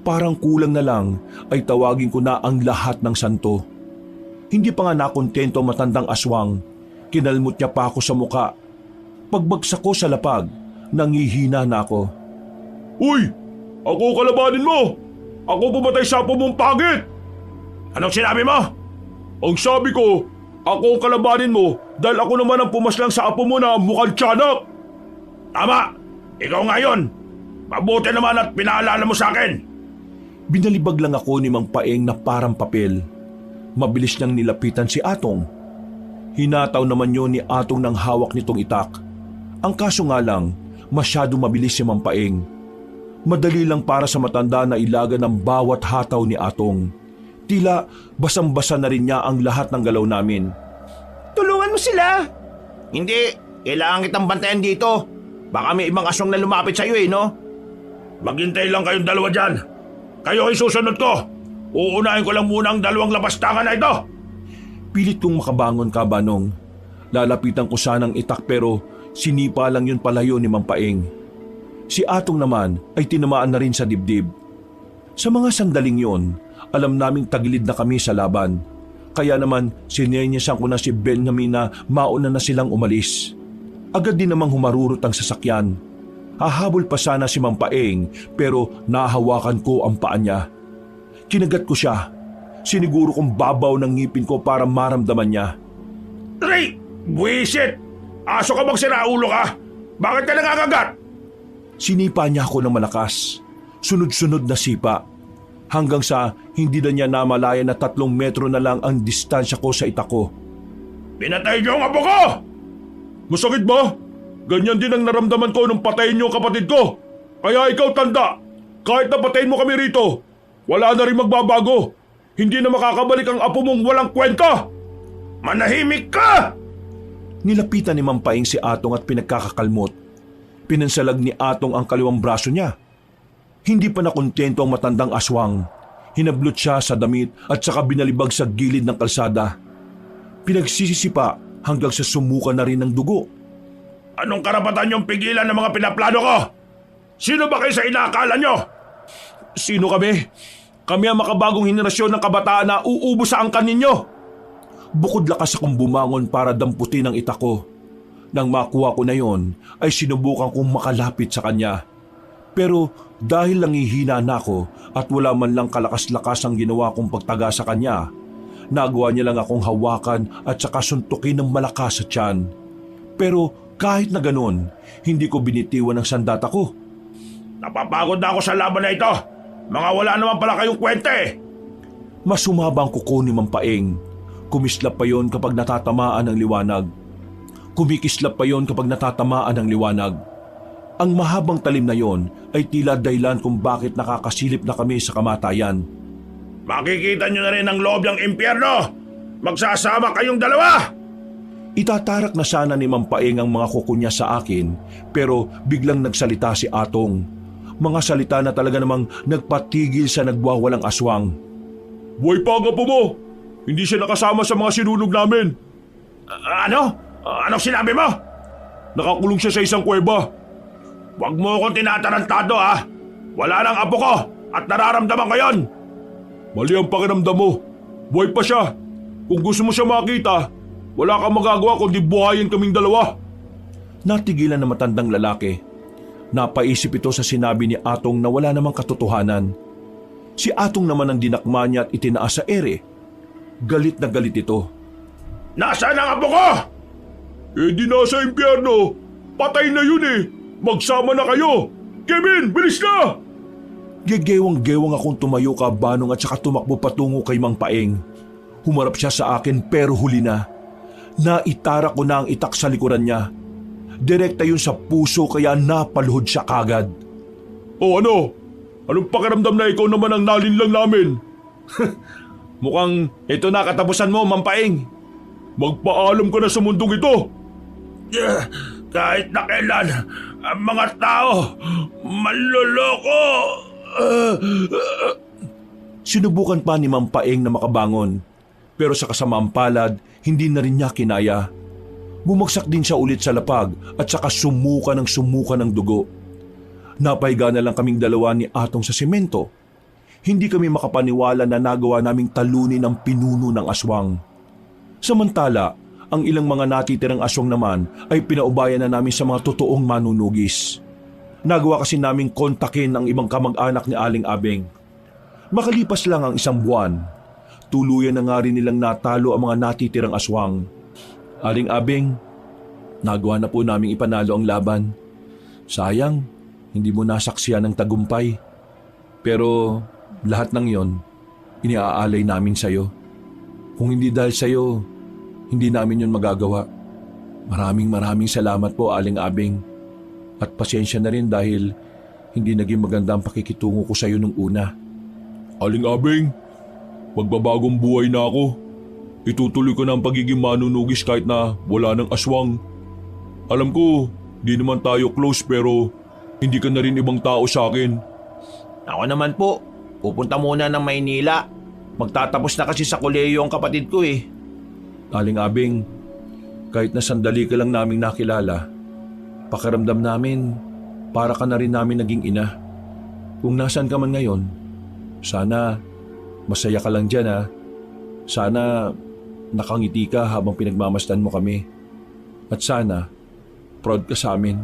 Parang kulang na lang ay tawagin ko na ang lahat ng santo. Hindi pa nga nakontento ang matandang aswang. Kinalmot niya pa ako sa muka. Pagbagsak ko sa lapag, nangihina na ako. Uy! Ako kalabanin mo! Ako pumatay sa apo mong pangit! Anong sinabi mo? Ang sabi ko, ako ang kalabanin mo dahil ako naman ang pumaslang sa apo mo na mukhang tiyanak! Tama! Ikaw ngayon! Mabuti naman at pinaalala mo sa akin! Binalibag lang ako ni Mang Paeng na parang papel. Mabilis niyang nilapitan si Atong. Hinataw naman yun ni Atong ng hawak nitong itak. Ang kaso nga lang, masyado mabilis si Mang Paeng. Madali lang para sa matanda na ilaga ng bawat hataw ni Atong. Tila basang-basa na rin niya ang lahat ng galaw namin. Tulungan mo sila! Hindi, kailangan kitang bantayan dito. Baka may ibang aswang na lumapit sa'yo no? Maghintay lang kayong dalawa dyan. Kayo ay susunod ko. Uunahin ko lang muna ang dalawang lapastangan na ito. Pilit kong makabangon ka, Banong. Lalapitan ko sanang itak pero sinipa lang yun palayo ni Mang Paeng. Si Atong naman ay tinamaan na rin sa dibdib. Sa mga sandaling yon, alam naming tagilid na kami sa laban. Kaya naman sineryesan ko na si Benjamin na mauna na silang umalis. Agad din namang humarurot ang sasakyan. Hahabol pa sana si Mang Paeng pero nahawakan ko ang paa niya. Kinagat ko siya. Siniguro kong babaw ng ngipin ko para maramdaman niya. Ray! Buwisit! Aso ka bang siraulo ka? Bakit ka nangagagat? Sinipa niya ako ng malakas. Sunod-sunod na sipa. Hanggang sa hindi na niya namalaya na 3 metro na lang ang distansya ko sa itak ko. Pinatay niyo ang apo ko! Masakit ba? Ganyan din ang naramdaman ko nung patayin niyo ang kapatid ko. Kaya ikaw tanda, kahit na patayin mo kami rito, wala na rin magbabago. Hindi na makakabalik ang apo mong walang kwenta. Manahimik ka! Nilapitan ni Mang Paeng si Atong at pinagkakakalmot. Pinansalag ni Atong ang kaliwang braso niya. Hindi pa nakontento ang matandang aswang. Hinablot siya sa damit at saka binalibag sa gilid ng kalsada. Pinagsisisipa hanggang sa sumuka na rin ng dugo. Anong karapatan niyong pigilan ng mga pinaplano ko? Sino ba kayo sa inaakala niyo? Sino kami? Kami ang makabagong henerasyon ng kabataan na uubos sa angkan ninyo. Bukod lakas akong bumangon para damputin ang itak ko. Nang makuha ko na yon, ay sinubukan kong makalapit sa kanya. Pero dahil nangihina na ako at wala man lang kalakas-lakas ang ginawa kong pagtaga sa kanya, nagawa niya lang akong hawakan at saka suntukin ng malakas sa tiyan. Pero kahit na ganon, hindi ko binitiwan ang sandata ko. Napapagod na ako sa laban na ito. Mga wala naman pala kayong kwenta eh. Mas humabang kuko ni Mang Paeng. Kumislap pa yon kapag natatamaan ng liwanag. Kumikislap pa yon kapag natatamaan ng liwanag. Ang mahabang talim na yon ay tila dahilan kung bakit nakakasilip na kami sa kamatayan. Makikita nyo na rin ang loob ng impyerno. Magsasama kayong dalawa. Itatarak na sana ni Mang Paeng ang mga kuko niya sa akin pero biglang nagsalita si Atong. Mga salita na talaga namang nagpatigil sa nagwawalang aswang. Buhay pa ang apo mo. Hindi siya nakasama sa mga sinunog namin. Ano? Anong sinabi mo? Nakakulong siya sa isang kuweba. Huwag mo akong tinatarantado ha. Wala nang apo ko at nararamdaman ko yon. Mali ang pakiramdam mo. Buhay pa siya. Kung gusto mo siya makita, wala kang magagawa kundi buhayin kaming dalawa. Natigilan na matandang lalaki. Napaisip ito sa sinabi ni Atong na wala namang katotohanan. Si Atong naman ang dinakma niya at itinaas sa ere. Galit na galit ito. Nasaan ang apo ko? Di nasa impyerno. Patay na yun eh. Magsama na kayo. Kevin, bilis na! Gegewang-gewang akong tumayo Kabanong at saka tumakbo patungo kay Mang Paeng. Humarap siya sa akin pero huli na. Naitara ko na ang itak sa likuran niya. Direkta yun sa puso kaya napaluhod siya kagad. O ano? Anong pakiramdam na ikaw naman ang nalinlang namin? Mukhang ito na katapusan mo, Mang Paeng. Magpaalam ka na sa mundong ito. Kahit na kailan, ang mga tao, manloloko. Sinubukan pa ni Mang Paeng na makabangon. Pero sa kasamaang palad, hindi na rin niya kinaya. Bumagsak din siya ulit sa lapag at saka sumuka ng dugo. Napahiga na lang kaming dalawa ni Atong sa semento. Hindi kami makapaniwala na nagawa naming talunin ang pinuno ng aswang. Samantala, ang ilang mga natitirang aswang naman ay pinaubayan na namin sa mga totoong manunugis. Nagawa kasi naming kontakin ang ibang kamag-anak ni Aling Abeng. Makalipas lang ang isang buwan, tuluyan na nga rin nilang natalo ang mga natitirang aswang. Aling Abeng, nagawa na po naming ipanalo ang laban. Sayang, hindi mo nasaksiyan ng tagumpay. Pero lahat ng yon, iniaalay namin sa'yo. Kung hindi dahil sa'yo, hindi namin yon magagawa. Maraming salamat po, Aling Abeng. At pasensya na rin dahil hindi naging maganda ang pakikitungo ko sa'yo nung una. Aling Abeng, magbabagong buhay na ako. Itutuloy ko na ang pagiging manunugis kahit na wala ng aswang. Alam ko, di naman tayo close pero hindi ka na rin ibang tao sa akin. Ako naman po, pupunta muna ng Maynila. Magtatapos na kasi sa kolehiyo ang kapatid ko eh. Aling Abeng, kahit na sandali ka lang naming nakilala, pakiramdam namin para ka na rin namin naging ina. Kung nasan ka man ngayon, sana masaya ka lang dyan ha. Sana nakangiti ka habang pinagmamasdan mo kami. At sana proud ka sa amin.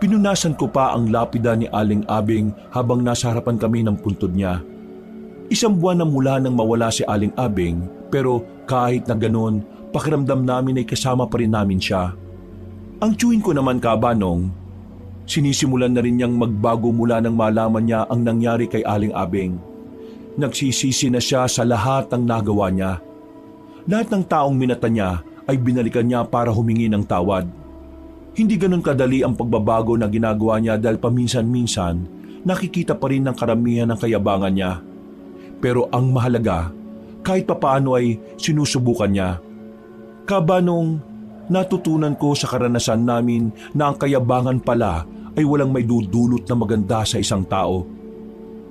Pinunasan ko pa ang lapida ni Aling Abeng habang nasa harapan kami ng puntod niya. Isang buwan na mula nang mawala si Aling Abeng pero kahit na ganoon, pakiramdam namin ay kasama pa rin namin siya. Ang tiyuhin ko naman Kabanong, sinisimulan na rin niyang magbago mula nang malaman niya ang nangyari kay Aling Abeng. Nagsisisi na siya sa lahat ng nagawa niya. Lahat ng taong minata niya ay binalikan niya para humingi ng tawad. Hindi ganun kadali ang pagbabago na ginagawa niya dahil paminsan-minsan nakikita pa rin ng karamihan ng kayabangan niya. Pero ang mahalaga, kahit papaano ay sinusubukan niya. Kabanong, natutunan ko sa karanasan namin na ang kayabangan pala ay walang may dudulot na maganda sa isang tao.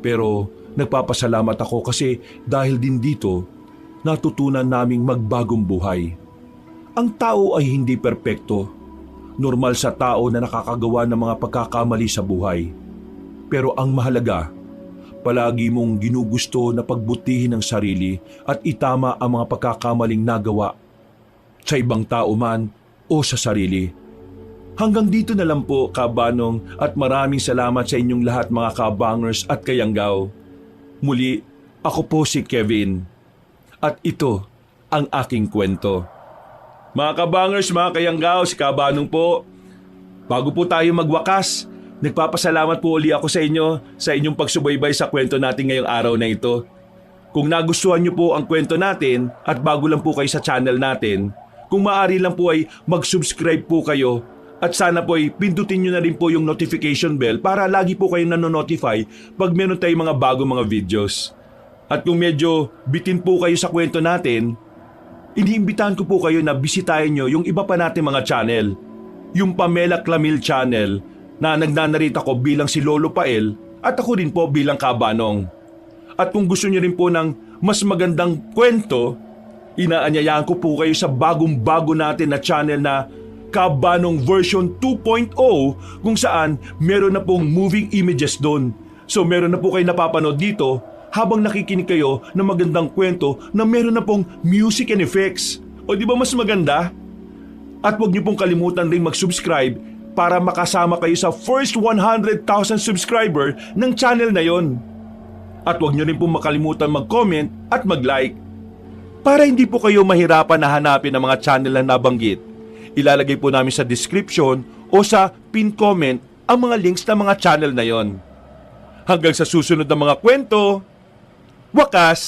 Pero nagpapasalamat ako kasi dahil din dito, natutunan naming magbagong buhay. Ang tao ay hindi perpekto. Normal sa tao na nakakagawa ng mga pagkakamali sa buhay. Pero ang mahalaga, palagi mong ginugusto na pagbutihin ang sarili at itama ang mga pagkakamaling nagawa sa ibang tao man o sa sarili. Hanggang dito na lang po, Kabanong, at maraming salamat sa inyong lahat mga kabangers at kayanggaw. Muli, ako po si Kevin. At ito ang aking kwento. Mga kabangers, mga kayanggaw, si Kabanong po. Bago po tayo magwakas, nagpapasalamat po uli ako sa inyo sa inyong pagsubaybay sa kwento natin ngayong araw na ito. Kung nagustuhan niyo po ang kwento natin at bago lang po kayo sa channel natin, kung maaari lang po ay mag-subscribe po kayo at sana po ay pindutin niyo na rin po yung notification bell para lagi po kayong nanonotify pag meron tayong mga bago mga videos. At kung medyo bitin po kayo sa kwento natin, iniimbitahan ko po kayo na bisitahin nyo yung iba pa natin mga channel. Yung Pamela Clamil channel na nagnanarita ko bilang si Lolo Pael at ako rin po bilang Kabanong. At kung gusto nyo rin po ng mas magandang kwento, inaanyayahan ko po kayo sa bagong-bago natin na channel na Kabanong version 2.0 kung saan meron na pong moving images doon. So meron na po kayo napapanood dito habang nakikinig kayo ng magandang kwento na meron na pong music and effects. O di ba mas maganda? At huwag niyo pong kalimutan ring mag-subscribe para makasama kayo sa first 100,000 subscriber ng channel na yon. At huwag niyo rin pong makalimutan mag-comment at mag-like. Para hindi po kayo mahirapan na hanapin ang mga channel na nabanggit, ilalagay po namin sa description o sa pin comment ang mga links ng mga channel na yon. Hanggang sa susunod na mga kwento, wakas!